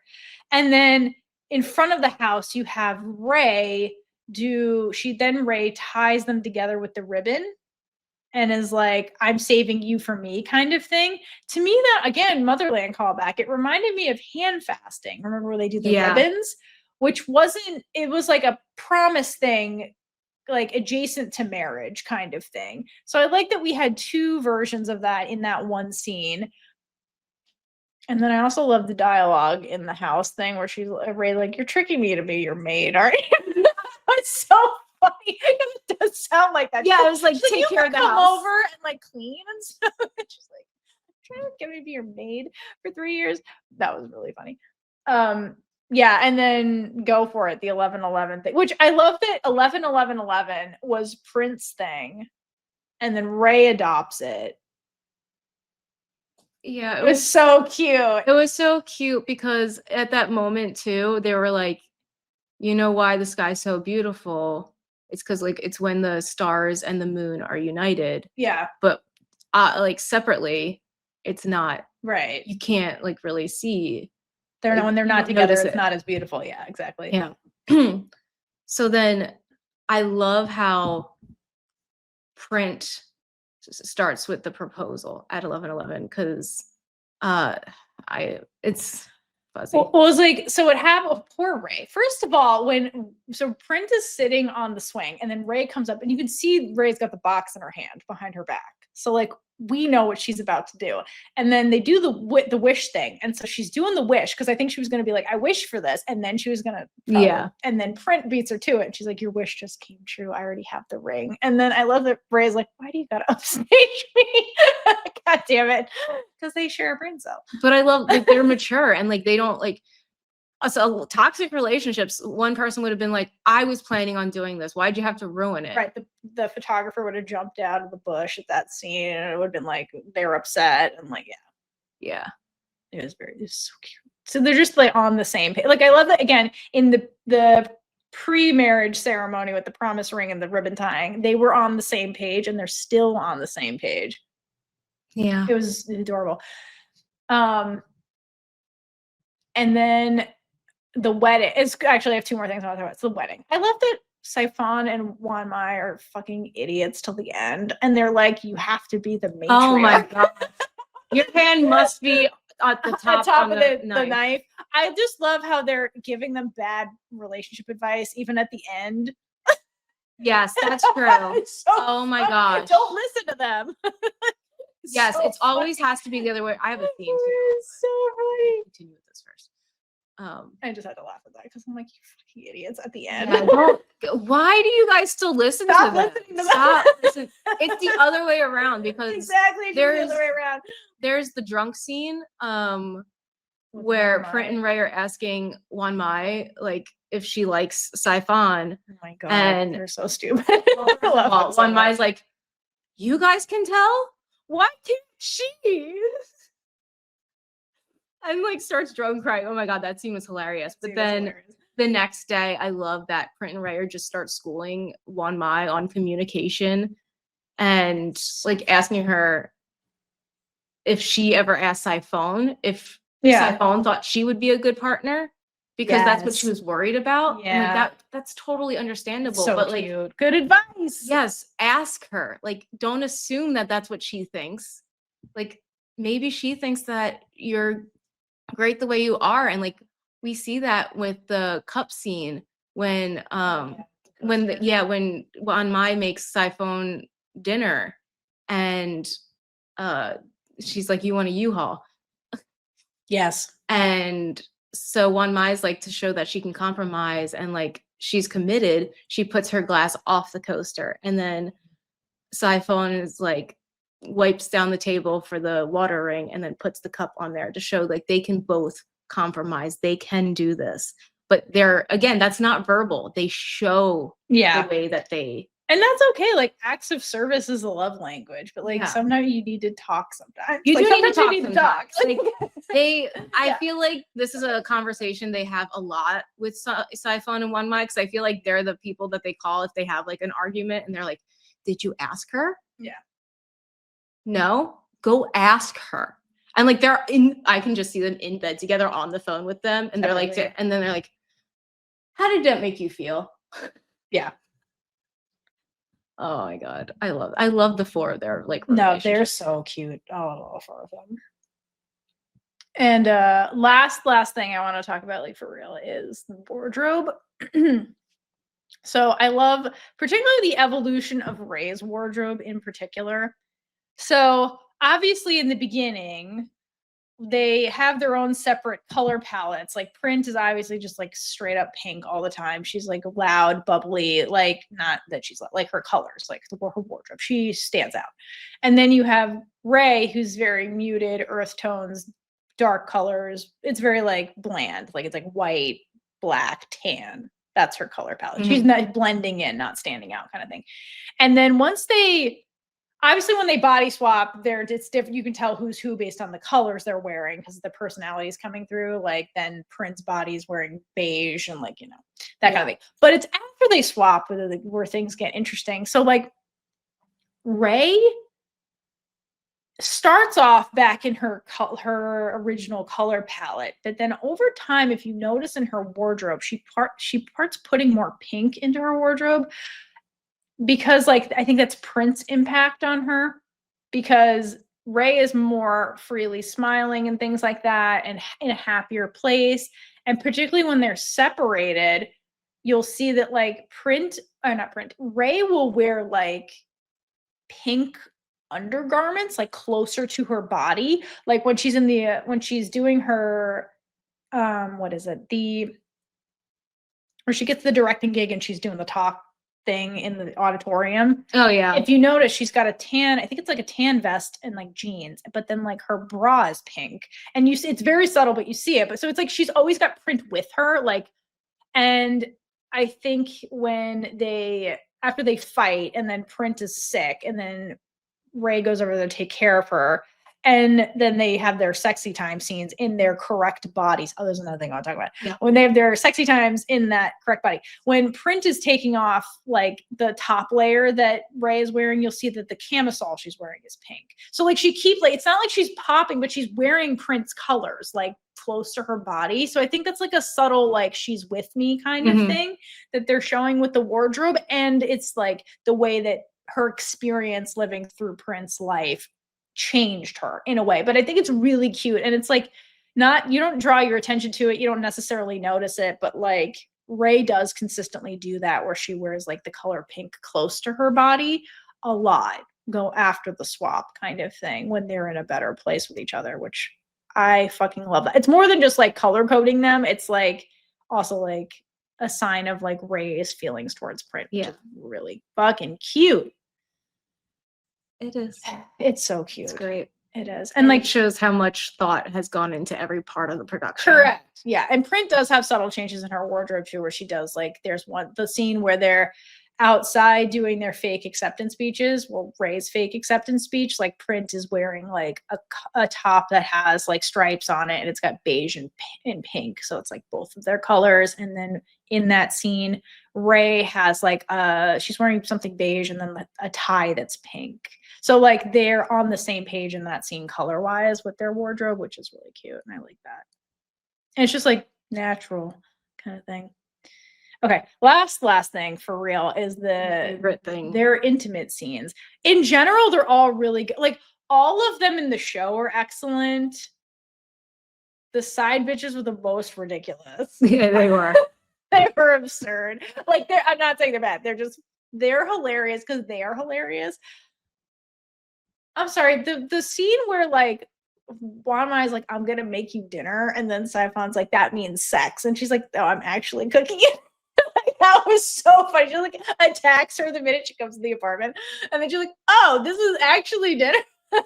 And then in front of the house, you have Rey Rey ties them together with the ribbon and is like, I'm saving you for me kind of thing. To me, that, again, motherland callback, it reminded me of hand fasting. Remember where they do the ribbons? Which it was like a promise thing, like adjacent to marriage kind of thing. So I like that we had two versions of that in that one scene. And then I also love the dialogue in the house thing where she's Rey like, you're tricking me to be your maid, aren't you? It's so funny. It does sound like that. Yeah, it was like, take care of the house. Come over and like clean and stuff. She's like, trying to get me to be your maid for 3 years. That was really funny. Yeah, and then go for it, the 11:11 thing, which I love that 11:11:11 was Print's thing, and then Rey adopts it. Yeah, it was so cute. It was so cute because at that moment too, they were like, you know why the sky's so beautiful? It's because like it's when the stars and the moon are united. Yeah. But like separately, it's not. Right. You can't like really see. When they're not together, it's not as beautiful. Yeah, exactly. Yeah. So then I love how Print starts with the proposal at 11:11 because it's fuzzy. Well, it was like, so it happened. Poor Ray. First of all, so Print is sitting on the swing, and then Ray comes up, and you can see Ray's got the box in her hand behind her back. So like we know what she's about to do, and then they do the wish thing, and so she's doing the wish because I think she was going to be like, I wish for this, and then she was going to and then Print beats her to it, and she's like, your wish just came true. I already have the ring. And then I love that Ray's like, why do you gotta upstage me? God damn it, because they share a brain cell. But I love like they're mature and like they don't like so toxic relationships. One person would have been like, I was planning on doing this. Why'd you have to ruin it? Right. The photographer would have jumped out of the bush at that scene, and it would have been like they were upset and like, yeah. It was so cute. So they're just like on the same page. Like I love that again in the pre-marriage ceremony with the promise ring and the ribbon tying, they were on the same page and they're still on the same page. Yeah. It was adorable. And then the wedding is actually I have two more things I want to talk about. It's the wedding. I love that Saifon and Wanmai are fucking idiots till the end. And they're like, you have to be the matriarch. Oh my god. Your hand must be at the top of the knife. I just love how they're giving them bad relationship advice even at the end. Yes, that's true. So oh my gosh. Don't listen to them. Yes, so it always has to be the other way. I have a theme too. So funny. Continue with this first. I just had to laugh at that because I'm like, you fucking idiots at the end. Yeah, why do you guys still listen Stop to them? listening to them. Stop listening. It's the other way around because exactly the other way around. There's the drunk scene where Print and Rey are asking Wanmai like if she likes Saifon. Oh my god, and they're so stupid. Well, Wanmai's like, you guys can tell? Why can't she? And like starts drone crying. Oh my god, that scene was hilarious. But then the next day, I love that Print and Rey just start schooling Wanmai on communication and like asking her if she ever asked Saifon if Saifon thought she would be a good partner because that's what she was worried about. Yeah, and like that's totally understandable. So but cute. Like, good advice. Yes, ask her. Like, don't assume that that's what she thinks. Like, maybe she thinks that you're great the way you are, and like we see that with the cup scene when Wanmai makes Saifon dinner and she's like, you want a U-Haul? Yes. And so Wanmai's like, to show that she can compromise and like she's committed, she puts her glass off the coaster, and then Saifon is like wipes down the table for the water ring and then puts the cup on there to show like they can both compromise, they can do this. But they're, again, that's not verbal, they show the way that they, and that's okay. Like acts of service is a love language, but like sometimes you need to talk. Sometimes you like, do need to talk. Like, I feel like this is a conversation they have a lot with Saifon and Wanmai, because I feel like they're the people that they call if they have like an argument and they're like, did you ask her? Yeah. No, go ask her. And like I can just see them in bed together on the phone with them, and they're like, and then they're like, how did that make you feel? Yeah. Oh my god, I love the four of their like. No, they're so cute. Oh, all four of them. And last thing I want to talk about, like for real, is the wardrobe. So I love particularly the evolution of Rey's wardrobe in particular. So obviously in the beginning, they have their own separate color palettes. Like Print is obviously just like straight up pink all the time. She's like loud, bubbly, like not that she's like her colors, like her wardrobe. She stands out. And then you have Rey, who's very muted, earth tones, dark colors. It's very like bland, like it's like white, black, tan. That's her color palette. She's not blending in, not standing out kind of thing. And then once they, obviously when they body swap, it's different. You can tell who's who based on the colors they're wearing because the personality is coming through. Like then Print's body is wearing beige and like, you know, that kind of thing. But it's after they swap where things get interesting. So like Rey, starts off back in her original color palette, but then over time, if you notice in her wardrobe, she parts putting more pink into her wardrobe, because like I think that's Print's impact on her, because Rey is more freely smiling and things like that and in a happier place. And particularly when they're separated, you'll see that like Rey will wear like pink undergarments like closer to her body, like when she's in the when she's doing her what is it, where she gets the directing gig and she's doing the talk thing in the auditorium. Oh yeah. If you notice, she's got a tan, I think it's like a tan vest and like jeans, but then like her bra is pink. And you see it's very subtle, but you see it. But so it's like she's always got Print with her. Like, and I think after they fight and then Print is sick and then Rey goes over there to take care of her. And then they have their sexy time scenes in their correct bodies. Oh, there's another thing I want to talk about. Yeah. When they have their sexy times in that correct body. When Print is taking off like the top layer that Rey is wearing, you'll see that the camisole she's wearing is pink. So like she keeps like, it's not like she's popping, but she's wearing Print's colors like close to her body. So I think that's like a subtle, like she's with me kind of thing that they're showing with the wardrobe. And it's like the way that her experience living through Print's life changed her in a way. But I think it's really cute. And it's like you don't draw your attention to it. You don't necessarily notice it, but like Rey does consistently do that where she wears like the color pink close to her body a lot, go after the swap kind of thing when they're in a better place with each other, which I fucking love that. It's more than just like color coding them. It's like also like a sign of like Rey's feelings towards Print, which is really fucking cute. It is. It's so cute. It's great. It is. And like shows how much thought has gone into every part of the production. Correct. Yeah. And Print does have subtle changes in her wardrobe too, where she does like, there's the scene where they're outside doing their fake acceptance speeches. Well, Rey's fake acceptance speech, like Print is wearing like a top that has like stripes on it and it's got beige and pink. So it's like both of their colors. And then in that scene, Rey has like she's wearing something beige and then a tie that's pink. So like they're on the same page in that scene color wise with their wardrobe, which is really cute. And I like that. And it's just like natural kind of thing. Okay, last thing for real is favorite thing. Their intimate scenes. In general, they're all really good. Like all of them in the show are excellent. The side bitches were the most ridiculous. Yeah, they were. They were absurd. Like I'm not saying they're bad. They're hilarious because they are hilarious. I'm sorry, the scene where like Wanmai is like, I'm gonna make you dinner, and then Saifon's like, that means sex, and she's like, no, I'm actually cooking it. Like, that was so funny. She like attacks her the minute she comes to the apartment, and then she's like, oh, this is actually dinner. Like,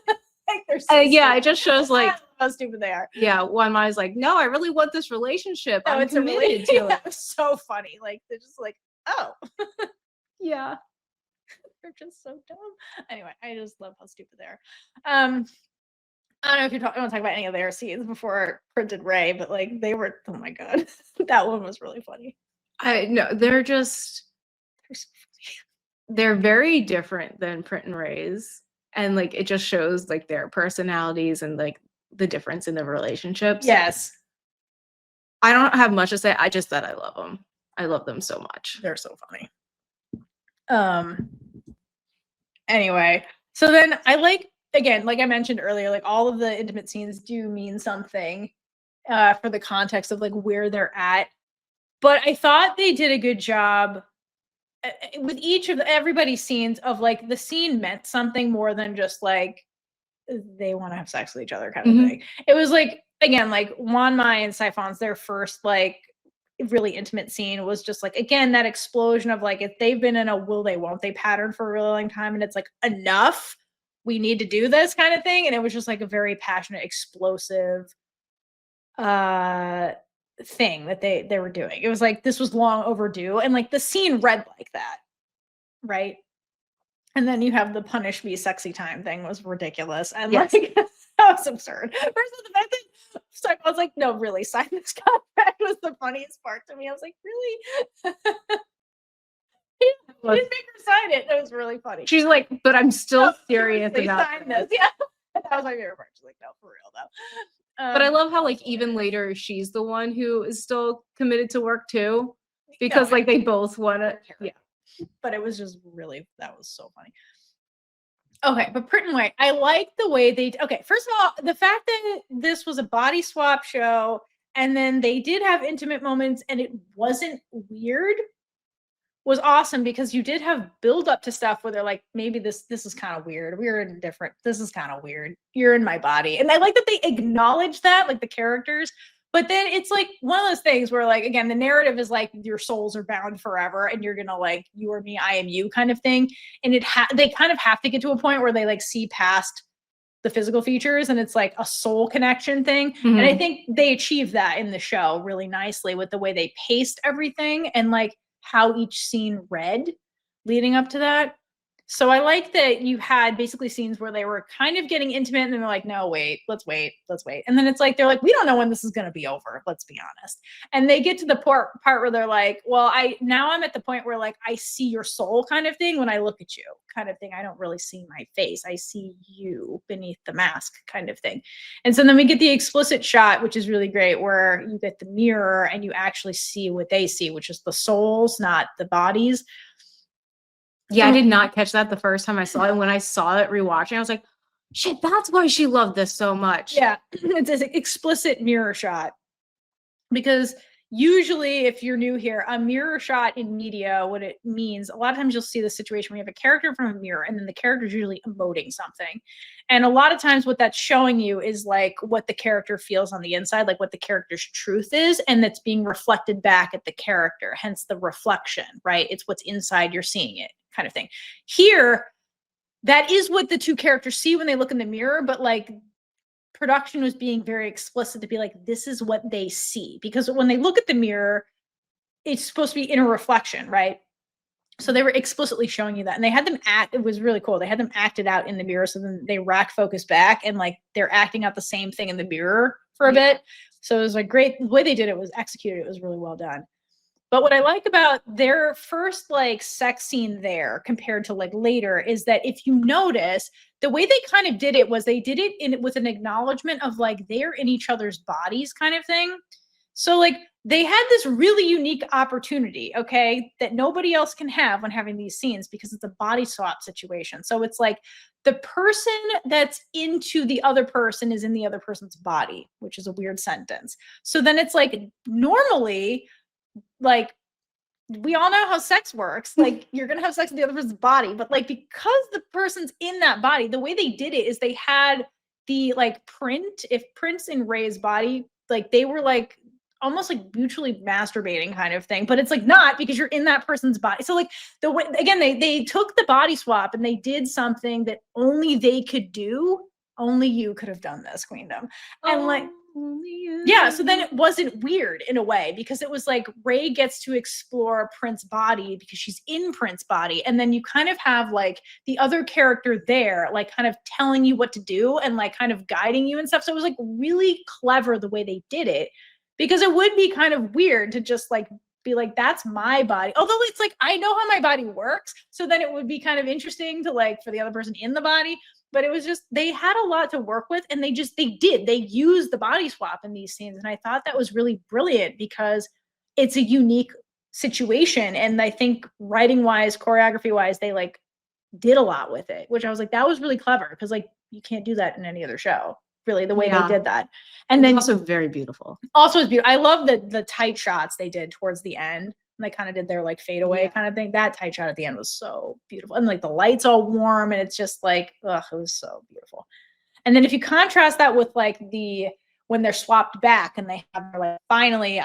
they're so yeah, it just shows like how stupid they are. Yeah, Wanmai is like, no, I really want this relationship. No, I'm committed to it. That was so funny. Like they're just like, oh, yeah. They're just so dumb. Anyway, I just love how stupid they are. I don't know if you want to talk about any of their scenes before Print and Rey, but like they were, oh my god, that one was really funny. I know they're very different than Print and Rey's, and like it just shows like their personalities and like the difference in the relationships. Yes, I don't have much to say. I just said I love them. I love them so much. They're so funny. Anyway, so then I like, again, like I mentioned earlier, like all of the intimate scenes do mean something for the context of like where they're at. But I thought they did a good job with each of everybody's scenes of like the scene meant something more than just like they want to have sex with each other kind of thing. It was like, again, like Wanmai and Saifon's their first like really intimate scene was just like, again, that explosion of like, if they've been in a will they won't they pattern for a really long time and it's like enough, we need to do this kind of thing. And it was just like a very passionate, explosive thing that they were doing. It was like this was long overdue, and like the scene read like that, right? And then you have the punish me sexy time thing was ridiculous, and yes. Like that was absurd. First of all, the fact that I was like, no, really, sign this contract was the funniest part to me. I was like, really? He didn't make her sign it. It was really funny. She's like, but I'm still serious about sign this. Yeah. That was my favorite part. She's like, no, for real though. But I love how like even later she's the one who is still committed to work too, because like they both want to. Yeah. But it was just really, that was so funny. Okay, but Print and Rey, I like the way they. Okay, first of all, the fact that this was a body swap show, and then they did have intimate moments, and it wasn't weird, was awesome, because you did have build up to stuff where they're like, maybe this is kind of weird. We're in different. This is kind of weird. You're in my body, and I like that they acknowledge that, like the characters. But then it's like one of those things where, like, again, the narrative is like your souls are bound forever, and you're gonna like you are me, I am you kind of thing. And they kind of have to get to a point where they like see past the physical features, and it's like a soul connection thing. Mm-hmm. And I think they achieve that in the show really nicely with the way they paced everything and like how each scene read leading up to that. So I like that you had basically scenes where they were kind of getting intimate, and then they're like, no, wait. And then it's like, they're like, we don't know when this is going to be over. Let's be honest. And they get to the part where they're like, well, I'm at the point where like, I see your soul kind of thing when I look at you kind of thing. I don't really see my face. I see you beneath the mask kind of thing. And so then we get the explicit shot, which is really great, where you get the mirror and you actually see what they see, which is the souls, not the bodies. Yeah, I did not catch that the first time I saw it. And when I saw it rewatching, I was like, shit, that's why she loved this so much. Yeah, it's an explicit mirror shot. Because usually, if you're new here, a mirror shot in media, what it means, a lot of times you'll see the situation where you have a character from a mirror, and then the character is usually emoting something. And a lot of times what that's showing you is like what the character feels on the inside, like what the character's truth is, and that's being reflected back at the character, hence the reflection, right? It's what's inside, you're seeing it kind of thing. Here, that is what the two characters see when they look in the mirror, but like production was being very explicit to be like, this is what they see. Because when they look at the mirror, it's supposed to be inner reflection, right? So they were explicitly showing you that. And they had them act, it was really cool. They had them acted out in the mirror. So then they rack focus back, and like they're acting out the same thing in the mirror for a bit. So it was like great. The way they did it was executed. It was really well done. But what I like about their first like sex scene there compared to like later is that if you notice, the way they kind of did it was they did it with an acknowledgement of like they're in each other's bodies kind of thing. So like they had this really unique opportunity, okay, that nobody else can have when having these scenes, because it's a body swap situation. So it's like the person that's into the other person is in the other person's body, which is a weird sentence. So then it's like normally, like, we all know how sex works. Like, you're gonna have sex with the other person's body, but like because the person's in that body, the way they did it is they had the like Print's in Rey's body, like they were like almost like mutually masturbating kind of thing, but it's like not, because you're in that person's body. So like the way, again, they took the body swap and they did something that only they could do. Only you could have done this, Queendom. And like, yeah, so then it wasn't weird in a way, because it was like Rey gets to explore Print's body because she's in Print's body, and then you kind of have like the other character there like kind of telling you what to do and like kind of guiding you and stuff. So it was like really clever the way they did it, because it would be kind of weird to just like be like, that's my body, although it's like I know how my body works, so then it would be kind of interesting to like for the other person in the body. But it was just, they had a lot to work with, and they used the body swap in these scenes. And I thought that was really brilliant because it's a unique situation. And I think writing wise, choreography wise, they like did a lot with it, which I was like, that was really clever, because like you can't do that in any other show, really, the way they did that. And then also very beautiful. Also, it's beautiful. I love the tight shots they did towards the end. They kind of did their like fade away kind of thing. That tight shot at the end was so beautiful. And like the lights all warm, and it's just like, ugh, it was so beautiful. And then if you contrast that with like when they're swapped back and they have like, finally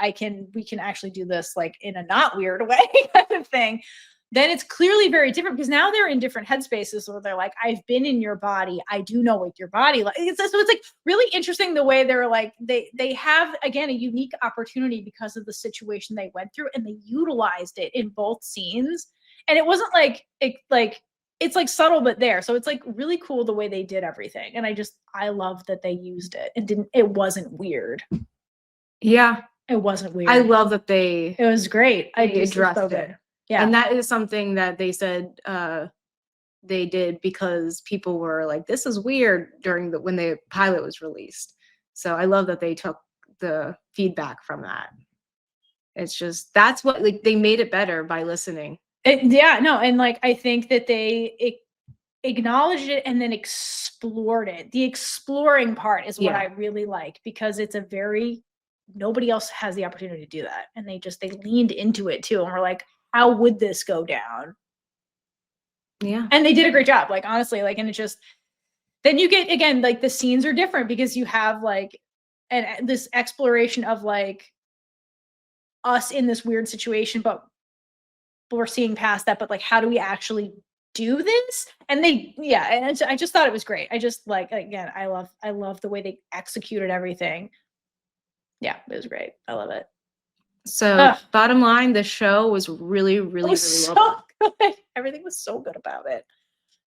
we can actually do this like in a not weird way kind of thing, then it's clearly very different, because now they're in different headspaces where they're like, I've been in your body. I do know what your body like. So it's like really interesting the way they're like, they have, again, a unique opportunity because of the situation they went through, and they utilized it in both scenes. And it wasn't like, it's like subtle, but there. So it's like really cool the way they did everything. And I love that they used it and it wasn't weird. Yeah. It wasn't weird. I love that it was great. They addressed it. Yeah. And that is something that they said they did because people were like, this is weird when the pilot was released. So I love that they took the feedback from that. It's just, that's what, like, they made it better by listening. Yeah, no, and like I think that they acknowledged it and then explored it. The exploring part is what I really like, because it's a very, nobody else has the opportunity to do that, and they leaned into it too, and we're like, how would this go down? Yeah. And they did a great job, like, honestly, like, and it just, then you get, again, like, the scenes are different because you have like this exploration of like us in this weird situation, but we're seeing past that, but like, how do we actually do this? And they, and I just thought it was great. I just, like, again, I love the way they executed everything. Yeah, it was great. I love it. So bottom line, the show was really, really, really so well done. good. Everything was so good about it.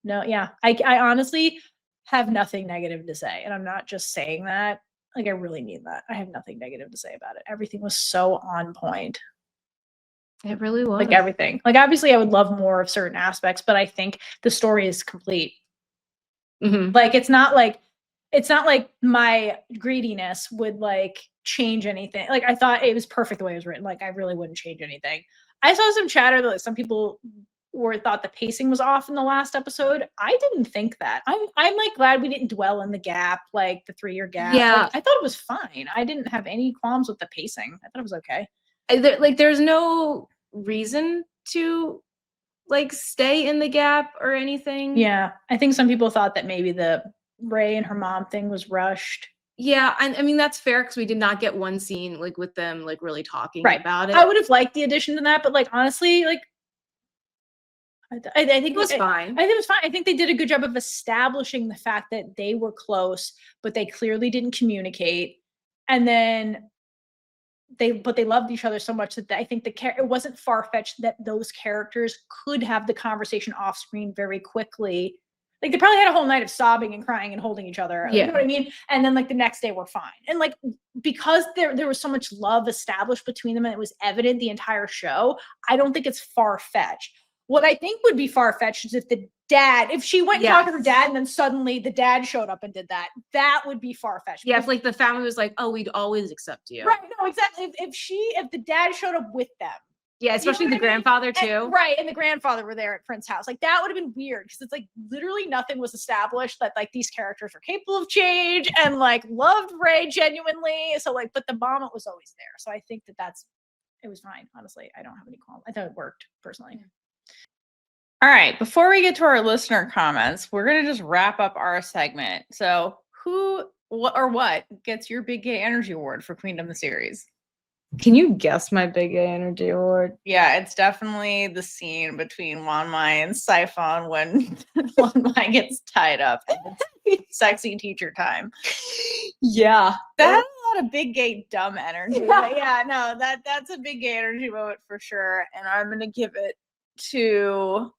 No, yeah, I honestly have nothing negative to say, and I'm not just saying that. Like, I really mean that. I have nothing negative to say about it. Everything was so on point. It really was. Like, everything. Like, obviously, I would love more of certain aspects, but I think the story is complete. Like, it's not like my greediness would like change anything. Like, I thought it was perfect the way it was written. Like, I really wouldn't change anything. I saw some chatter that some people thought the pacing was off in the last episode. I didn't think that. I'm like glad we didn't dwell in the gap, like the 3-year gap. Yeah. Like, I thought it was fine. I didn't have any qualms with the pacing. I thought it was okay. Like, there's no reason to like stay in the gap or anything. Yeah, I think some people thought that maybe the Rey and her mom thing was rushed. Yeah, and I mean, that's fair because we did not get one scene like with them like really talking about it. I would have liked the addition to that, but like, honestly, like, I think it was fine. I think it was fine. I think they did a good job of establishing the fact that they were close, but they clearly didn't communicate. And then they loved each other so much that I think it wasn't far-fetched that those characters could have the conversation off screen very quickly. Like, they probably had a whole night of sobbing and crying and holding each other. You know what I mean? And then like the next day we're fine. And like, because there was so much love established between them and it was evident the entire show, I don't think it's far-fetched. What I think would be far-fetched is if she went and talked to her dad and then suddenly the dad showed up and did that, that would be far-fetched. Yeah, if like the family was like, oh, we'd always accept you. Right, no, exactly. If the dad showed up with them. Yeah, especially the grandfather too. Right, and the grandfather were there at Print's house. Like, that would have been weird because it's like literally nothing was established that like these characters were capable of change and like loved Rey genuinely. So like, but the mom was always there. So I think it was fine. Honestly, I don't have any qualms. I thought it worked personally. All right, before we get to our listener comments, we're going to just wrap up our segment. So what gets your Big Gay Energy Award for Queendom the Series? Can you guess my Big Gay Energy Award? Yeah, it's definitely the scene between Wanmai and Saifon when Wanmai gets tied up and it's sexy teacher time. Yeah. That's a lot of big gay dumb energy. Yeah, no, that's a big gay energy moment for sure. And I'm going to give it to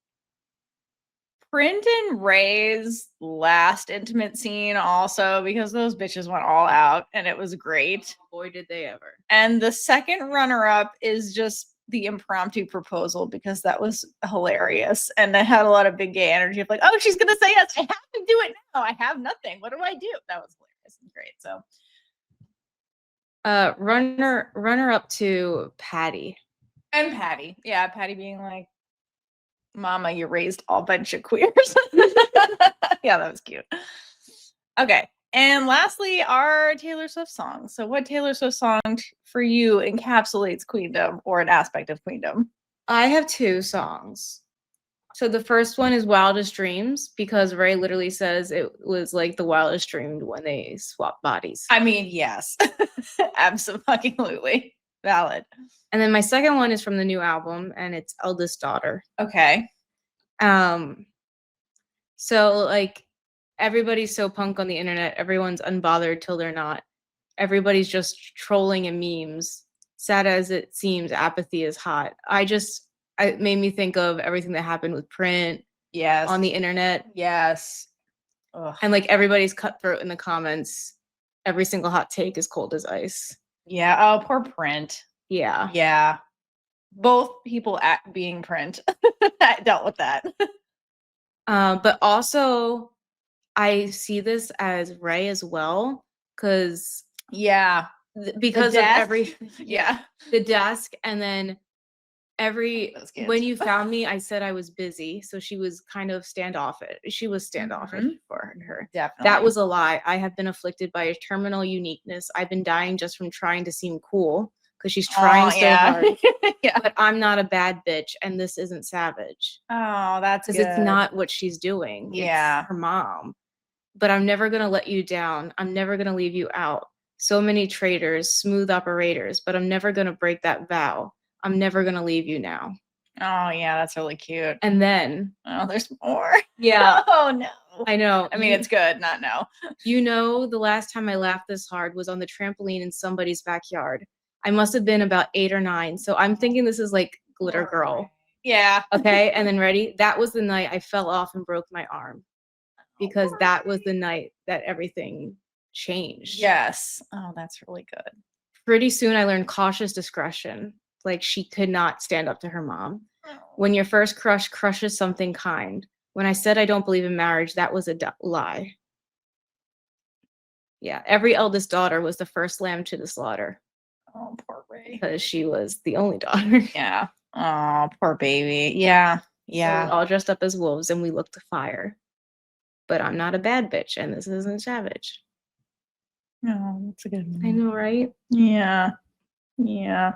Print and Rey's last intimate scene also, because those bitches went all out and it was great. Oh, boy, did they ever. And the second runner-up is just the impromptu proposal, because that was hilarious. And I had a lot of big gay energy of like, oh, she's going to say yes. I have to do it now. I have nothing. What do I do? That was hilarious and great. So runner up to Patty. And Patty. Yeah, Patty being like, Mama, you raised all bunch of queers. Yeah, that was cute. Okay. And lastly, our Taylor Swift song. So what Taylor Swift song for you encapsulates Queendom or an aspect of Queendom? I have 2 songs. So the first one is Wildest Dreams, because Rey literally says it was like the wildest dream when they swapped bodies. I mean, yes. Absolutely. Valid. And then my second one is from the new album, and it's Eldest Daughter. Okay. So like, everybody's so punk on the internet. Everyone's unbothered till they're not. Everybody's just trolling and memes. Sad as it seems, apathy is hot. It made me think of everything that happened with Print. Yes. On the internet. Yes. Ugh. And like, everybody's cutthroat in the comments. Every single hot take is cold as ice. Yeah. Oh, poor Print. Yeah. Yeah. Both people being Print dealt with that. But also I see this as Rey as well, because Yeah. because of desk? every Yeah. the desk, and then Those kids. when you found me, I said I was busy, so she was kind of standoffish. She was standoffish for her. Definitely. That was a lie. I have been afflicted by a terminal uniqueness. I've been dying just from trying to seem cool because she's trying so hard. Yeah. But I'm not a bad bitch, and this isn't savage Oh, that's because good. it's not what she's doing. Yeah. It's her mom. But I'm never gonna let you down. I'm never gonna leave you out. So many traitors, smooth operators, but I'm never gonna break that vow. I'm never gonna leave you now. Oh, yeah, that's really cute. And then, Oh, there's more. yeah, Oh, no. I know. I mean, it's good, not no. You know, the last time I laughed this hard was on the trampoline in somebody's backyard. I must have been about 8 or 9. So I'm thinking this is like Glitter Girl. Yeah. Okay. And then ready? That was the night I fell off and broke my arm, because that was the night that everything changed. Yes. Oh, that's really good. Pretty soon I learned cautious discretion. Like, she could not stand up to her mom. When your first crush crushes something kind. When I said I don't believe in marriage, that was a lie. Yeah, every eldest daughter was the first lamb to the slaughter. Oh, poor Rey. Because she was the only daughter. Yeah. Oh, poor baby. Yeah. Yeah. So we're all dressed up as wolves and we look to fire. But I'm not a bad bitch, and this isn't savage. No, that's a good one. I know, right? Yeah. Yeah.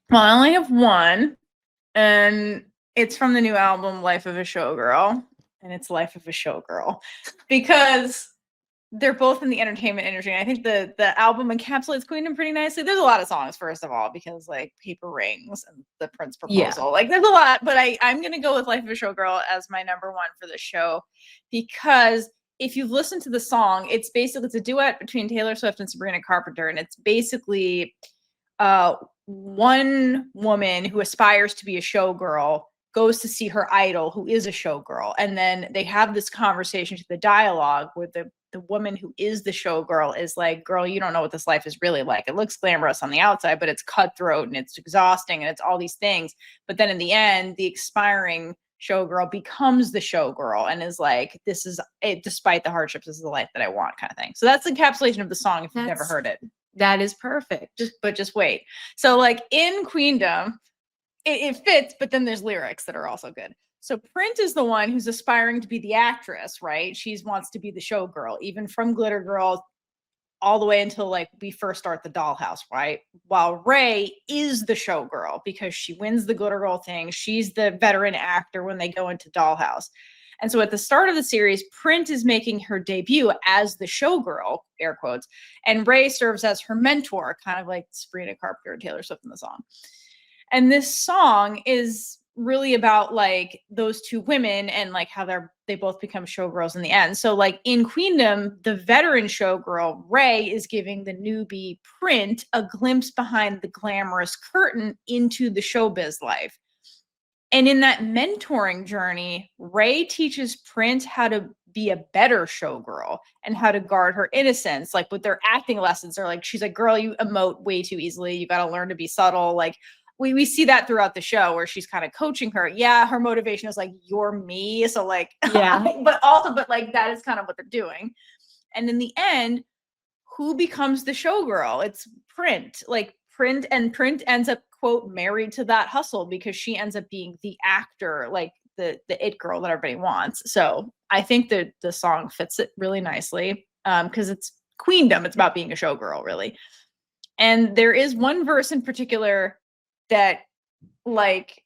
Well, I only have one, and it's from the new album Life of a Showgirl, and it's Life of a Showgirl because they're both in the entertainment industry. And I think the album encapsulates Queendom pretty nicely. There's a lot of songs, first of all, because like Paper Rings and The Prince Proposal. Like there's a lot, but I'm gonna go with Life of a Showgirl as my number one for the show, because if you've listened to the song, it's a duet between Taylor Swift and Sabrina Carpenter, and it's basically one woman who aspires to be a showgirl goes to see her idol who is a showgirl, and then they have this conversation to the dialogue where the woman who is the showgirl is like, girl, you don't know what this life is really like. It looks glamorous on the outside, but it's cutthroat and it's exhausting and it's all these things. But then in the end, the aspiring showgirl becomes the showgirl and is like, this is it, despite the hardships, this is the life that I want, kind of thing. So that's the encapsulation of the song if you've never heard it. That is perfect. Just wait. So like in Queendom, it fits, but then there's lyrics that are also good. So Print is the one who's aspiring to be the actress, right? She wants to be the showgirl, even from Glitter Girl all the way until like we first start the Dollhouse, right? While Rey is the showgirl because she wins the Glitter Girl thing. She's the veteran actor when they go into Dollhouse. And so at the start of the series, Print is making her debut as the showgirl, air quotes, and Rey serves as her mentor, kind of like Sabrina Carpenter and Taylor Swift in the song. And this song is really about like those two women and like how they both become showgirls in the end. So like in Queendom, the veteran showgirl Rey is giving the newbie Print a glimpse behind the glamorous curtain into the showbiz life. And in that mentoring journey, Rey teaches Print how to be a better showgirl and how to guard her innocence. Like with their acting lessons, they're like, she's like, girl, you emote way too easily. You got to learn to be subtle. Like we see that throughout the show where she's kind of coaching her. Yeah, her motivation is like, you're me. So like, yeah, but like that is kind of what they're doing. And in the end, who becomes the showgirl? It's Print. Like Print ends up, quote, married to that hustle because she ends up being the actor, like the it girl that everybody wants. So I think that the song fits it really nicely because it's Queendom. It's about being a showgirl, really. And there is one verse in particular that like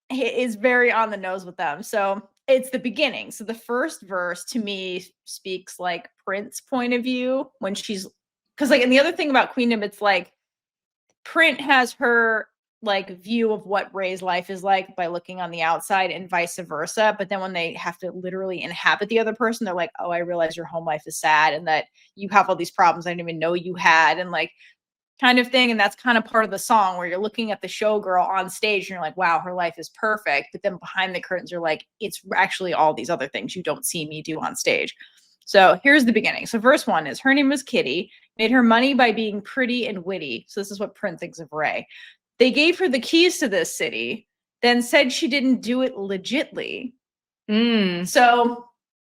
is very on the nose with them. So it's the beginning. So the first verse to me speaks like Print's point of view when she's, because like, and the other thing about Queendom, it's like Print has her like view of what Rey's life is like by looking on the outside and vice versa. But then when they have to literally inhabit the other person, they're like, oh, I realize your home life is sad and that you have all these problems I didn't even know you had. And like, kind of thing. And that's kind of part of the song where you're looking at the showgirl on stage and you're like, wow, her life is perfect. But then behind the curtains, you're like, it's actually all these other things you don't see me do on stage. So here's the beginning. So verse 1 is, her name was Kitty, made her money by being pretty and witty. So this is what Print thinks of Rey. They gave her the keys to this city, then said she didn't do it legitly. So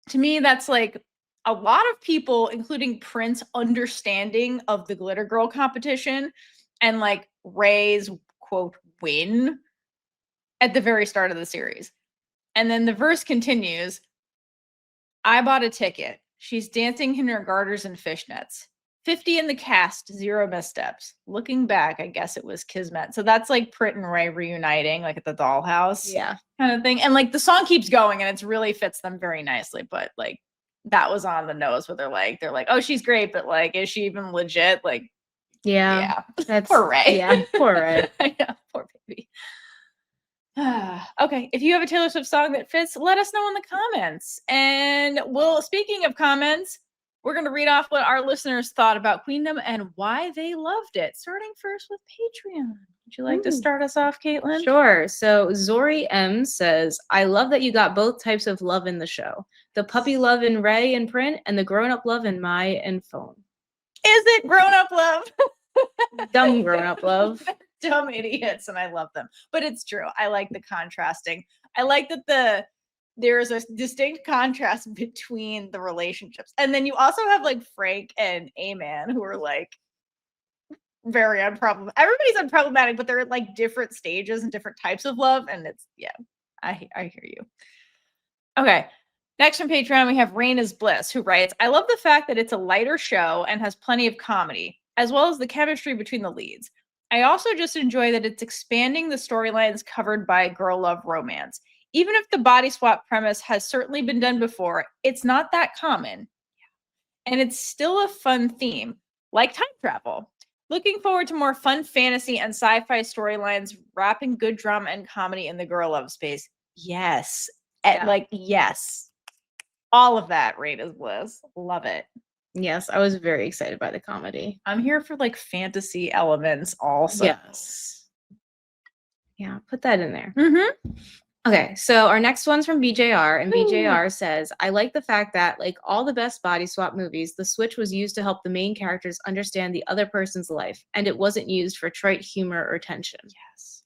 to me, that's like a lot of people, including Print's understanding of the Glitter Girl competition and like Rey's quote win at the very start of the series. And then the verse continues, I bought a ticket. She's dancing in her garters and fishnets. 50 in the cast, 0 missteps. Looking back, I guess it was Kismet. So that's like Print and Rey reuniting, like at the Dollhouse, kind of thing. And like the song keeps going, and it really fits them very nicely. But like that was on the nose, where they're like, oh, she's great, but like, is she even legit? Like, yeah, that's poor Rey. Yeah, poor Rey. Yeah, poor baby. Okay, if you have a Taylor Swift song that fits, let us know in the comments. And speaking of comments, we're going to read off what our listeners thought about Queendom and why they loved it, starting first with Patreon. Would you like to start us off, Caitlin? Sure. So Zori M says, I love that you got both types of love in the show. The puppy love in Rey and Print, and the grown-up love in Mai and Phone. Is it grown-up love? Dumb grown-up love. Dumb idiots, and I love them. But it's true. I like the contrasting. I like that there's a distinct contrast between the relationships. And then you also have like Frank and A-Man, who are like very unproblematic. Everybody's unproblematic, but they're at like different stages and different types of love. And it's, yeah, I hear you. Okay. Next from Patreon, we have Rain is Bliss, who writes, I love the fact that it's a lighter show and has plenty of comedy, as well as the chemistry between the leads. I also just enjoy that it's expanding the storylines covered by girl love romance. Even if the body swap premise has certainly been done before, it's not that common. And it's still a fun theme, like time travel. Looking forward to more fun fantasy and sci-fi storylines, wrapping good drama and comedy in the girl love space. Yes. Yes. All of that, Rain is Bliss. Love it. Yes, I was very excited by the comedy. I'm here for like fantasy elements also. Yes. Yeah, put that in there. Mm-hmm. Okay, so our next one's from BJR, and BJR says, I like the fact that, like all the best body swap movies, the switch was used to help the main characters understand the other person's life, and it wasn't used for trite humor or tension. Yes.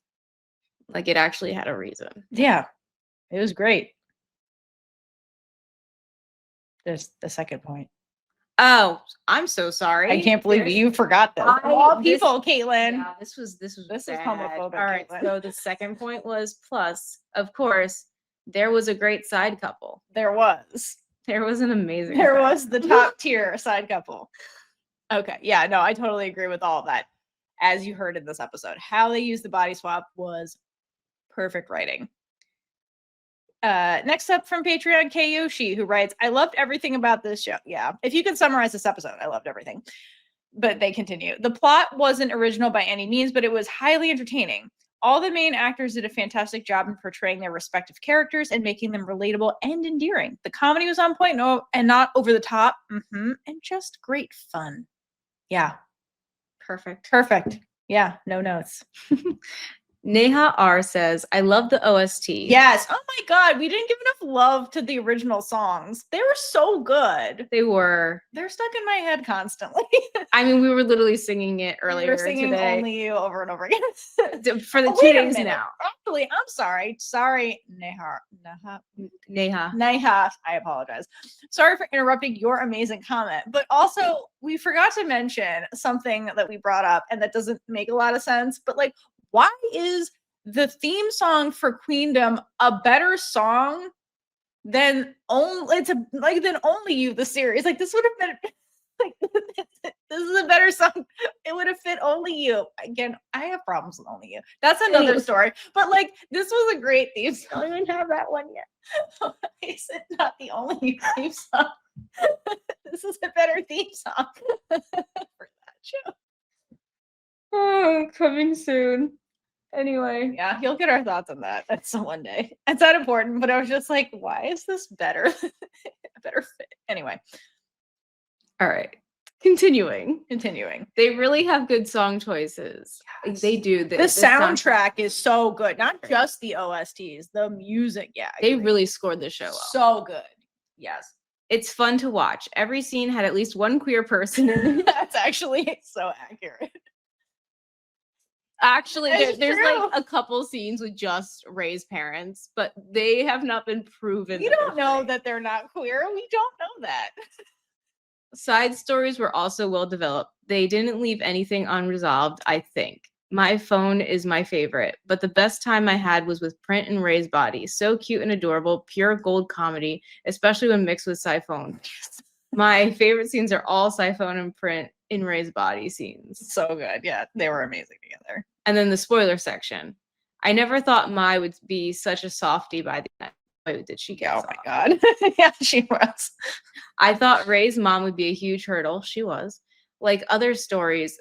Like it actually had a reason. Yeah, it was great. There's the second point. Oh, I'm so sorry. I can't believe you forgot this. All people, Caitlin. Yeah, this was bad. homophobic. All right, Caitlin. so the second point was plus, of course, there was a great side couple. There was an amazing. There was the top tier side couple. Okay, yeah, no, I totally agree with all of that. As you heard in this episode, how they used the body swap was perfect writing. Next up from Patreon, Kayoshi, who writes, I loved everything about this show. Yeah, if you could summarize this episode, I loved everything. But they continue. The plot wasn't original by any means, but it was highly entertaining. All the main actors did a fantastic job in portraying their respective characters and making them relatable and endearing. The comedy was on point and not over the top, and just great fun. Yeah. Perfect. Yeah, no notes. Neha R says, I love the OST. Yes. Oh my God. We didn't give enough love to the original songs. They were so good. They were. They're stuck in my head constantly. I mean, we were literally singing it earlier We were singing today. Only You over and over again. For the 2 days now. Actually, I'm sorry. Sorry, Neha. I apologize. Sorry for interrupting your amazing comment. But also, we forgot to mention something that we brought up and that doesn't make a lot of sense. But like, why is the theme song for Queendom a better song than Only You, the series? Like, this would have been like this is a better song. It would have fit Only You. Again, I have problems with Only You. That's another story. But like, this was a great theme song. I don't even have that one yet. Why is it not the Only You theme song? This is a better theme song for that show. Oh, coming soon. Anyway. Yeah, you'll get our thoughts on that. That's one day. It's not important, but I was just like, why is this better? A better fit. Anyway. All right. Continuing. They really have good song choices. Yes. They do. The soundtrack is so good. Not just the OSTs, the music. Yeah. They really scored the show up. So good. Yes. It's fun to watch. Every scene had at least one queer person in it. That's actually so accurate. Actually, It's there's true. like a couple scenes with just Ray's parents, but they have not been proven. We that don't they're know straight. that they're not queer. We don't know that. Side stories were also well developed. They didn't leave anything unresolved, I think. My phone is my favorite, but the best time I had was with Print and Ray's body. So cute and adorable, pure gold comedy, especially when mixed with Saifon. My favorite scenes are all Saifon and Print in Ray's body scenes. So good. Yeah, they were amazing together. And then the spoiler section. I never thought Mai would be such a softie by the end. Boy, did she get Oh soft. my god. Yeah, she was. I thought Ray's mom would be a huge hurdle. She was. Like other stories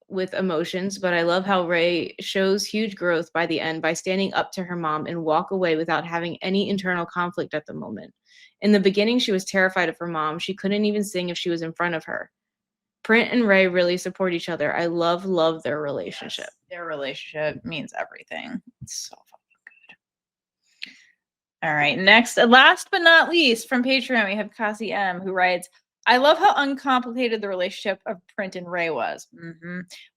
with emotions, but I love how Ray shows huge growth by the end by standing up to her mom and walk away without having any internal conflict at the moment. In the beginning, she was terrified of her mom. She couldn't even sing if she was in front of her. Print and Rey really support each other. I love their relationship. Yes, their relationship means everything. It's so fucking good. All right, next, last but not least, from Patreon, we have Cassie M, who writes, I love how uncomplicated the relationship of Print and Rey was.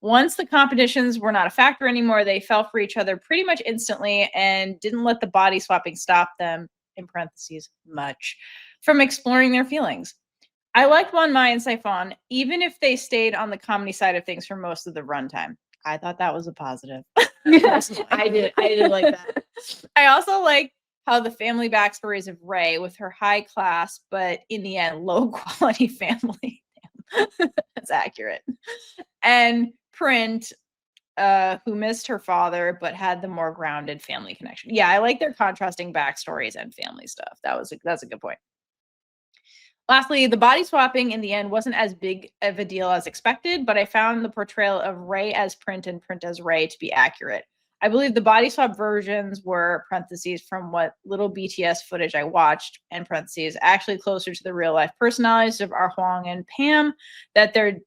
Once the competitions were not a factor anymore, they fell for each other pretty much instantly and didn't let the body swapping stop them, in parentheses, much, from exploring their feelings. I liked Wanmai and Saifon, even if they stayed on the comedy side of things for most of the runtime. I thought that was a positive. I did like that. I also like how the family backstories of Rey with her high class, but in the end, low quality family. That's accurate. And Print, who missed her father, but had the more grounded family connection. Yeah, I like their contrasting backstories and family stuff. That's a good point. Lastly, the body swapping in the end wasn't as big of a deal as expected, but I found the portrayal of Rey as Print and Print as Rey to be accurate. I believe the body swap versions were, parentheses, from what little BTS footage I watched, and parentheses, actually closer to the real life personalities of Ahwang and Pam that they're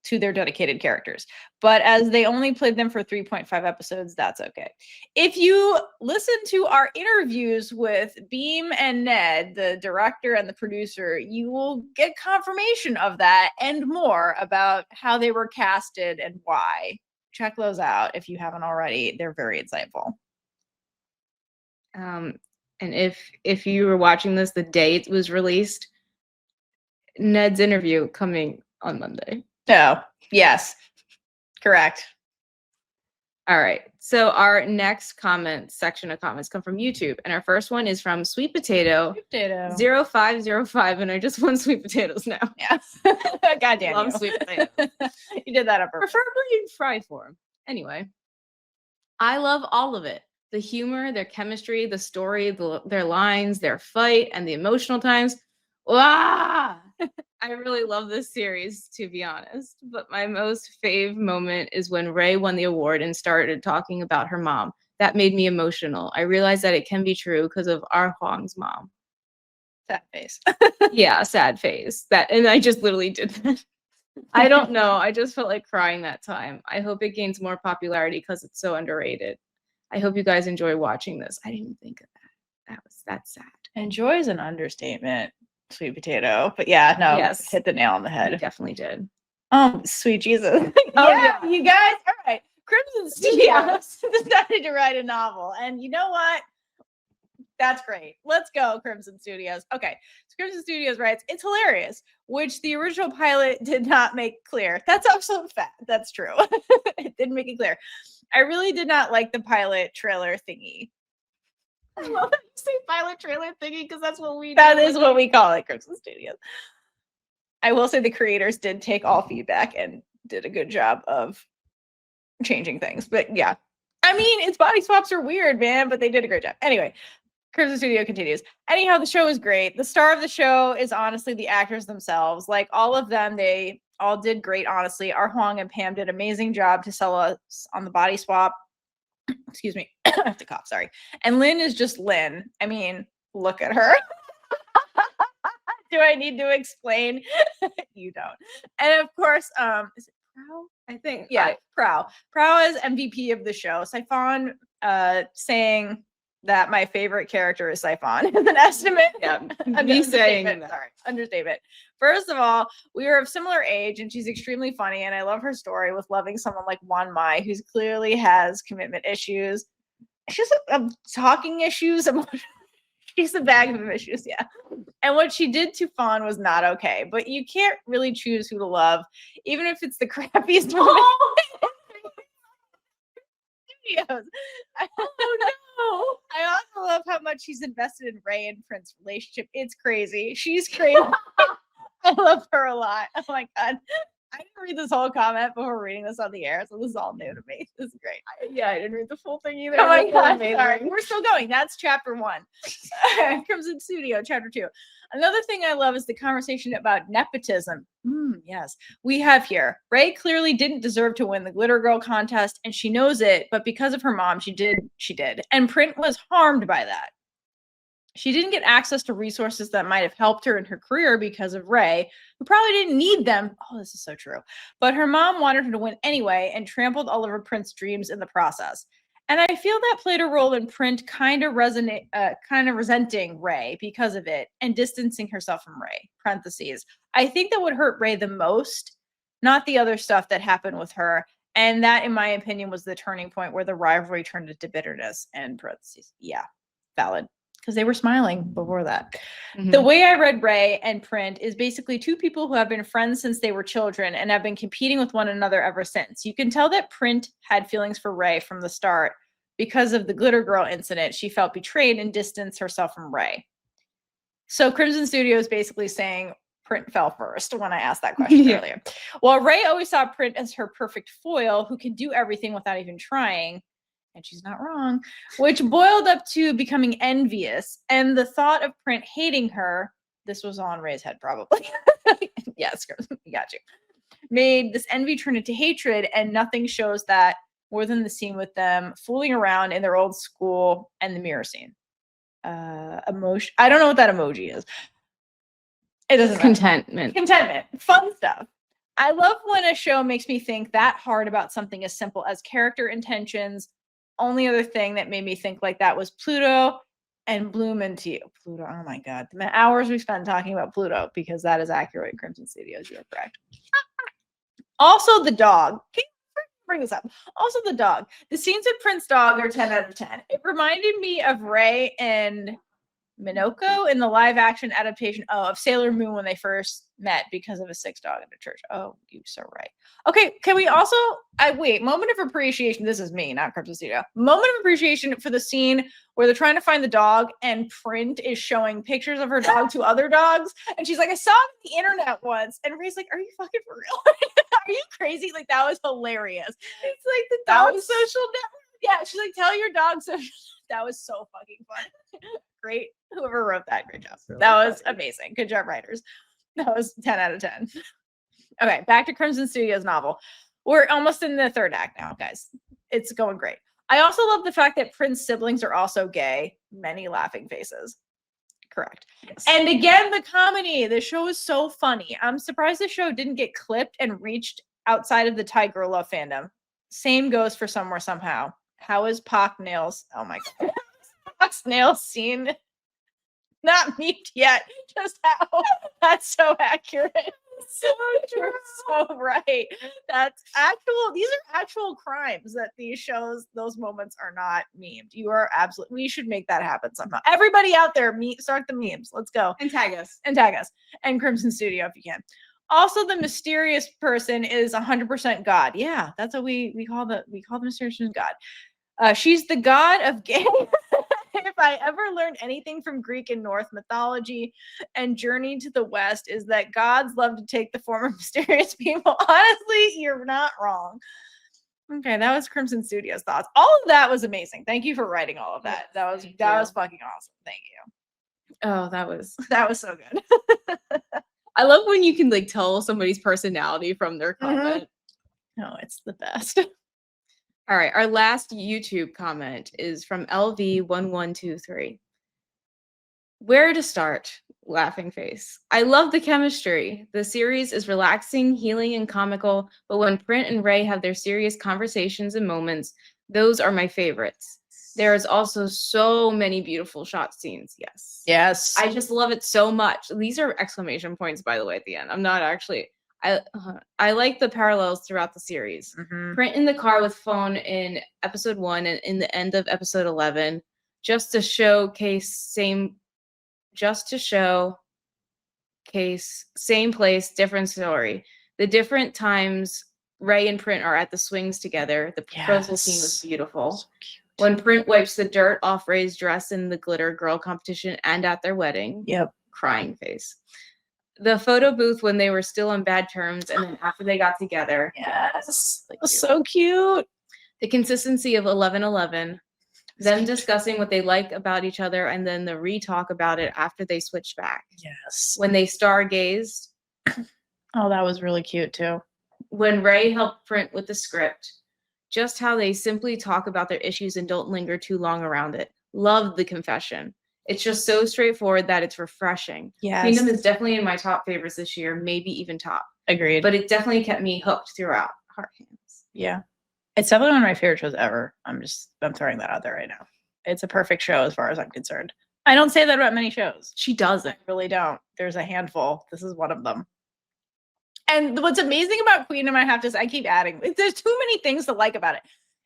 to their dedicated characters. But as they only played them for 3.5 episodes, that's okay. If you listen to our interviews with Beam and Ned, the director and the producer, you will get confirmation of that and more about how they were casted and why. Check those out if you haven't already. They're very insightful. And if you were watching this the day it was released, Ned's interview coming on Monday. Oh, yes. Correct. All right. So our next section of comments come from YouTube. And our first one is from Sweet Potato 0505. And I just want sweet potatoes now. Yeah. God damn Love you. sweet potatoes. You did that on purpose. Preferably in fry form. Anyway, I love all of it. The humor, their chemistry, the story, their lines, their fight, and the emotional times. Wow! I really love this series, to be honest. But my most fave moment is when Rey won the award and started talking about her mom. That made me emotional. I realized that it can be true because of Ahwang's mom. Sad face. Yeah, sad face. And I just literally did that. I don't know. I just felt like crying that time. I hope it gains more popularity because it's so underrated. I hope you guys enjoy watching this. I didn't even think of that. That's sad. Enjoy is an understatement, Sweet Potato. But yeah, no, Yes. hit the nail on the I head. definitely did. Oh, sweet Jesus. Yeah. You guys. All right. Crimson Studios decided to write a novel. And you know what? That's great. Let's go, Crimson Studios. Okay. So Crimson Studios writes, it's hilarious, which the original pilot did not make clear. That's absolute fact. That's true. It didn't make it clear. I really did not like the pilot trailer thingy. I love that you say pilot trailer thingy because that's what we That is what we call it, Crimson Studios. I will say the creators did take all feedback and did a good job of changing things. But yeah, I mean, its body swaps are weird, man, but they did a great job. Anyway, Crimson Studio continues. Anyhow, the show is great. The star of the show is honestly the actors themselves. Like all of them, they all did great, honestly. Ahwang and Pam did an amazing job to sell us on the body swap. Excuse me. I have to cough, sorry. And Lynn is just Lynn. I mean, look at her. Do I need to explain? You don't. And of course, is it Prow? I think. Yeah, Prow. Prow is MVP of the show. Saifon saying that my favorite character is Saifon is an estimate. Yeah, me saying that. Sorry, understatement. First of all, we are of similar age and she's extremely funny and I love her story with loving someone like Wanmai who's clearly has commitment issues. She's talking issues. She's a bag of issues, yeah. And what she did to Fawn was not okay, but you can't really choose who to love, even if it's the crappiest woman. Studios. Oh no! I also love how much she's invested in Rey and Print's relationship. It's crazy. She's crazy. I love her a lot. Oh my god. I didn't read this whole comment before reading this on the air, so this is all new to me. This is great. Yeah, I didn't read the full thing either. Oh my god, sorry. We're still going. That's chapter 1. Crimson Studio, chapter 2. Another thing I love is the conversation about nepotism. Yes, we have here. Rey clearly didn't deserve to win the Glitter Girl contest, and she knows it, but because of her mom, she did. And Print was harmed by that. She didn't get access to resources that might have helped her in her career because of Rey, who probably didn't need them. Oh, this is so true. But her mom wanted her to win anyway and trampled all of her Print's dreams in the process. And I feel that played a role in Print kind of resenting Rey because of it and distancing herself from Rey. Parentheses. I think that would hurt Rey the most, not the other stuff that happened with her. And that, in my opinion, was the turning point where the rivalry turned into bitterness. And parentheses. Yeah, valid. Because they were smiling before that. The way I read Rey and Print is basically two people who have been friends since they were children and have been competing with one another ever since. You can tell that Print had feelings for Rey from the start. Because of the Glitter Girl incident, she felt betrayed and distanced herself from Rey. So Crimson Studio is basically saying Print fell first when I asked that question earlier. Well, Rey always saw Print as her perfect foil who can do everything without even trying. And she's not wrong, which boiled up to becoming envious. And the thought of Print hating her, this was on Rey's head probably. Yes, we got you. Made this envy turn into hatred, and nothing shows that more than the scene with them fooling around in their old school and the mirror scene. Emotion. I don't know what that emoji is. It doesn't matter. Contentment. Contentment. Fun stuff. I love when a show makes me think that hard about something as simple as character intentions. Only other thing that made me think like that was Pluto and Bloom into You. Pluto, oh my god. The hours we spent talking about Pluto, because that is accurate in Crimson Studios. You are correct. Also, the dog. Can you bring this up? Also, the dog. The scenes with Print's dog are 10 out of 10. It reminded me of Rey and Minoko in the live action adaptation of Sailor Moon when they first met because of a sick dog in the church. Oh, you're so right. Okay, can we also, moment of appreciation. This is me, not Crimson Studio. Moment of appreciation for the scene where they're trying to find the dog and Print is showing pictures of her dog to other dogs. And she's like, I saw it on the internet once. And Ray's like, are you fucking for real? Are you crazy? Like, that was hilarious. It's like the dog social network. Yeah, she's like, tell your dog social. That was so fucking fun. Great. Whoever wrote that, great job. Really that was amazing. Good job, writers. That was 10 out of 10. Okay, back to Crimson Studios novel. We're almost in the third act now, guys. It's going great. I also love the fact that Print's siblings are also gay. Many laughing faces. Correct. Yes. And again, the comedy. The show is so funny. I'm surprised the show didn't get clipped and reached outside of the Thai girl love fandom. Same goes for Somewhere Somehow. How is Pac Nails? Oh my god. Pac's nails scene. Not memed yet. Just how. That's so accurate. So true. So right. That's actual. These are actual crimes that these shows, those moments are not memed. You are absolutely. We should make that happen somehow. Everybody out there, start the memes. Let's go. And tag us. And Crimson Studio if you can. Also, the mysterious person is 100% God. Yeah, that's what we call the mysterious person God. She's the god of gay. If I ever learned anything from Greek and Norse mythology and Journey to the West, is that gods love to take the form of mysterious people. Honestly, you're not wrong. Okay, that was Crimson Studios thoughts. All of that was amazing. Thank you for writing all of that. That was fucking awesome. Thank you. Oh, that was so good. I love when you can like tell somebody's personality from their comment. No, it's the best. All right, our last YouTube comment is from LV1123. Where to start? Laughing face. I love the chemistry. The series is relaxing, healing, and comical, but when Print and Rey have their serious conversations and moments, those are my favorites. There's also so many beautiful shot scenes. Yes. Yes. I just love it so much. These are exclamation points, by the way, at the end. I'm not actually. I like the parallels throughout the series. Mhm. Print in the car with phone in episode 1 and in the end of episode 11, just to showcase same place, different story. The different times Rey and Print are at the swings together. The proposal scene was beautiful. So cute. When Print wipes the dirt off Rey's dress in the glitter girl competition and at their wedding. Yep. Crying face. The photo booth when they were still on bad terms and then after they got together. Yes. It was so cute. The consistency of 11:11. Them discussing what they like about each other and then the re-talk about it after they switched back. Yes. When they stargazed. Oh, that was really cute too. When Rey helped Print with the script. Just how they simply talk about their issues and don't linger too long around it. Love the confession. It's just so straightforward that it's refreshing. Yes. Queendom is definitely in my top favorites this year, maybe even top. Agreed. But it definitely kept me hooked throughout. Heart hands. Yeah. It's definitely one of my favorite shows ever. I'm throwing that out there right now. It's a perfect show as far as I'm concerned. I don't say that about many shows. She doesn't. I really don't. There's a handful. This is one of them. And what's amazing about Queendom, I keep adding, there's too many things to like about it,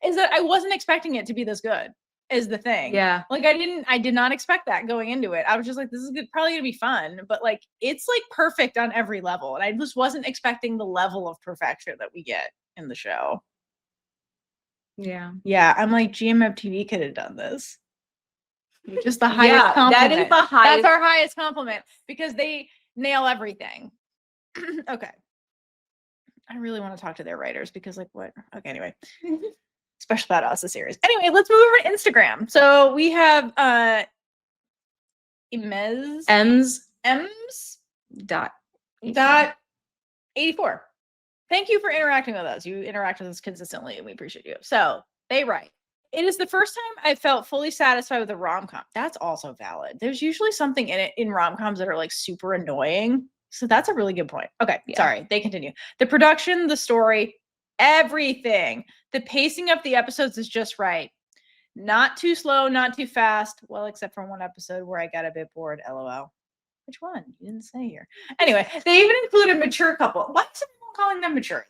is that I wasn't expecting it to be this good, is the thing. Yeah. Like I did not expect that going into it. I was just like, this is probably gonna be fun, but like, it's like perfect on every level. And I just wasn't expecting the level of perfection that we get in the show. Yeah. Yeah. I'm like, GMMTV could have done this. Which is the highest compliment. That is the highest. That's our highest compliment because they nail everything. Okay. I really want to talk to their writers because like what? Okay, anyway. Especially about us, the series. Anyway, let's move over to Instagram. So we have Ems dot 84. Thank you for interacting with us. You interact with us consistently and we appreciate you. So they write. It is the first time I felt fully satisfied with a rom-com. That's also valid. There's usually something in it in rom-coms that are like super annoying. So that's a really good point. Okay, Yeah. Sorry. They continue. The production, the story, everything. The pacing of the episodes is just right. Not too slow, not too fast. Well, except for one episode where I got a bit bored. LOL. Which one? You didn't say here. Anyway, they even included a mature couple. Why is everyone calling them mature?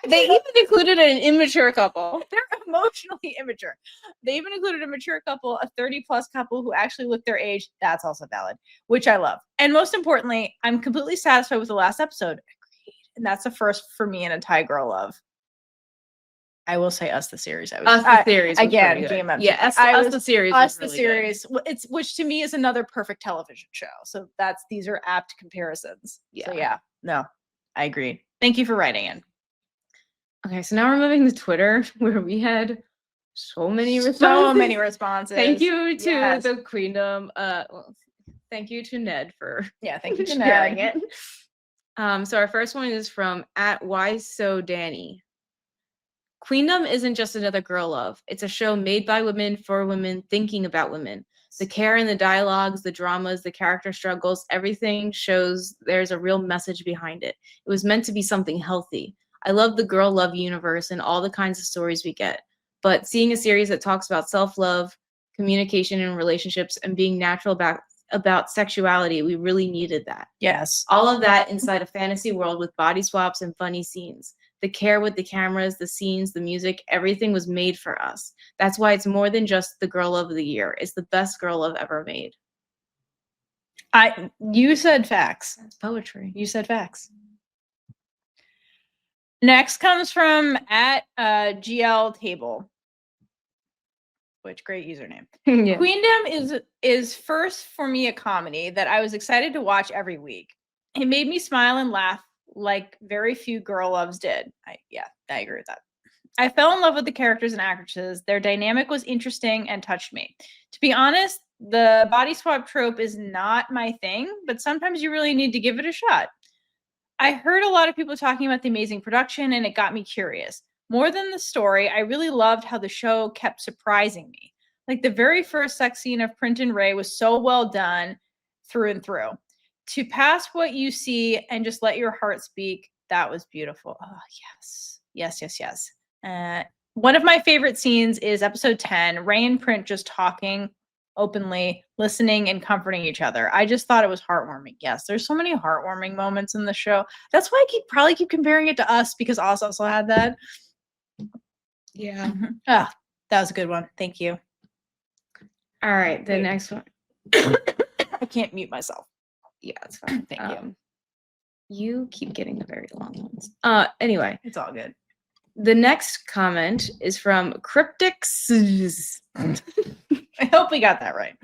They even included an immature couple. They're emotionally immature. They even included a mature couple, a 30-plus couple who actually look their age. That's also valid, which I love. And most importantly, I'm completely satisfied with the last episode. Agreed. And that's the first for me in a Thai girl love. I will say Us the Series. Series again. GMM. Yeah, Us the Series. Us the Series. It's which to me is another perfect television show. So these are apt comparisons. Yeah. So yeah. No, I agree. Thank you for writing in. Okay, so now we're moving to Twitter, where we had so many responses. So many responses. Thank you to the Queendom. Well, thank you to Ned for thank you to sharing Ned. it. So our first one is from @WhySoDanny. Queendom isn't just another girl love. It's a show made by women for women, thinking about women. The care and the dialogues, the dramas, the character struggles, everything shows there's a real message behind it. It was meant to be something healthy. I love the girl love universe and all the kinds of stories we get. But seeing a series that talks about self-love, communication and relationships, and being natural about sexuality, we really needed that. Yes. All of that inside a fantasy world with body swaps and funny scenes. The care with the cameras, the scenes, the music, everything was made for us. That's why it's more than just the girl love of the year. It's the best girl love ever made. You said facts. That's poetry. You said facts. Next comes from @GL Table, which great username. Yeah. Queendom is first for me a comedy that I was excited to watch every week. It made me smile and laugh like very few girl loves did. I agree with that. I fell in love with the characters and actresses. Their dynamic was interesting and touched me. To be honest, the body swap trope is not my thing, but sometimes you really need to give it a shot. I heard a lot of people talking about the amazing production and it got me curious. More than the story, I really loved how the show kept surprising me. Like the very first sex scene of Print and Rey was so well done through and through. To pass what you see and just let your heart speak, that was beautiful. Oh, yes. Yes. One of my favorite scenes is episode 10, Rey and Print just talking openly, listening and comforting each other. I just thought it was heartwarming. Yes, there's so many heartwarming moments in the show. That's why I probably keep comparing it to Us, because Us also had that. Yeah. Ah, that was a good one. Thank you. All right, the next one. I can't mute myself. Yeah, it's fine. Thank you. You keep getting the very long ones. Anyway, It's all good. the next comment is from Cryptics. I hope we got that right.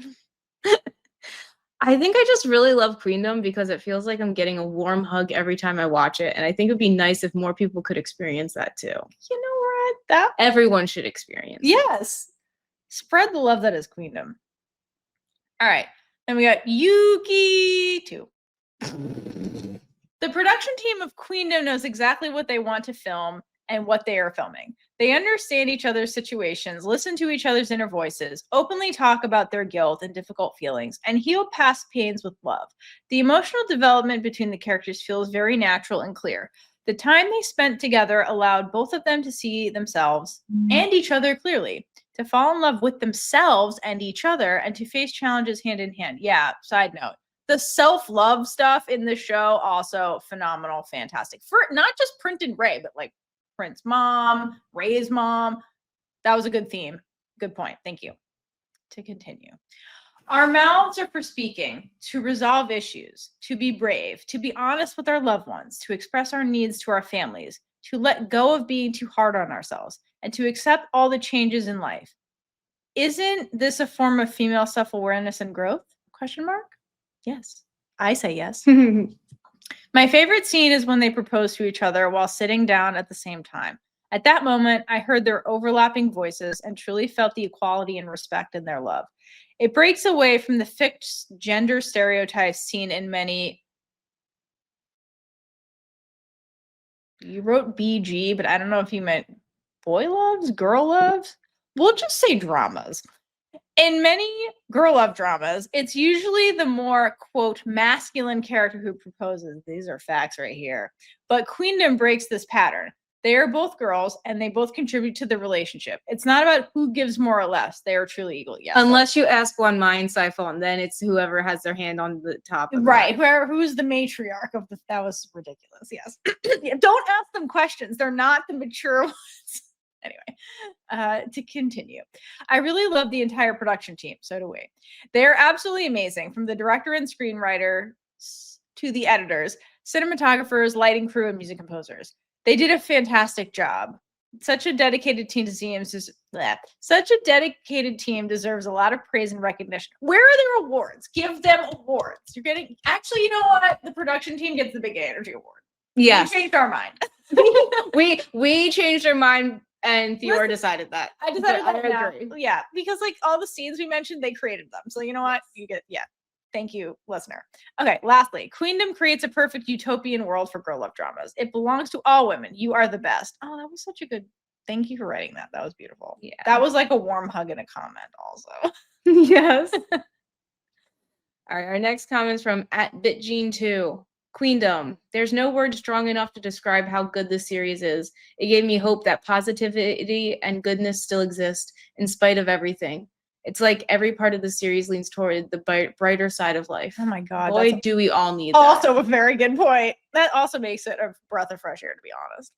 I think I just really love Queendom because it feels like I'm getting a warm hug every time I watch it. And I think it would be nice if more people could experience that too. You know what? Everyone should experience. Yes. Spread the love that is Queendom. All right. Then we got Yuki 2. The production team of Queendom knows exactly what they want to film and what they are filming. They understand each other's situations, listen to each other's inner voices, openly talk about their guilt and difficult feelings, and heal past pains with love. The emotional development between the characters feels very natural and clear. The time they spent together allowed both of them to see themselves and each other clearly, to fall in love with themselves and each other, and to face challenges hand in hand. Yeah, side note. The self-love stuff in the show, also phenomenal, fantastic. For not just Print and Rey, but like Print's mom, Rey's mom. That was a good theme. Good point. Thank you. To continue. Our mouths are for speaking, to resolve issues, to be brave, to be honest with our loved ones, to express our needs to our families, to let go of being too hard on ourselves, and to accept all the changes in life. Isn't this a form of female self-awareness and growth? Question mark? Yes. I say yes. My favorite scene is when they propose to each other while sitting down at the same time. At that moment, I heard their overlapping voices and truly felt the equality and respect in their love. It breaks away from the fixed gender stereotypes seen in many. You wrote BG, but I don't know if you meant boy loves, girl loves. We'll just say dramas. In many girl love dramas, it's usually the more, quote, masculine character who proposes. These are facts right here. But Queendom breaks this pattern. They are both girls, and they both contribute to the relationship. It's not about who gives more or less. They are truly equal. Yes. Unless you ask Wanmai and Saifon, then it's whoever has their hand on the top. Of right. Who's the matriarch of the... That was ridiculous. Yes. Don't ask them questions. They're not the mature ones. Anyway, to continue. I really love the entire production team. So do we. They're absolutely amazing, from the director and screenwriter to the editors, cinematographers, lighting crew, and music composers. They did a fantastic job. Such a dedicated team deserves a lot of praise and recognition. Where are their awards? Give them awards. You're getting... Actually, you know what? The production team gets the Big Energy Award. Yes. We changed our mind. we changed our mind, and Theodore decided that. I decided that. I agree. Yeah, because like all the scenes we mentioned, they created them. So you know what? You get... Yeah. Thank you, listener. Okay, lastly, Queendom creates a perfect utopian world for girl love dramas. It belongs to all women. You are the best. Oh, that was such a good... Thank you for writing that. That was beautiful. Yeah. That was like a warm hug and a comment also. Yes. All right, our next comment is from @bitgene2. Queendom. There's no word strong enough to describe how good this series is. It gave me hope that positivity and goodness still exist in spite of everything. It's like every part of the series leans toward the brighter side of life. Oh my God. Boy, do we all need that. Also a very good point. That also makes it a breath of fresh air, to be honest.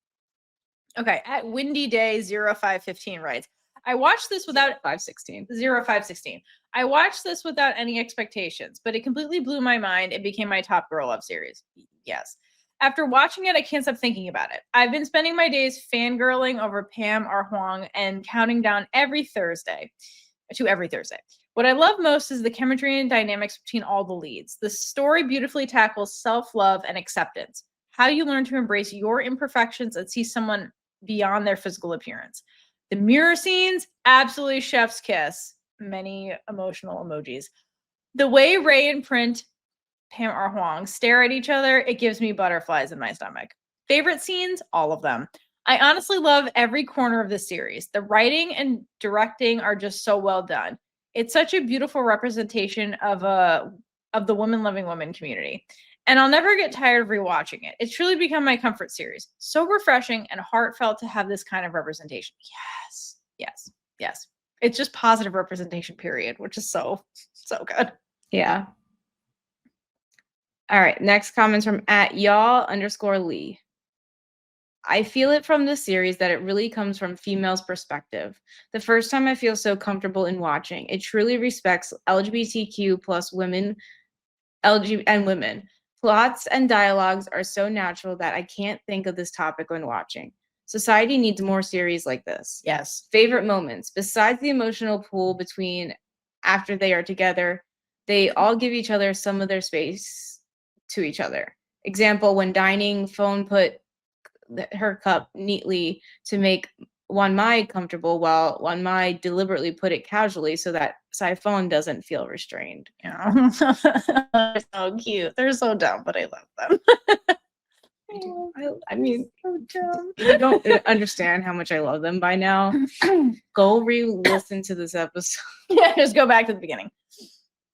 Okay, @WindyDay0515 writes, I watched this without 0516. I watched this without any expectations, but it completely blew my mind. It became my top girl love series. Yes. After watching it, I can't stop thinking about it. I've been spending my days fangirling over Pam R. Huang and counting down every Thursday. What I love most is the chemistry and dynamics between all the leads. The story beautifully tackles self-love and acceptance, how you learn to embrace your imperfections and see someone beyond their physical appearance. The mirror scenes, absolutely chef's kiss. Many emotional emojis. The way Rey and Print, Pam R. Huang, stare at each other, it gives me butterflies in my stomach. Favorite scenes? All of them. I honestly love every corner of this series. The writing and directing are just so well done. It's such a beautiful representation of the woman-loving woman community. and I'll never get tired of rewatching it. It's truly become my comfort series. So refreshing and heartfelt to have this kind of representation. Yes, yes, yes. It's just positive representation, period, which is so good. Yeah. All right. Next comments from @y'all_Lee. I feel it from the series that it really comes from females' perspective. The first time I feel so comfortable in watching. It truly respects LGBTQ plus women, and women. Plots and dialogues are so natural that I can't think of this topic when watching. Society needs more series like this. Yes. Favorite moments. Besides the emotional pull between after they are together, they all give each other some of their space to each other. Example, when dining, Phone put her cup neatly to make Wanmai comfortable, while Wanmai deliberately put it casually so that Saifon doesn't feel restrained. Yeah. They're so cute. They're so dumb, but I love them. I mean, So dumb. if you don't understand how much I love them by now, go re-listen to this episode. Yeah, just go back to the beginning.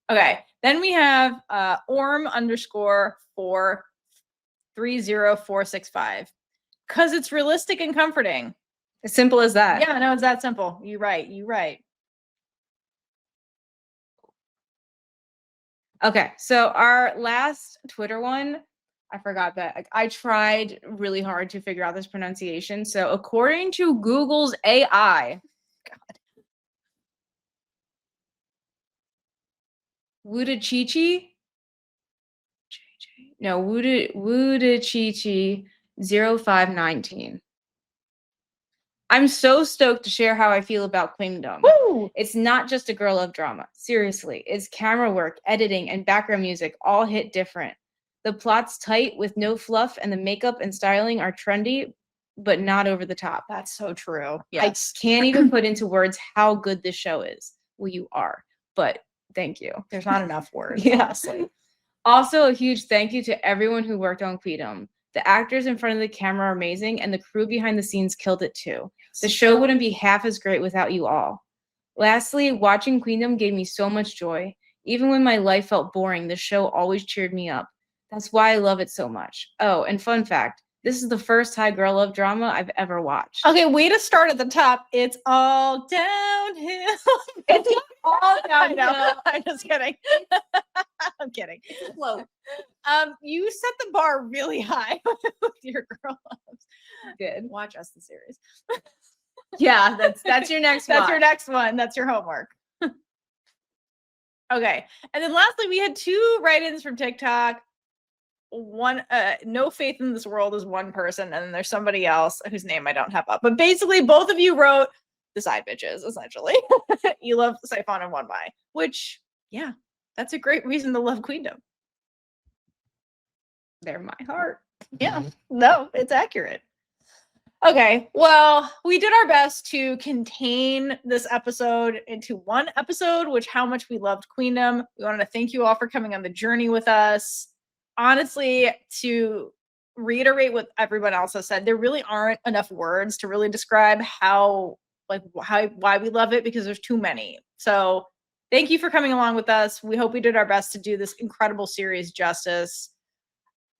Okay, then we have Orm_430465. Because it's realistic and comforting. As simple as that. Yeah, no, it's that simple. You're right. You're right. Okay, so our last Twitter one, I forgot that. I tried really hard to figure out this pronunciation. So according to Google's AI, Wudachichi? No, Wudachichi 0519. I'm so stoked to share how I feel about Queendom. Woo! It's not just a girl love drama. Seriously, it's camera work, editing, and background music all hit different. The plot's tight with no fluff, and the makeup and styling are trendy, but not over the top. That's so true. Yes. I can't even put into words how good this show is. Well, you are, but thank you. There's not enough words, Yeah. honestly. Also, a huge thank you to everyone who worked on Queendom. The actors in front of the camera are amazing, and the crew behind the scenes killed it too. The show wouldn't be half as great without you all. Lastly, watching Queendom gave me so much joy. Even when my life felt boring, the show always cheered me up. That's why I love it so much. Oh, and fun fact, this is the first high girl love drama I've ever watched. Okay, way to start at the top. It's all downhill. It's not all I know. downhill. I'm just kidding. I'm kidding. Low. You set the bar really high with your girl loves. Good. Watch us the series. Yeah, that's your next one. That's your next one. That's your homework. Okay. And then lastly, we had 2 write-ins from TikTok. One, no faith in this world is one person, and then there's somebody else whose name I don't have up. But basically, both of you wrote the side bitches, essentially. You love Saifon and Wanmai, which, yeah, that's a great reason to love Queendom. They're my heart. Yeah, no, it's accurate. Okay, well, we did our best to contain this episode into one episode, which how much we loved Queendom. We wanted to thank you all for coming on the journey with us. Honestly, to reiterate what everyone else has said, there really aren't enough words to really describe why we love it, because there's too many. So thank you for coming along with us. We hope we did our best to do this incredible series justice.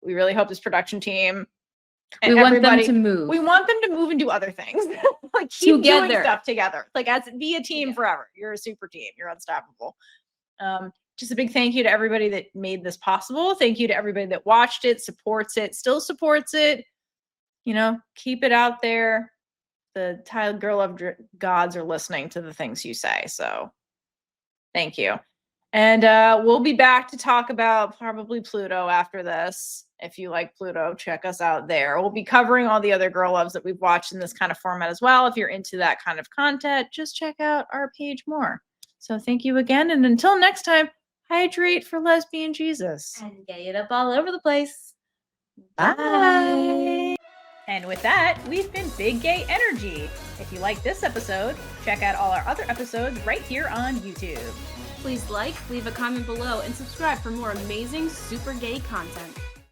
We really hope this production team and We want them everybody- to move. We want them to move and do other things. Like keep doing Together. stuff together. Like be a team forever. You're a super team. You're unstoppable. Just a big thank you to everybody that made this possible. Thank you to everybody that watched it, supports it, still supports it. You know, keep it out there. The Tiled Girl of Gods are listening to the things you say. So thank you. And we'll be back to talk about probably Pluto after this. If you like Pluto, check us out there. We'll be covering all the other girl loves that we've watched in this kind of format as well. If you're into that kind of content, just check out our page more. So thank you again. And until next time, hydrate for lesbian Jesus. And get it up all over the place. Bye. And with that, we've been Big Gay Energy. If you like this episode, check out all our other episodes right here on YouTube. Please like, leave a comment below, and subscribe for more amazing super gay content.